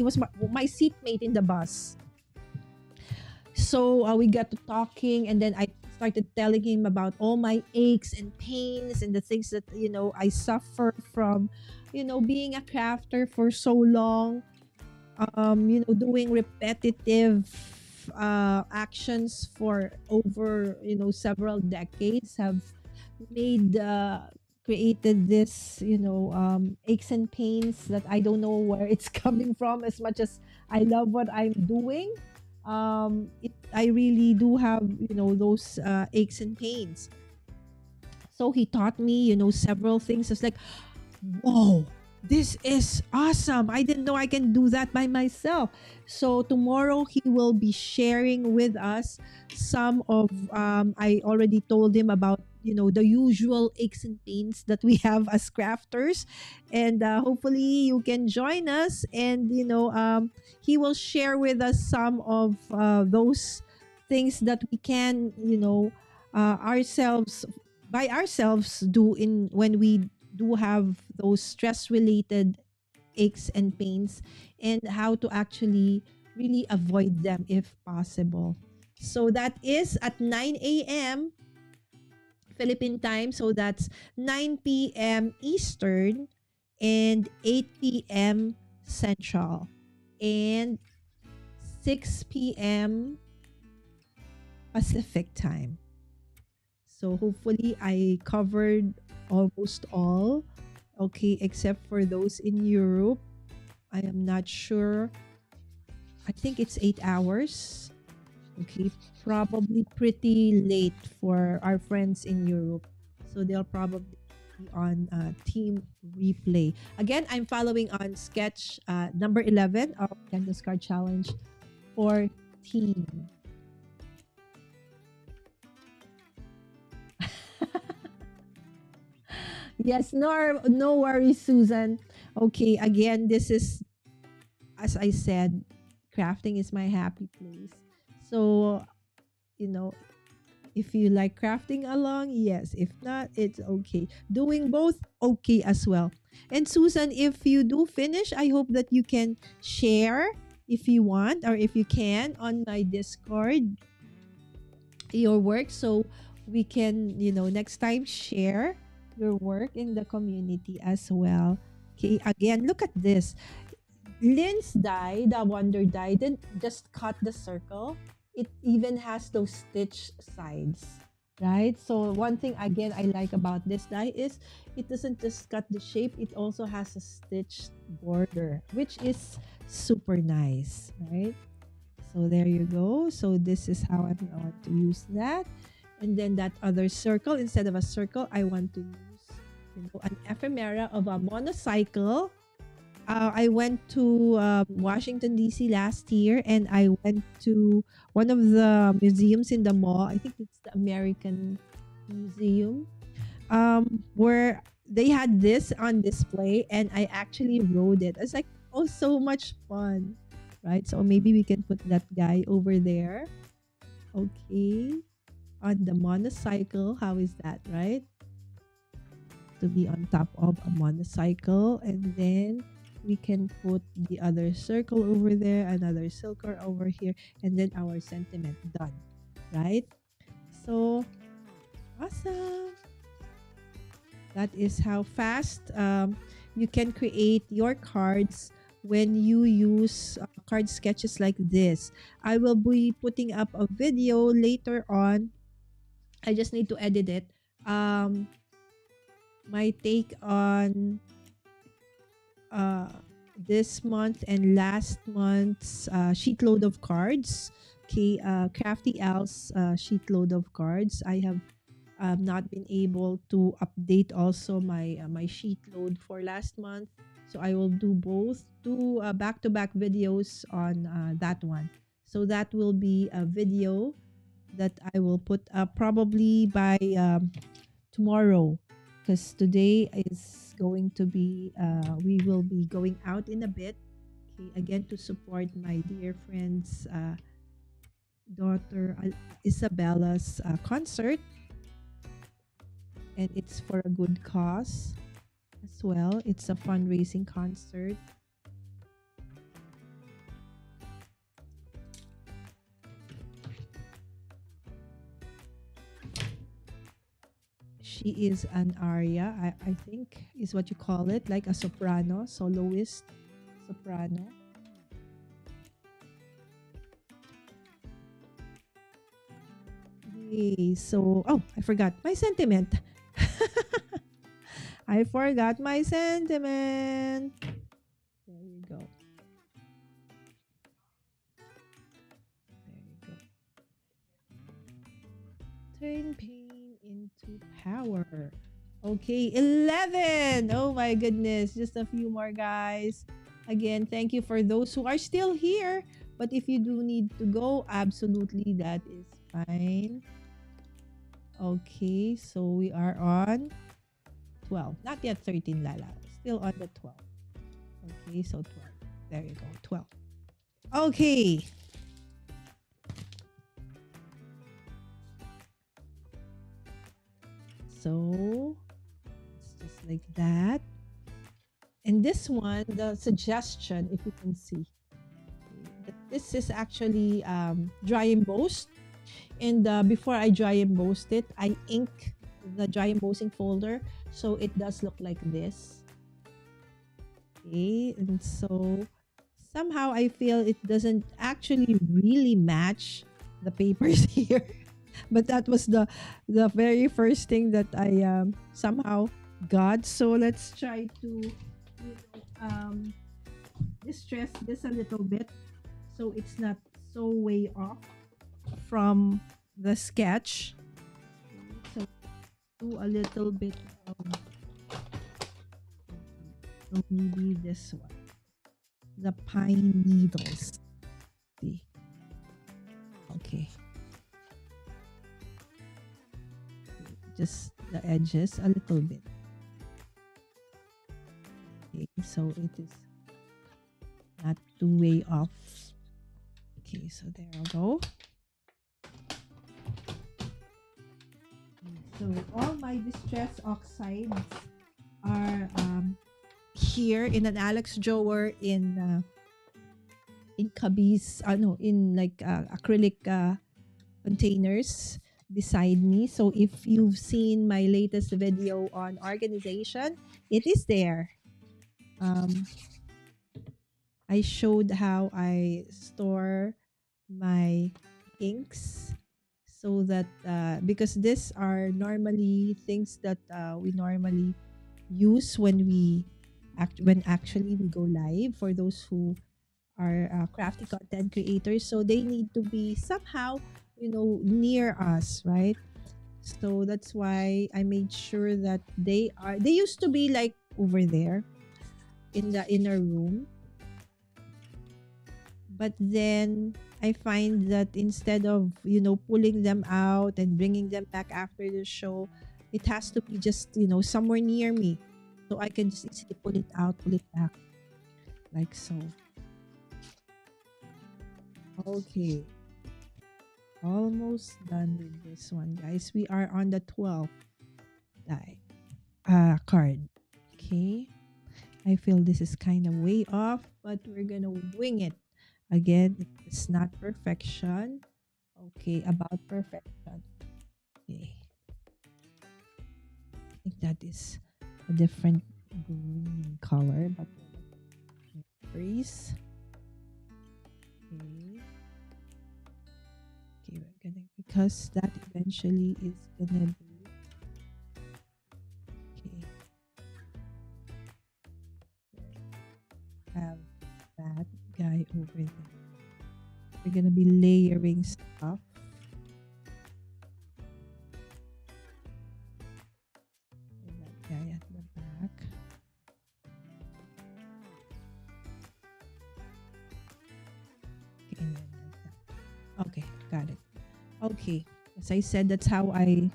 was my seatmate in the bus. So we got to talking, and then I started telling him about all my aches and pains and the things that I suffer from, being a crafter for so long. Doing repetitive actions for over several decades have made created this aches and pains that I don't know where it's coming from. As much as I love what I'm doing, I really do have those aches and pains. So he taught me several things. It's like, whoa, this is awesome. I didn't know I can do that by myself. So tomorrow he will be sharing with us some of, I already told him about the usual aches and pains that we have as crafters, and hopefully you can join us, and he will share with us some of those things that we can ourselves by ourselves do in when we do have those stress related aches and pains, and how to actually really avoid them if possible. So that is at 9 a.m. Philippine time. So that's 9 p.m. Eastern and 8 p.m. Central and 6 p.m. Pacific time. So hopefully I covered almost all. Okay, except for those in Europe. I am not sure. I think it's 8 hours. Okay, probably pretty late for our friends in Europe. So they'll probably be on team replay. Again, I'm following on sketch number 11 of Kendra's Card Challenge for team. Yes, no worries, Susan. Okay, again, this is, as I said, crafting is my happy place. So, you know, if you like crafting along, yes. If not, it's okay. Doing both, okay as well. And Susan, if you do finish, I hope that you can share if you want, or if you can, on my Discord your work, so we can, next time share your work in the community as well. Okay, again, look at this. Lynn's die, the wonder die, didn't just cut the circle. It even has those stitch sides, right? So one thing again I like about this die is it doesn't just cut the shape, it also has a stitched border, which is super nice, right? So there you go. So this is how I'm going to use that. And then that other circle, instead of a circle, I want to use, an ephemera of a monocycle. I went to Washington D.C. last year, and I went to one of the museums in the mall. I think it's the American Museum, where they had this on display, and I actually rode it. It's like, oh, so much fun, right? So maybe we can put that guy over there. Okay, on the monocycle. How is that, right? To be on top of a monocycle, and then we can put the other circle over there, another circle over here, and then our sentiment done, right? So awesome. That is how fast you can create your cards when you use card sketches like this. I will be putting up a video later on. I just need to edit it. My take on uh, this month and last month's sheet load of cards. Okay, Crafty Owl's sheet load of cards. I have not been able to update also my sheet load for last month, so I will do both, two back-to-back videos on that one. So that will be a video that I will put up probably by tomorrow, because today is going to be we will be going out in a bit, okay, again to support my dear friend's daughter Isabella's concert, and it's for a good cause as well. It's a fundraising concert. She is an aria, I think is what you call it, like a soprano, soloist soprano. Okay, so, oh, I forgot my sentiment. I forgot my sentiment. There you go. There you go. Turn pain into power. Okay, 11. Oh my goodness. Just a few more, guys. Again, thank you for those who are still here. But if you do need to go, absolutely, that is fine. Okay, so we are on 12. Not yet 13, Lala. Still on the 12. Okay, so 12. There you go, 12. Okay. So, it's just like that. And this one, the suggestion, if you can see, that this is actually dry embossed. And before I dry embossed it, I ink the dry embossing folder, so it does look like this. Okay, and so somehow I feel it doesn't actually really match the papers here, but that was the very first thing that I somehow got. So let's try to distress this a little bit so it's not so way off from the sketch. So do a little bit of, so maybe this one, the pine needles. See, okay, just the edges a little bit. Okay, so it is not too way off. Okay, so there we go. So all my distress oxides are here in an Alex drawer in cubbies, no, in like acrylic containers beside me. So if you've seen my latest video on organization, it is there. I showed how I store my inks, so that because these are normally things that we normally use when actually we go live, for those who are crafty content creators. So they need to be somehow, near us, right? So that's why I made sure that they used to be like over there in the inner room. But then I find that instead of, pulling them out and bringing them back after the show, it has to be just, somewhere near me. So I can just easily pull it out, pull it back, like so. Okay. Almost done with this one, guys. We are on the 12th card. Okay. I feel this is kind of way off, but we're gonna wing it. Again, it's not perfection. Okay, about perfection. Okay. I think that is a different green color, but freeze. Okay. Okay, we're gonna, because that eventually is gonna be okay. Have that guy over there. We're gonna be layering stuff. And that guy at the back. Okay, and then like that. Okay, got it. Okay, as I said, that's how I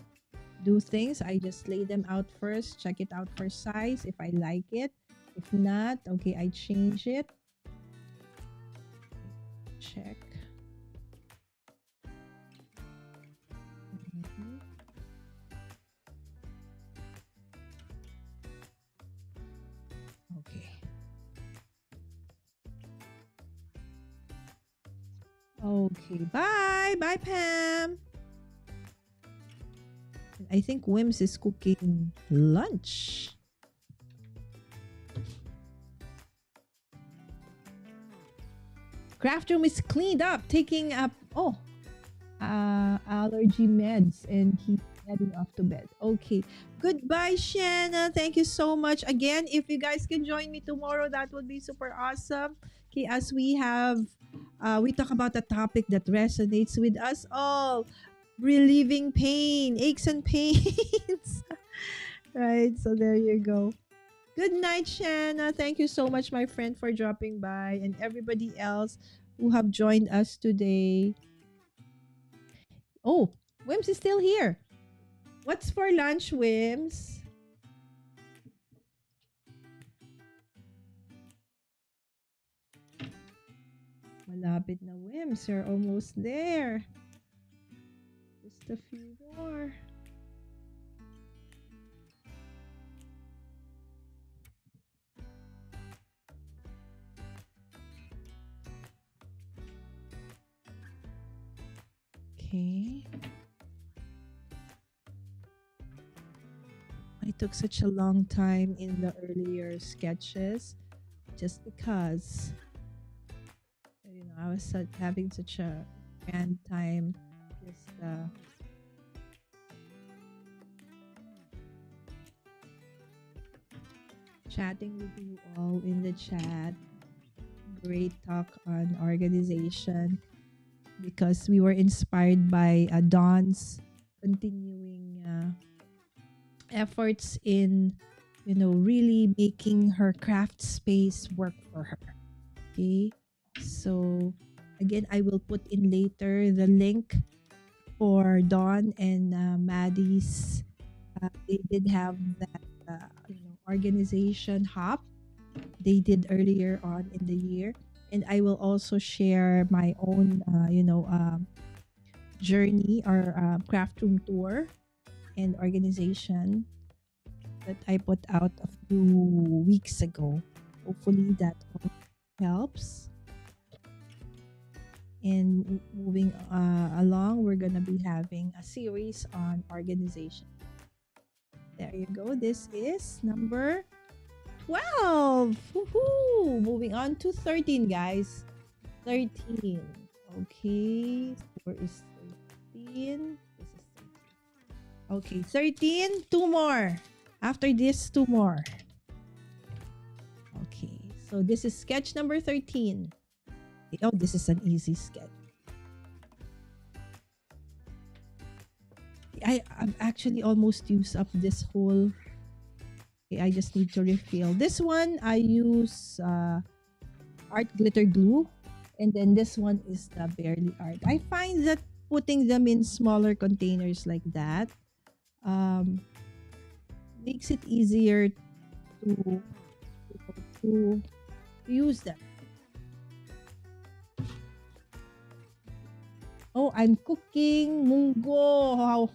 do things. I just lay them out first, check it out for size if I like it. If not, okay, I change it. Check. Mhm. Okay. Okay, bye. Bye, Pam. I think Wims is cooking lunch. Craft room is cleaned up, taking up allergy meds, and he's heading off to bed. Okay. Goodbye, Shanna. Thank you so much. Again, if you guys can join me tomorrow, that would be super awesome. Okay, as we talk about a topic that resonates with us all, relieving pain, aches and pains. Right, so there you go. Good night, Shanna. Thank you so much, my friend, for dropping by, and everybody else who have joined us today. Oh, Wims is still here. What's for lunch, Wims? Malapit na, Wims. You're almost there. Just a few more. Okay. I took such a long time in the earlier sketches just because I was having such a grand time just chatting with you all in the chat. Great talk on organization, because we were inspired by Dawn's continuing efforts in really making her craft space work for her. Okay, so again, I will put in later the link for Dawn and Maddie's. They did have that organization hop they did earlier on in the year, and I will also share my own journey or craft room tour and organization that I put out a few weeks ago. Hopefully that all helps. And moving along, we're gonna be having a series on organization. There you go. This is number 12. Woohoo! Moving on to 13, guys. 13. Okay. Where is 13? This is 13. Okay, 13. Two more. After this, two more. Okay. So this is sketch number 13. Oh, this is an easy sketch. I've actually almost used up this whole. Okay, I just need to refill. This one I use art glitter glue, and then this one is the barely art. I find that putting them in smaller containers like that um, makes it easier to to use them. Oh, I'm cooking munggo. How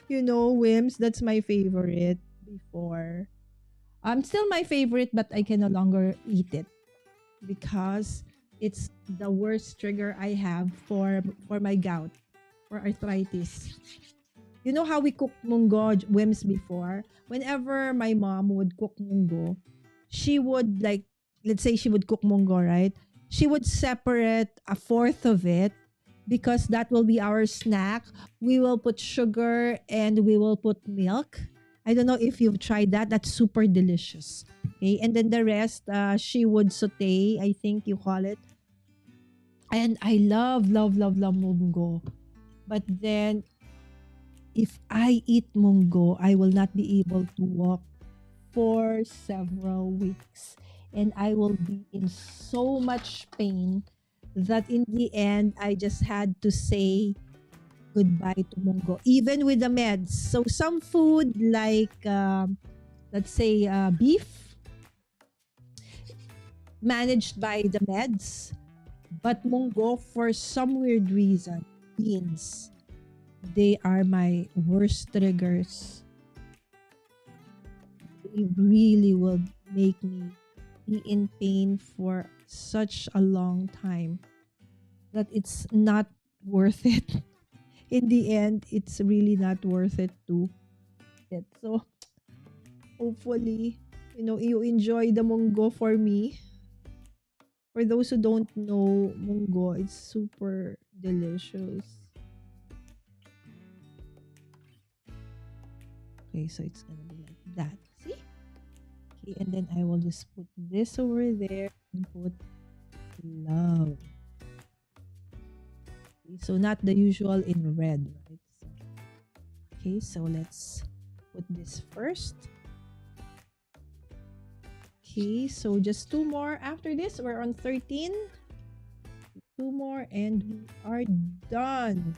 Wims, that's my favorite before. Still my favorite, but I can no longer eat it because it's the worst trigger I have for my gout, for arthritis. You know how we cook munggo, Wims, before? Whenever my mom would cook munggo, she would like, let's say she would cook munggo, right? She would separate a fourth of it because that will be our snack. We will put sugar and we will put milk. I don't know if you've tried that. That's super delicious. Okay, and then the rest, she would saute, I think you call it. And I love, love, love, love munggo. But then if I eat munggo, I will not be able to walk for several weeks. And I will be in so much pain that in the end, I just had to say goodbye to munggo, even with the meds. So some food like, let's say, beef, managed by the meds. But munggo, for some weird reason, beans, they are my worst triggers. They really will make me be in pain for such a long time that it's not worth it. In the end, it's really not worth it to it. So hopefully, you enjoy the munggo for me. For those who don't know munggo, it's super delicious. Okay, so it's gonna be like that. See? Okay, and then I will just put this over there and put love. Okay, so not the usual in red, right? Okay, so let's put this first. Okay, so just two more after this. We're on 13. Two more and we are done.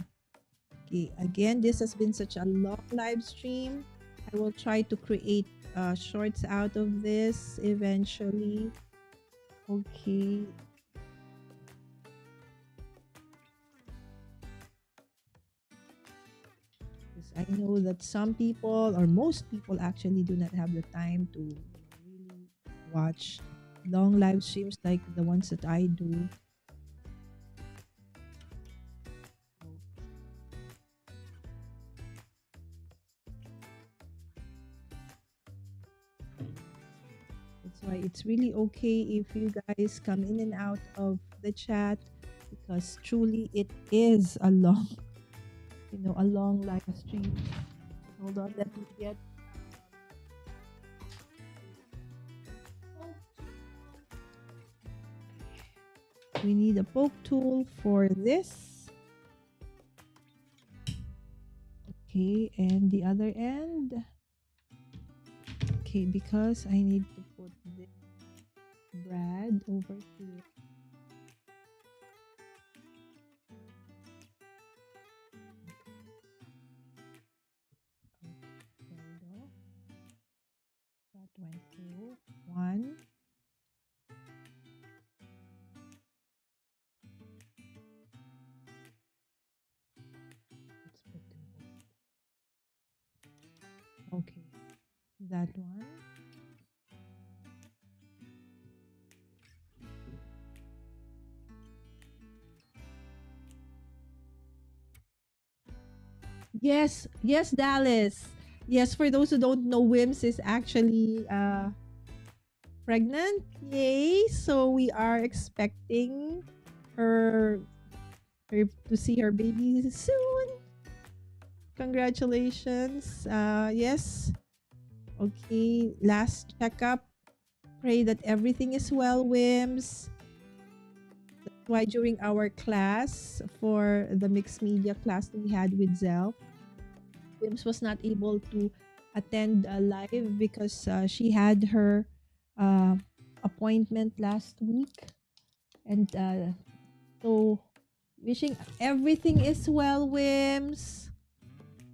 Okay, again, this has been such a long live stream. I will try to create shorts out of this eventually. Okay. Because I know that some people, or most people, actually do not have the time to really watch long live streams like the ones that I do. That's why it's really okay if you guys come in and out of the chat, because truly it is a long, a long live stream. Hold on, let me get. We need a poke tool for this. Okay, and the other end. Okay, because I need to put this brad over here. Okay, there we go. That went through. One. Let's put them both. Okay, that one. Yes, yes, Dallas. Yes, for those who don't know, Wims is actually pregnant. Yay! So we are expecting her, her to see her baby soon. Congratulations. Yes. Okay, last checkup. Pray that everything is well, Wims. That's why during our class for the mixed media class that we had with Zell, Wims was not able to attend live because she had her uh, appointment last week. And so, wishing everything is well, Wims.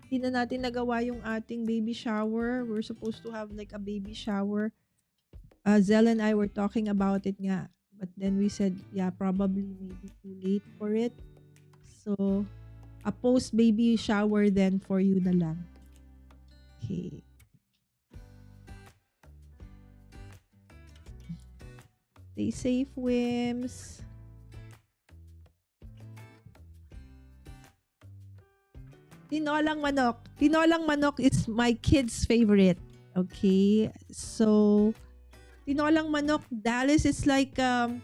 Hindi na natin nagawa yung ating baby shower. We're supposed to have like a baby shower. Zell and I were talking about it nga. But then we said, yeah, probably maybe too late for it. So, a post-baby shower then for you na lang. Okay. Stay safe, Wims. Tinolang manok. Tinolang manok is my kid's favorite. Okay. So, tinolang manok, Dallas is like, how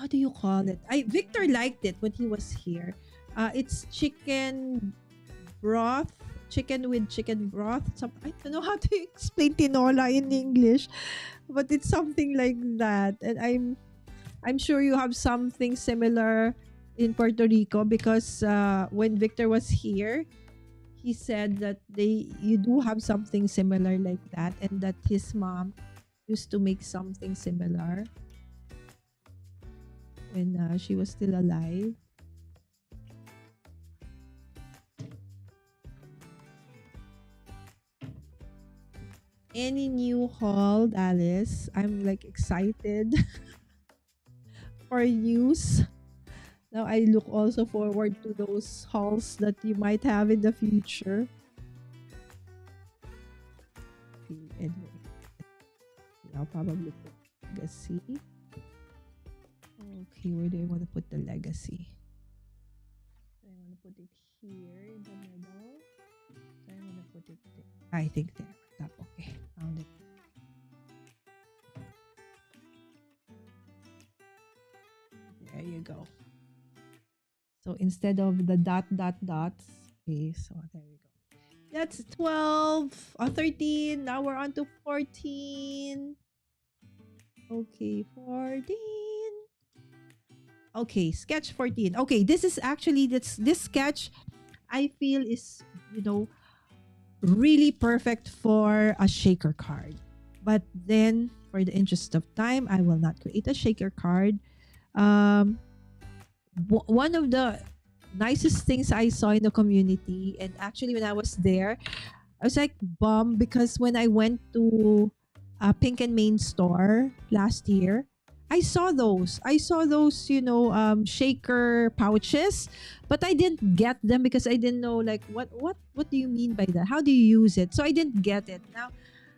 do you call it? Victor liked it when he was here. It's chicken broth, chicken with chicken broth. I don't know how to explain tinola in English, but it's something like that. And I'm sure you have something similar in Puerto Rico because when Victor was here, he said that you do have something similar like that, and that his mom used to make something similar when she was still alive. Any new haul, Alice? I'm like excited for news. Now I look also forward to those hauls that you might have in the future. Okay, anyway, I'll probably put legacy. Okay, where do I want to put the legacy? I want to put it here in the middle. So I want to put it there. I think there. Top. Okay, found it. There you go. So instead of the dots, okay, so there you go. That's 12 or 13. Now we're on to 14. Okay, 14. Okay, sketch 14. Okay, this is actually this sketch I feel is, really perfect for a shaker card. But then for the interest of time, I will not create a shaker card. One of the nicest things I saw in the community, and actually when I was there, I was like bummed because when I went to Pink and Main store last year, I saw those, shaker pouches, but I didn't get them because I didn't know like what do you mean by that? How do you use it? So I didn't get it now.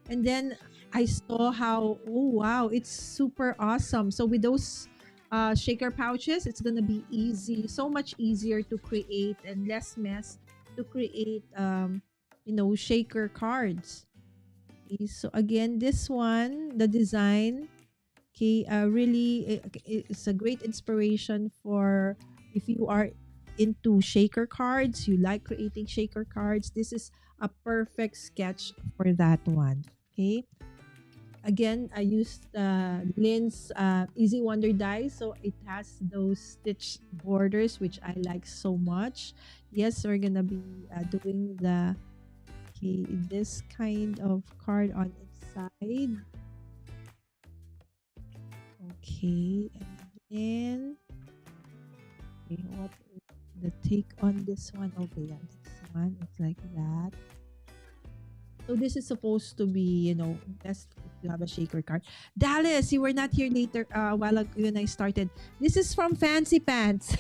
And then I saw how, oh wow, it's super awesome. So with those shaker pouches, it's gonna be easy, so much easier to create and less mess to create shaker cards. Okay, so again, this one, the design, okay, really it's a great inspiration for if you are into shaker cards, you like creating shaker cards. This is a perfect sketch for that one. Okay, again, I used Lynn's Easy Wonder dies, so it has those stitch borders, which I like so much. Yes, we're gonna be doing this kind of card on its side. Okay, and then what is the take on this one? Okay, yeah, this one, it's like that. So this is supposed to be, best if you have a shaker card. Dallas, you were not here later a while ago when I started. This is from Fancy Pants.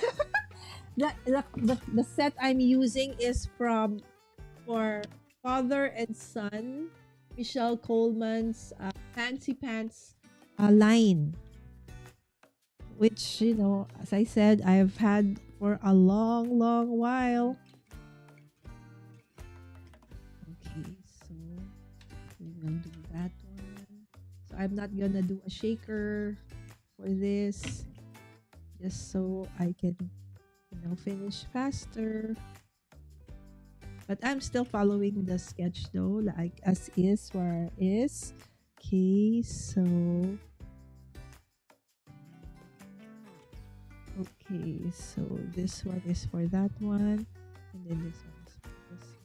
The set I'm using is for father and son, Michelle Coleman's Fancy Pants line, which, as I said, I've had for a long, long while. Okay, so we will do that one. So I'm not gonna do a shaker for this, just so I can, finish faster. But I'm still following the sketch though, like as is, where is. Okay, so okay, so this one is for that one, and then this one is for this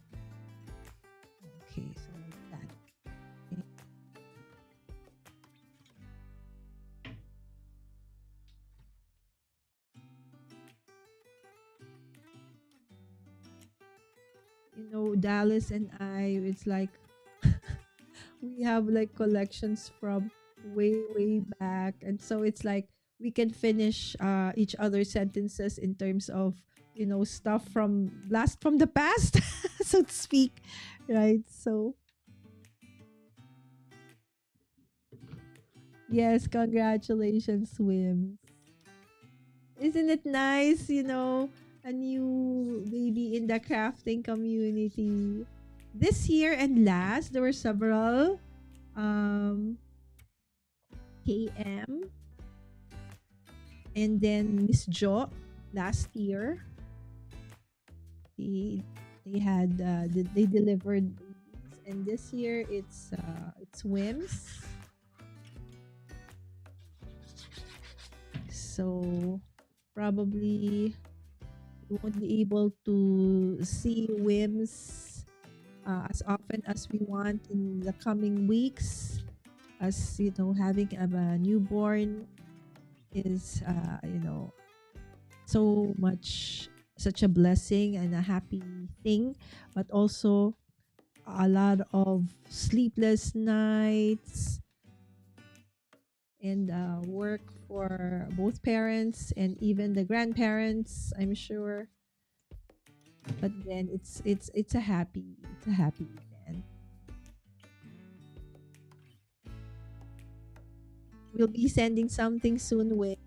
Dallas and I, it's like we have like collections from way back, and so it's like we can finish each other's sentences in terms of stuff from blast from the past, so to speak, right? So yes, congratulations, Swim. Isn't it nice, a new baby in the crafting community? This year and last, there were several KM, and then Miss Jo last year. They they had they delivered babies, and this year it's Wims. So probably we won't be able to see Wims as often as we want in the coming weeks, as having a newborn is so much, such a blessing and a happy thing, but also a lot of sleepless nights and work for both parents and even the grandparents, I'm sure. But then it's a happy event. We'll be sending something soon with.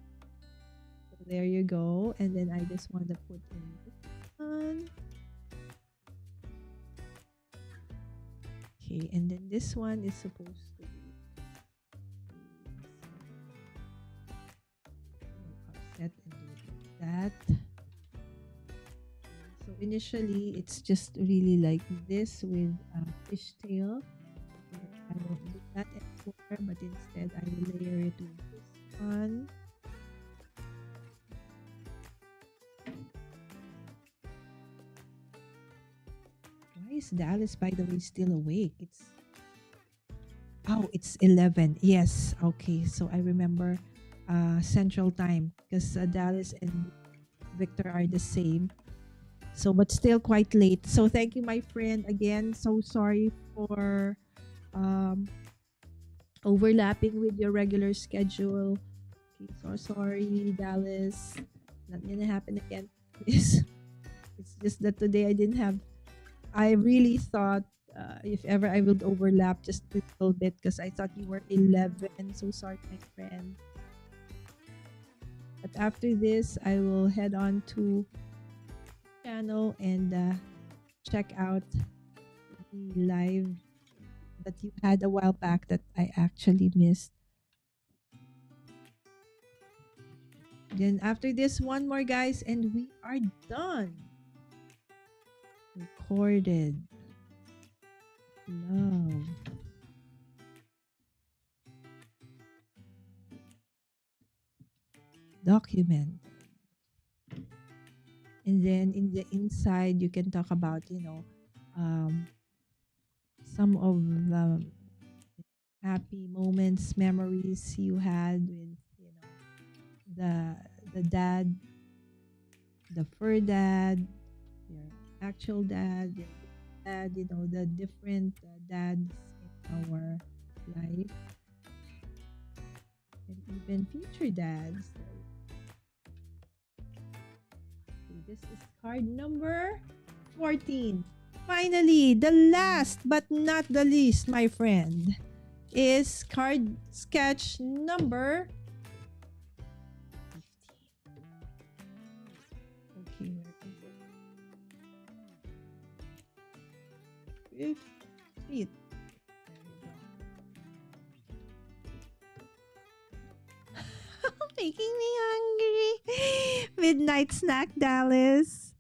So there you go. And then I just want to put in this one. Okay, and then this one is supposed to be offset and do it like that. So initially, it's just really like this with a fishtail. I won't do that anymore, but instead I will layer it with this one. Why is Dallas, by the way, still awake? It's 11. Yes, okay. So I remember Central Time, because Dallas and Victor are the same. So, but still quite late. So thank you, my friend. Again, so sorry for um, overlapping with your regular schedule. Okay, so sorry, Dallas. Not gonna happen again. It's just that today I didn't have. I really thought if ever I would overlap just a little bit, because I thought you were 11. So sorry, my friend. But after this, I will head on to channel and check out the live that you had a while back that I actually missed. Then after this, one more, guys, and we are done. Recorded. Love. Document. And then in the inside, you can talk about, um, some of the happy moments, memories you had with, the dad, the fur dad, your actual dad, your dad, the different dads in our life, and even future dads. Okay, this is card number 14. Finally, the last but not the least, my friend, is card sketch number 15. Okay, where is it? 15. Making me hungry. Midnight snack, Dallas.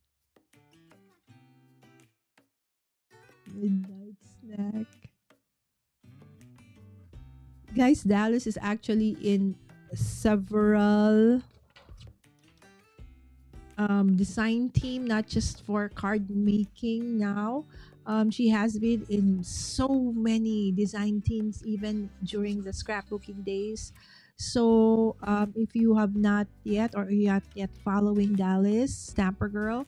Midnight snack. Guys, Dallas is actually in several design team, not just for card making now. She has been in so many design teams even during the scrapbooking days. So if you have not yet, or you're not yet following Dallas Stamper Girl,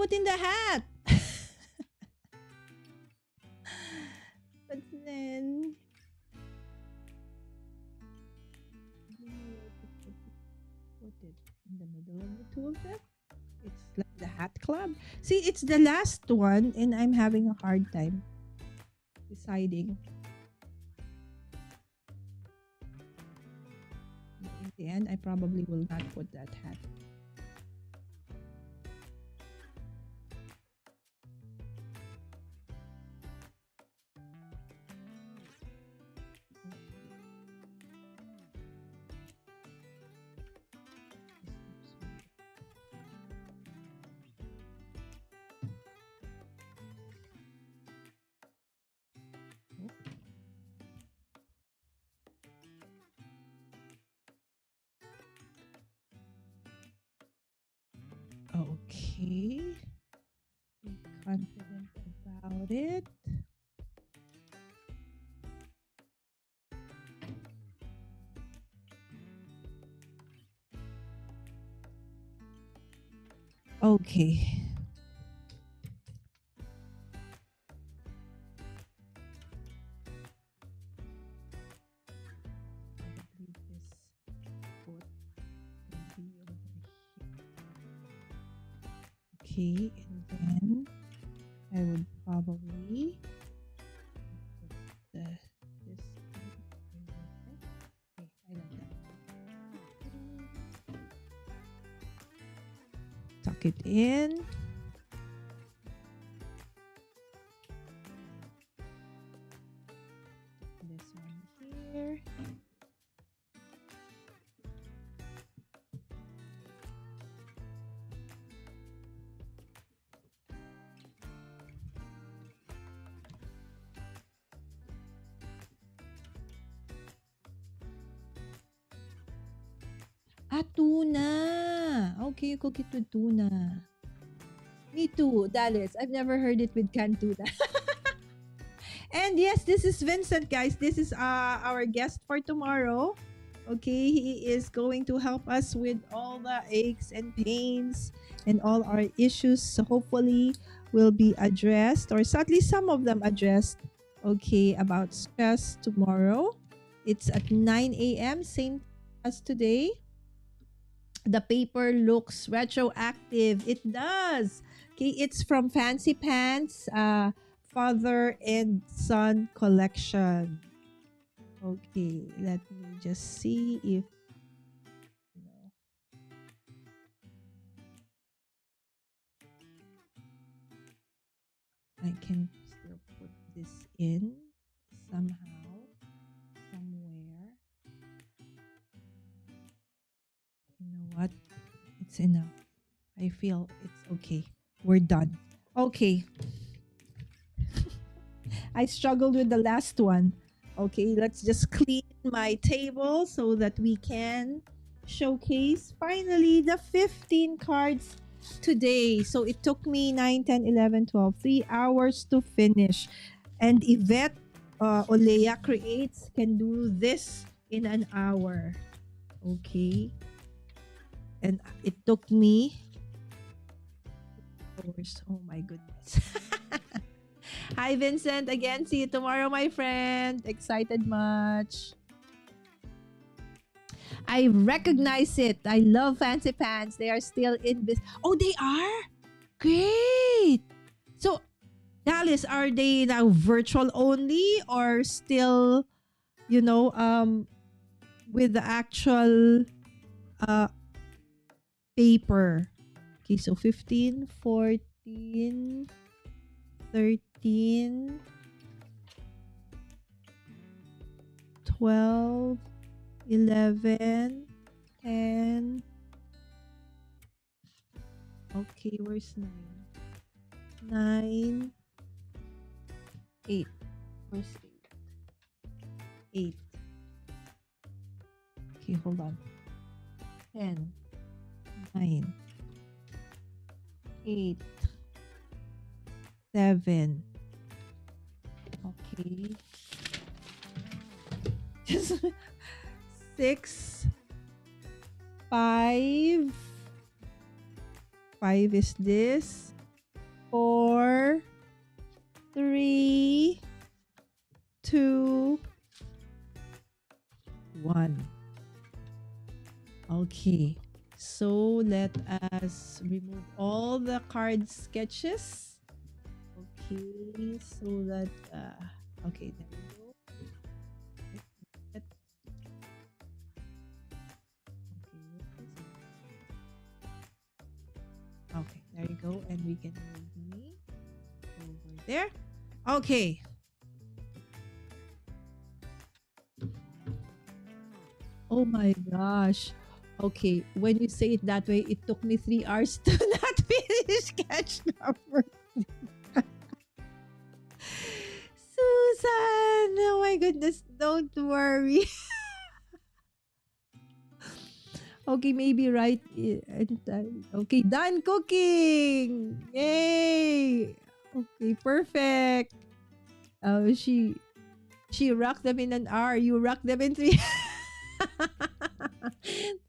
put in the hat. But then put it in the middle of the two of them. It's like the hat club. See, it's the last one, and I'm having a hard time deciding. In the end, I probably will not put that hat. Okay. Be confident about it. Okay. Probably this foot will be over here. Okay, and then I would probably put this in there. Okay, I like that. Tuck it in. This one here. Ah, tuna. Okay, you cook it with tuna. Me too, Dallas. I've never heard it with canned tuna. And yes, this is Vincent, guys. This is our guest for tomorrow. Okay, he is going to help us with all the aches and pains and all our issues. So hopefully will be addressed, or at least some of them addressed. Okay, about stress tomorrow. It's at 9 a.m. same as today. The paper looks retroactive. It does. Okay, it's from Fancy Pants, Father and Son collection. Okay, let me just see if you know. I can still put this in somehow, somewhere. You know what? It's enough. I feel it's okay. We're done. Okay. I struggled with the last one. Okay, let's just clean my table so that we can showcase finally the 15 cards today. So it took me 9, 10, 11, 12, 3 hours to finish. And Yvette Olea Creates can do this in an hour. Okay. And it took me hours. Oh my goodness. Hi, Vincent. Again, see you tomorrow, my friend. Excited much. I recognize it. I love Fancy Pants. They are still in this. Oh, they are? Great. So, Dallas, are they now virtual only or still, with the actual paper? Okay, so 15, 14, 13, 12, 11, 10. Okay, where's 9? 9, 8. Where's 8? 8. Okay, hold on. 10, 9, 8, 7. Okay. Just 6, 5. 5 is this. 4, 3, 2, 1. Okay. So let us remove all the card sketches. Okay. So that okay, there we go. Let- Okay, there you go. And we can move me over there. Okay. Oh my gosh. Okay, when you say it that way, it took me 3 hours to not finish sketch number. Susan, oh my goodness, don't worry. Okay, maybe right. Okay, done cooking. Yay. Okay, perfect. Oh, she rocked them in an hour. You rocked them in 3.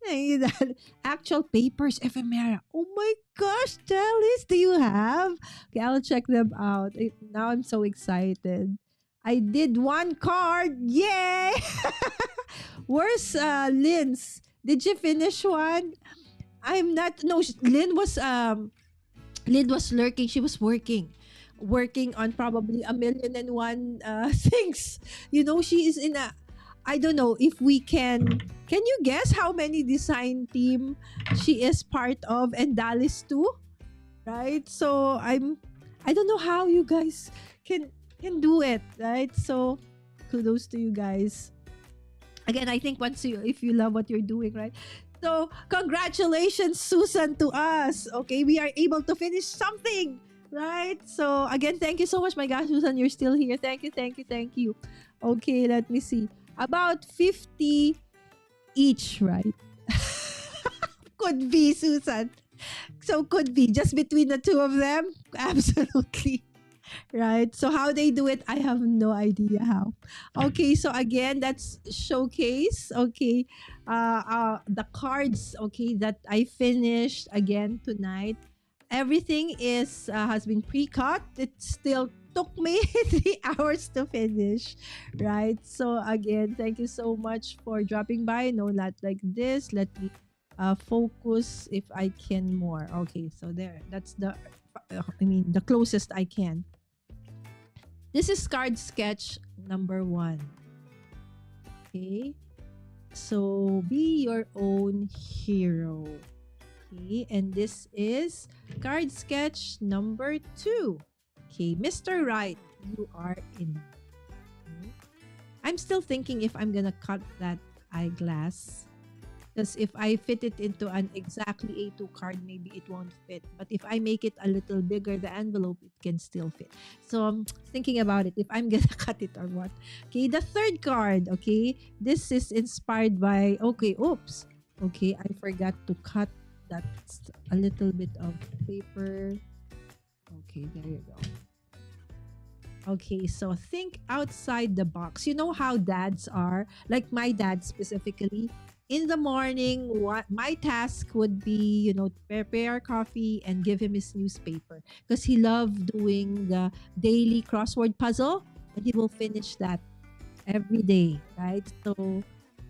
Thank you, Dad. Actual papers, ephemera. Oh my gosh, Dallas, do you have? Okay, I'll check them out. Now I'm so excited. I did one card. Yay! Where's Lynn's? Did you finish one? I'm not. No, Lynn was lurking. She was working on probably a million and one things. She is in a. I don't know if we can. Can you guess how many design team she is part of, and Dallas too? Right. So I'm. I don't know how you guys can do it. Right. So kudos to you guys. Again, I think if you love what you're doing, right? So congratulations, Susan, to us. Okay, we are able to finish something, right? So again, thank you so much. My gosh, Susan, you're still here. Thank you, thank you, thank you. Okay, let me see. About 50 each, right? Could be, Susan. So could be just between the two of them. Absolutely. Right. So how they do it, I have no idea how. Okay, so again, that's showcase. Okay. The cards, okay, that I finished again tonight. Everything is has been pre-cut. It still took me 3 hours to finish. Right. So again, thank you so much for dropping by. No, not like this. Let me focus if I can more. Okay, so there. That's the closest I can. This is card sketch number 1. Okay. So be your own hero. Okay. And this is card sketch number 2. Okay. Mr. Right, you are in. Okay. I'm still thinking if I'm gonna cut that eyeglass. Because if I fit it into an exactly A2 card, maybe it won't fit. But if I make it a little bigger, the envelope, it can still fit. So I'm thinking about it, if I'm gonna cut it or what. Okay, the third card, okay, this is inspired by, okay, oops. Okay, I forgot to cut that a little bit of paper. Okay, there you go. Okay, so think outside the box. You know how dads are, like my dad specifically. In the morning, what my task would be, to prepare coffee and give him his newspaper because he loved doing the daily crossword puzzle, and he will finish that every day, right? So,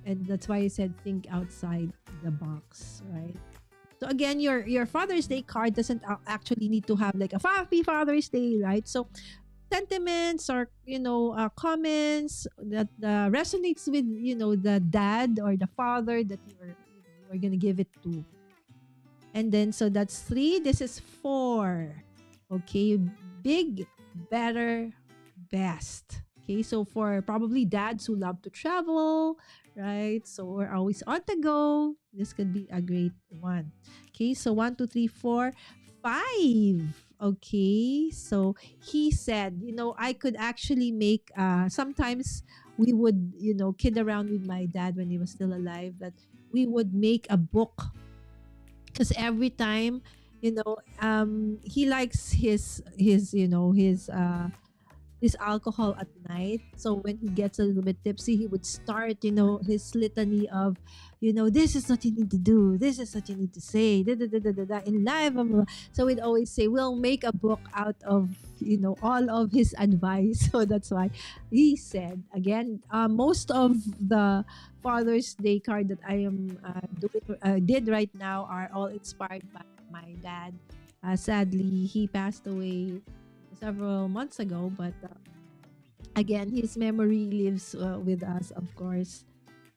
and that's why I said think outside the box, right? So again, your Father's Day card doesn't actually need to have like a Happy Father's Day, right? So sentiments or comments that resonates with the dad or the father that you're gonna give it to. And then so that's 3. This is 4. Okay, big, better, best. Okay, so for probably dads who love to travel, right? So we're always on the go. This could be a great one. Okay, so 1, 2, 3, 4, 5. Okay, so he said, I could actually make, sometimes we would, kid around with my dad when he was still alive, that we would make a book because every time, he likes his this alcohol at night. So when he gets a little bit tipsy, he would start, his litany of, this is what you need to do. This is what you need to say. Da, da, da, da, da, da, in life. Blah, blah, blah. So we'd always say, we'll make a book out of, all of his advice. So that's why he said, again, most of the Father's Day card that I am did right now are all inspired by my dad. Sadly, he passed away several months ago, but again, his memory lives with us, of course.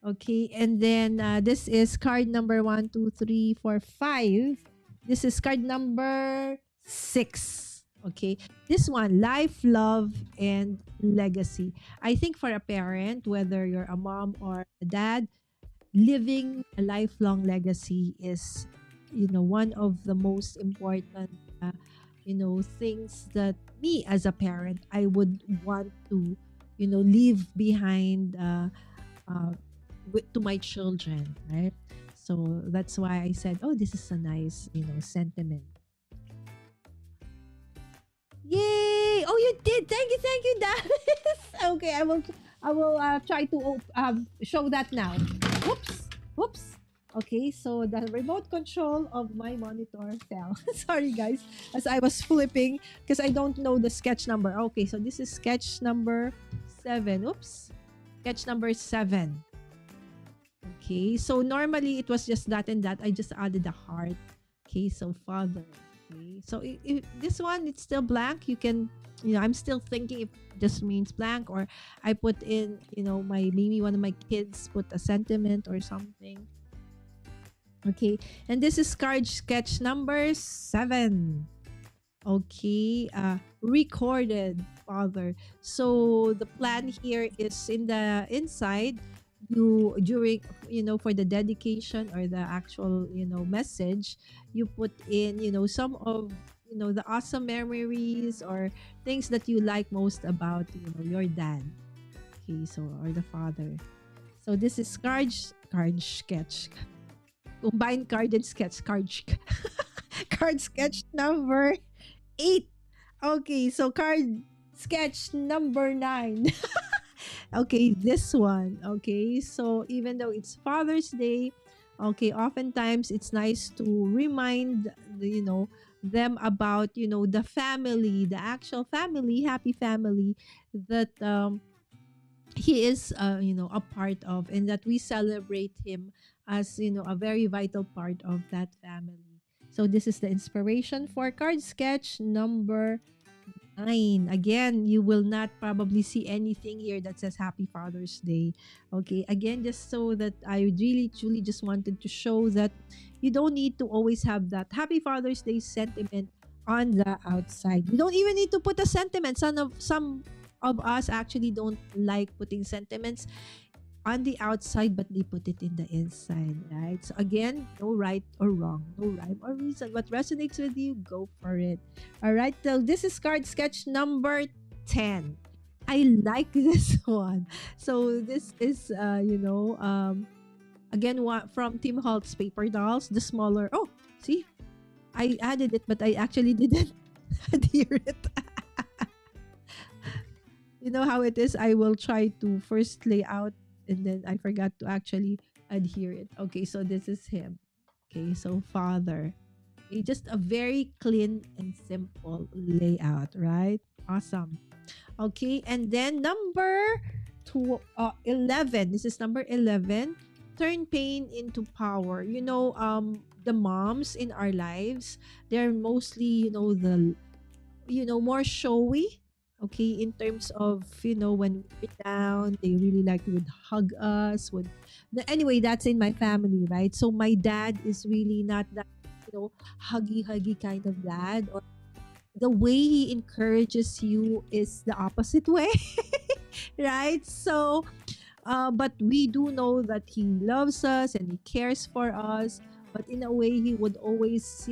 Okay, and then this is card number 1, 2, 3, 4, 5. This is card number 6. Okay, this one, life, love, and legacy. I think for a parent, whether you're a mom or a dad, living a lifelong legacy is, one of the most important, things that me as a parent, I would want to, leave behind to my children, right? So that's why I said, oh, this is a nice, sentiment. Yay! Oh, you did. Thank you, Dallas. Okay, I will try to show that now. Whoops, whoops. Okay, so the remote control of my monitor fell. Sorry, guys, as I was flipping because I don't know the sketch number. Okay, so this is sketch number 7. Oops, sketch number 7. Okay, so normally it was just that and that. I just added a heart. Okay, so father. Okay, so if this one it's still blank, you can, I'm still thinking if this means blank or I put in, my maybe one of my kids put a sentiment or something. Okay, and this is card sketch number 7. Okay, recorded father. So the plan here is in the inside, you during, for the dedication or the actual, message, you put in, some of, the awesome memories or things that you like most about, your dad. Okay, so or the father. So this is card sketch. Combined card and sketch card sketch number 8. Okay, so card sketch number 9. Okay, this one. Okay, so even though it's Father's Day, okay, oftentimes it's nice to remind them about, the family, the actual family, happy family that he is, a part of, and that we celebrate him as, a very vital part of that family. So this is the inspiration for card sketch number 9. Again, you will not probably see anything here that says Happy Father's Day. Okay, again, just so that I really truly just wanted to show that you don't need to always have that Happy Father's Day sentiment on the outside. You don't even need to put a sentiment. Some of us actually don't like putting sentiments on the outside, but they put it in the inside, right? So again, no right or wrong, no rhyme or reason. What resonates with you, go for it. All right, so this is card sketch number 10. I like this one. So this is, again, from Tim Holtz Paper Dolls, the smaller. Oh, see, I added it, but I actually didn't adhere it. You know how it is. I will try to first lay out and then I forgot to actually adhere it. Okay, so this is him. Okay, so father. Okay, just a very clean and simple layout, right? Awesome. Okay, and then number 11. This is number 11. Turn pain into power. The moms in our lives, they're mostly, more showy. Okay, in terms of, when we're down, they really would hug us. Anyway, that's in my family, right? So my dad is really not that, huggy kind of dad. Or the way he encourages you is the opposite way, right? So, but we do know that he loves us and he cares for us. But in a way, he would always,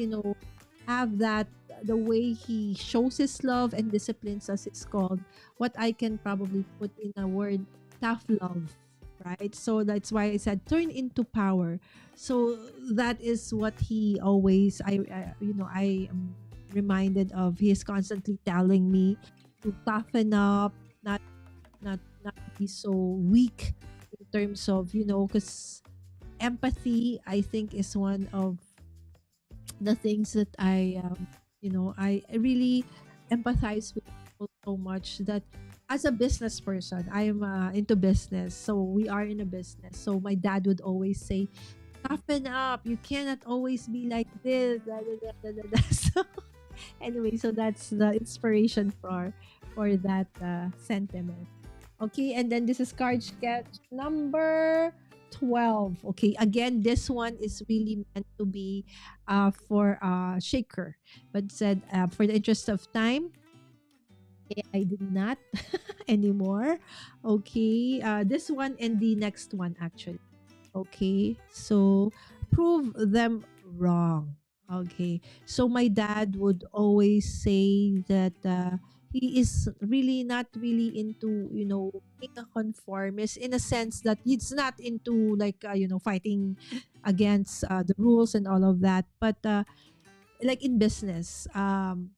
have that, the way he shows his love and disciplines us is called what I can probably put in a word, tough love, right? So that's why I said turn into power. So that is what he always, I am reminded of. He is constantly telling me to toughen up, not not be so weak in terms of, because empathy, I think, is one of the things that I really empathize with people so much that as a business person, I am into business. So we are in a business. So my dad would always say, toughen up. You cannot always be like this. Da, da, da, da, da, da." So anyway, so that's the inspiration for that sentiment. Okay, and then this is card sketch number 12. Okay, again, this one is really meant to be for shaker, but said for the interest of time, I did not anymore. Okay, this one and the next one actually. Okay, so prove them wrong. Okay, so my dad would always say that he is really not really into, being a conformist, in a sense that he's not into like, fighting against the rules and all of that. But like in business, of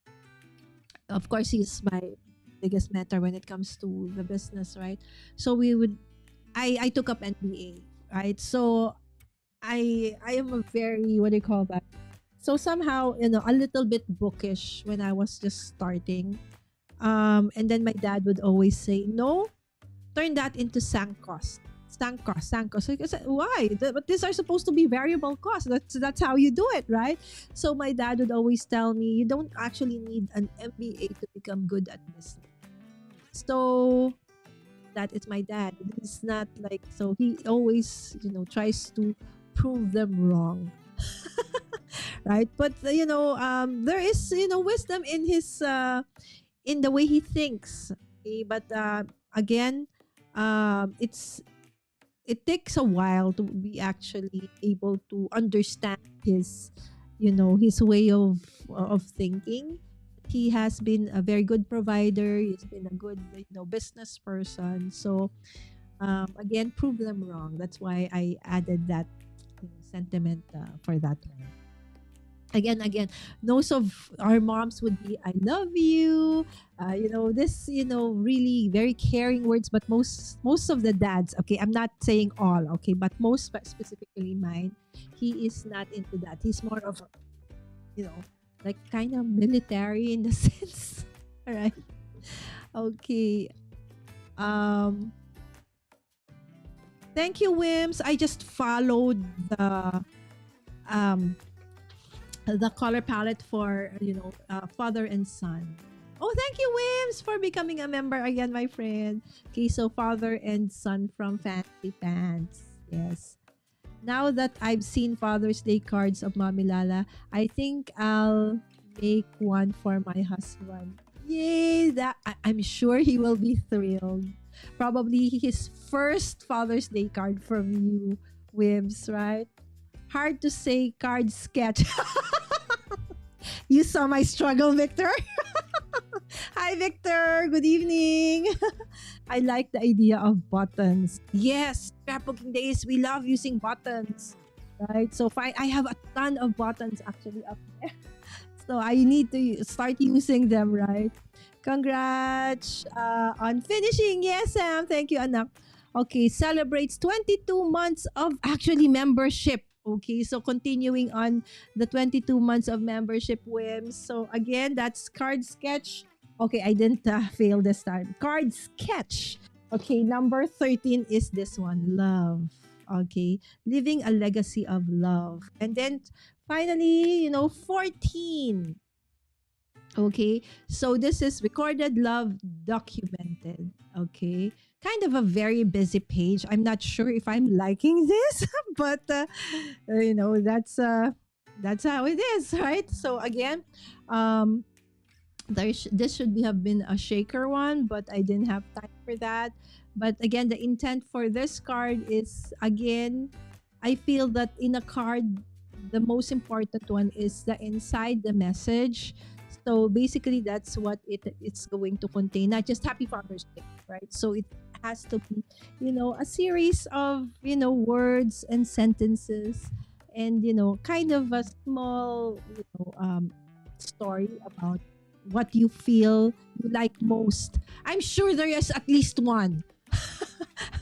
course, he's my biggest mentor when it comes to the business, right? So I took up NBA, right? So I am a very, what do you call that? So somehow, a little bit bookish when I was just starting. And then my dad would always say, "No, turn that into sunk cost." Sunk cost. So I said, why? But these are supposed to be variable costs. That's how you do it, right? So my dad would always tell me, you don't actually need an MBA to become good at business. So that is my dad. He's not like, so he always, tries to prove them wrong. Right? But there is, wisdom in his in the way he thinks. Okay? But again, it takes a while to be actually able to understand his way of thinking. He has been a very good provider. He's been a good, business person. So again, prove them wrong. That's why I added that, sentiment for that one. Again, most of our moms would be, I love you, this, really very caring words. But most of the dads, okay, I'm not saying all, okay, but most, specifically mine, he is not into that. He's more of a, you know like kind of military in the sense. All right. Okay. um Thank you, Wims. I just followed um the color palette for, father and son. Oh, thank you, Wims, for becoming a member again, my friend. Okay, so father and son from Fancy Pants. Yes. Now that I've seen Father's Day cards of Mami Lala, I think I'll make one for my husband. Yay! I'm sure he will be thrilled. Probably his first Father's Day card from you, Wims, right? Hard to say card sketch. You saw my struggle, Victor. Hi, Victor. Good evening. I like the idea of buttons. Yes, scrapbooking days, we love using buttons, right? So fine, I have a ton of buttons actually up there. So I need to start using them, right? Congrats on finishing. Yes, Sam. Thank you, anak. Okay, celebrates 22 months of actually membership. Okay, so continuing on the 22 months of membership, Wims. So again, that's card sketch. Okay, I didn't fail this time. Card sketch. Okay, number 13 is this one, love. Okay, living a legacy of love. And then finally, 14. Okay, so this is recorded love documented. Okay, kind of a very busy page. I'm not sure if I'm liking this, but that's how it is, right? So again, um, this should have been a shaker one, but I didn't have time for that. But again, the intent for this card is, again, I feel that in a card, the most important one is the inside, the message. So basically, that's what it's going to contain, not just Happy Father's Day, right? So it has to be, a series of, words and sentences, and, kind of a small, story about what you feel you like most. I'm sure there is at least one.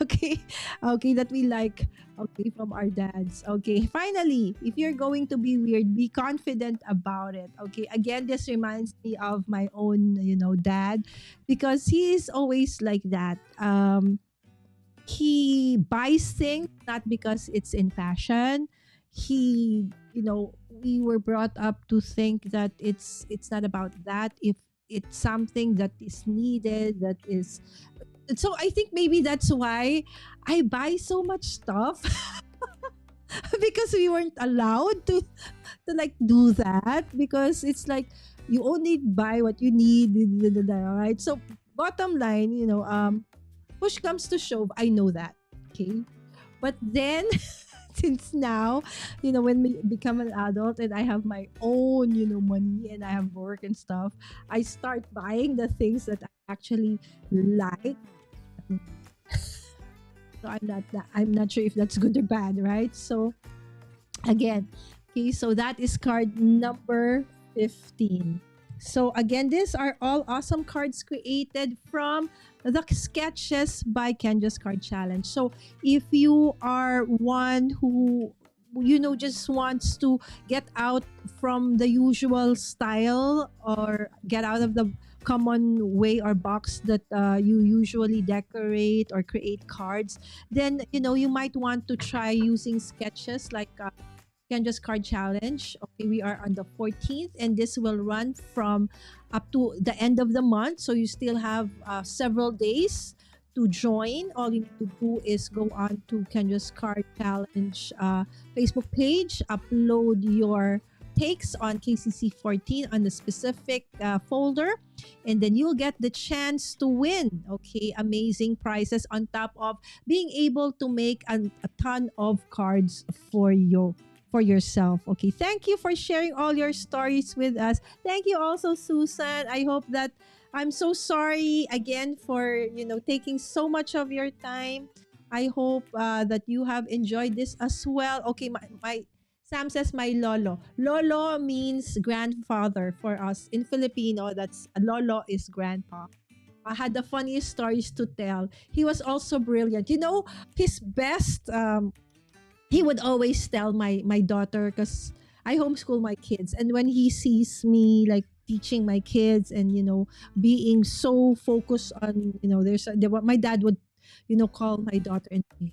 Okay. Okay, that we like. Okay, from our dads. Okay, finally, if you're going to be weird, be confident about it. Okay, again, this reminds me of my own, dad, because he is always like that. He buys things not because it's in fashion. He, we were brought up to think that it's not about that. If it's something that is needed, that is, so I think maybe that's why I buy so much stuff. Because we weren't allowed to like do that, because it's like you only buy what you need, right? So bottom line, push comes to shove, I know that. Okay. But then since now, when we become an adult and I have my own, money, and I have work and stuff, I start buying the things that I actually like. So I'm not sure if that's good or bad, right? So again, okay, so that is card number 15. So again, these are all awesome cards created from the sketches by Kendra's Card Challenge. So if you are one who just wants to get out from the usual style, or get out of the common way or box that you usually decorate or create cards, then you might want to try using sketches like Kendra's Card Challenge. Okay, we are on the 14th, and this will run from up to the end of the month. So you still have several days to join. All you need to do is go on to Kendra's Card Challenge Facebook page, upload your takes on KCC 14 on the specific folder, and then you'll get the chance to win. Okay, amazing prizes on top of being able to make a ton of cards for yourself. Okay, thank you for sharing all your stories with us. Thank you also, Susan. I hope that, I'm so sorry again for taking so much of your time. I hope that you have enjoyed this as well. Okay, my Sam says my lolo. Lolo means grandfather for us in Filipino. That's lolo is grandpa. I had the funniest stories to tell. He was also brilliant. His best he would always tell my daughter, because I homeschool my kids, and when he sees me like teaching my kids and being so focused on my dad would call my daughter and say,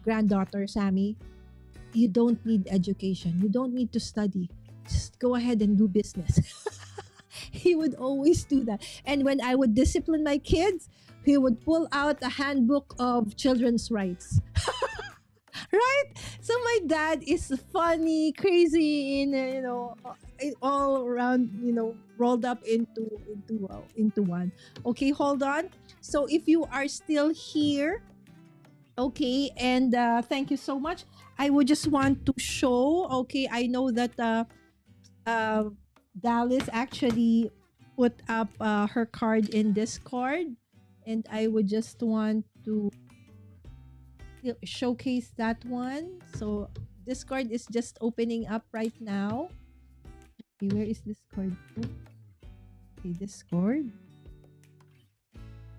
granddaughter Sammy, you don't need education, you don't need to study, just go ahead and do business. He would always do that. And when I would discipline my kids, he would pull out a handbook of children's rights. Right? So my dad is funny, crazy, in all around, rolled up into one. Okay, hold on. So if you are still here, okay, and thank you so much. I would just want to show. Okay, I know that uh, Dallas actually put up her card in Discord, and I would just want to showcase that one. So Discord is just opening up right now. Okay, where is Discord? Okay, Discord.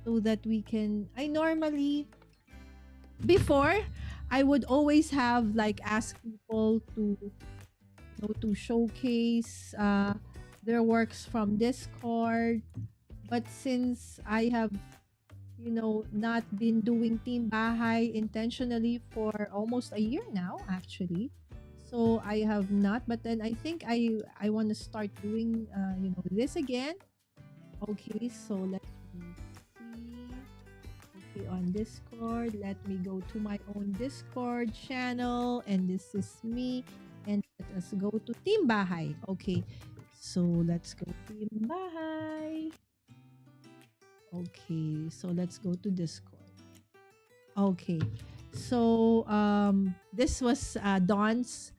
So that we can, I normally, before, I would always have like ask people to showcase their works from Discord. But since I have not been doing Team Bahay intentionally for almost a year now, actually. So I have not, but then I think I want to start doing this again. Okay, so let me see. Okay, on Discord, let me go to my own Discord channel, and this is me. And let us go to Team Bahay. Okay, so let's go Team Bahay. Okay, so let's go to Discord. Okay, so this was Dawn's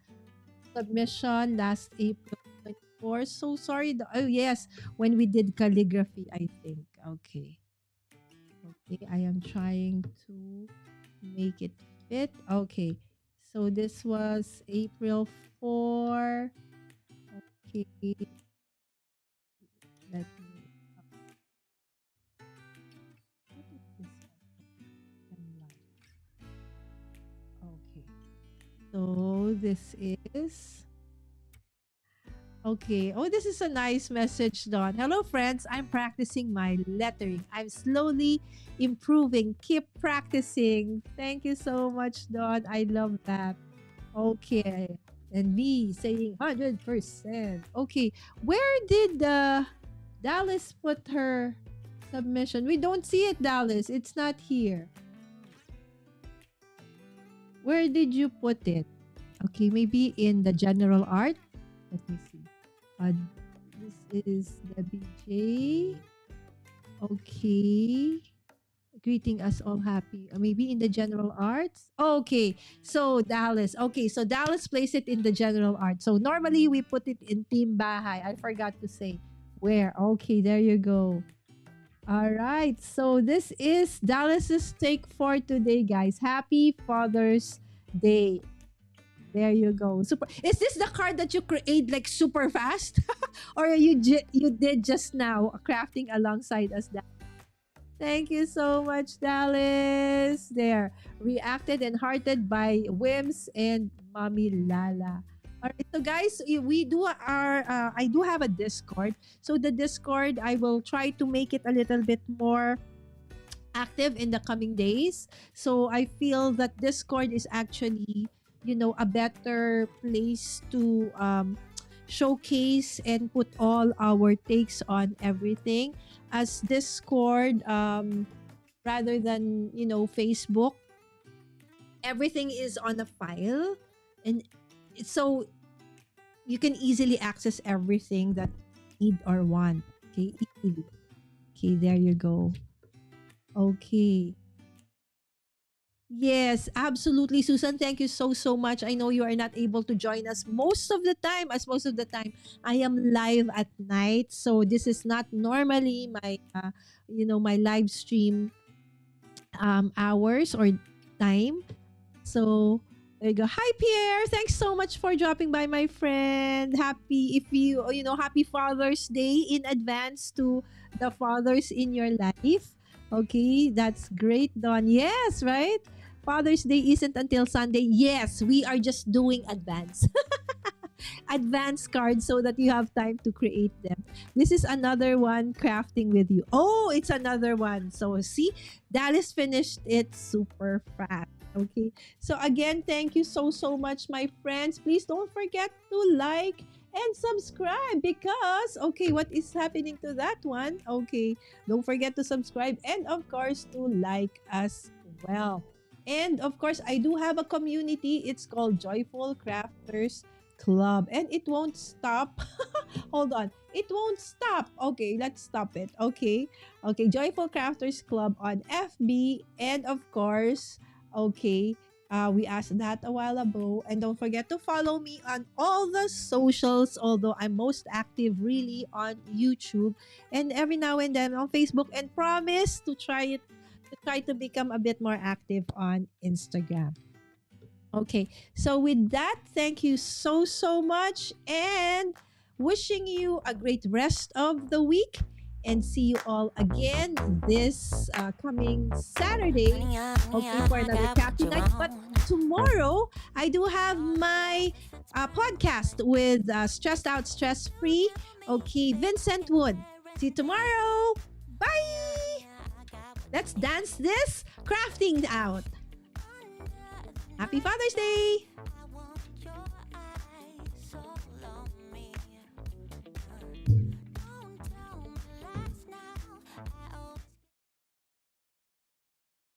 submission last April 24. So sorry. Oh yes, when we did calligraphy, I think. Okay, okay, I am trying to make it fit. Okay, so this was April 4. Okay, Let me. What is this one? Okay. So this is okay. Oh, this is a nice message, Don. Hello, friends. I'm practicing my lettering. I'm slowly improving. Keep practicing. Thank you so much, Don. I love that. Okay. And me saying 100%. Okay. Where did Dallas put her submission? We don't see it, Dallas. It's not here. Where did you put it? Okay, maybe in the general art. Let me see. Uh, this is Debbie J. Okay. Greeting us all happy. Maybe in the general arts. Okay. So Dallas. Okay. So Dallas placed it in the general art. So normally we put it in Team Bahay. I forgot to say where. Okay. There you go. All right. So this is Dallas's take for today, guys. Happy Father's Day. There you go. Super. Is this the card that you create like super fast, or you did just now crafting alongside us? Thank you so much, Dallas. There, reacted and hearted by Wims and Mommy Lala. All right, so guys, we do our. I do have a Discord. So the Discord, I will try to make it a little bit more active in the coming days. So I feel that Discord is actually, a better place to showcase and put all our takes on everything. As Discord, rather than, Facebook, everything is on a file. And so you can easily access everything that you need or want. Okay, easily. Okay, there you go. Okay. Yes, absolutely, Susan. Thank you so, so much. I know you are not able to join us most of the time, as most of the time I am live at night. So this is not normally my, my live stream hours or time. So there you go. Hi, Pierre. Thanks so much for dropping by, my friend. Happy, if happy Father's Day in advance to the fathers in your life. Okay, that's great, Don. Yes, right? Father's Day isn't until Sunday. Yes, we are just doing advance. Advance cards so that you have time to create them. This is another one, crafting with you. Oh, it's another one. So see, Dallas finished it super fast. Okay. So again, thank you so so much, my friends. Please don't forget to like and subscribe because okay, what is happening to that one? Okay, don't forget to subscribe and of course to like as well. And of course, I do have a community. It's called Joyful Crafters Club and it won't stop. Hold on. It won't stop. Okay, let's stop it. Okay. Okay, Joyful Crafters Club on FB and of course, okay, we asked that a while ago. And don't forget to follow me on all the socials, although I'm most active really on YouTube and every now and then on Facebook and promise to try to become a bit more active on Instagram. Okay, so with that, thank you so, so much and wishing you a great rest of the week and see you all again this coming Saturday. Okay, for another Crafty Night. But tomorrow, I do have my podcast with Stressed Out, Stress Free. Okay, Vincent Wood. See you tomorrow. Bye. Let's dance this crafting out. Happy Father's Day.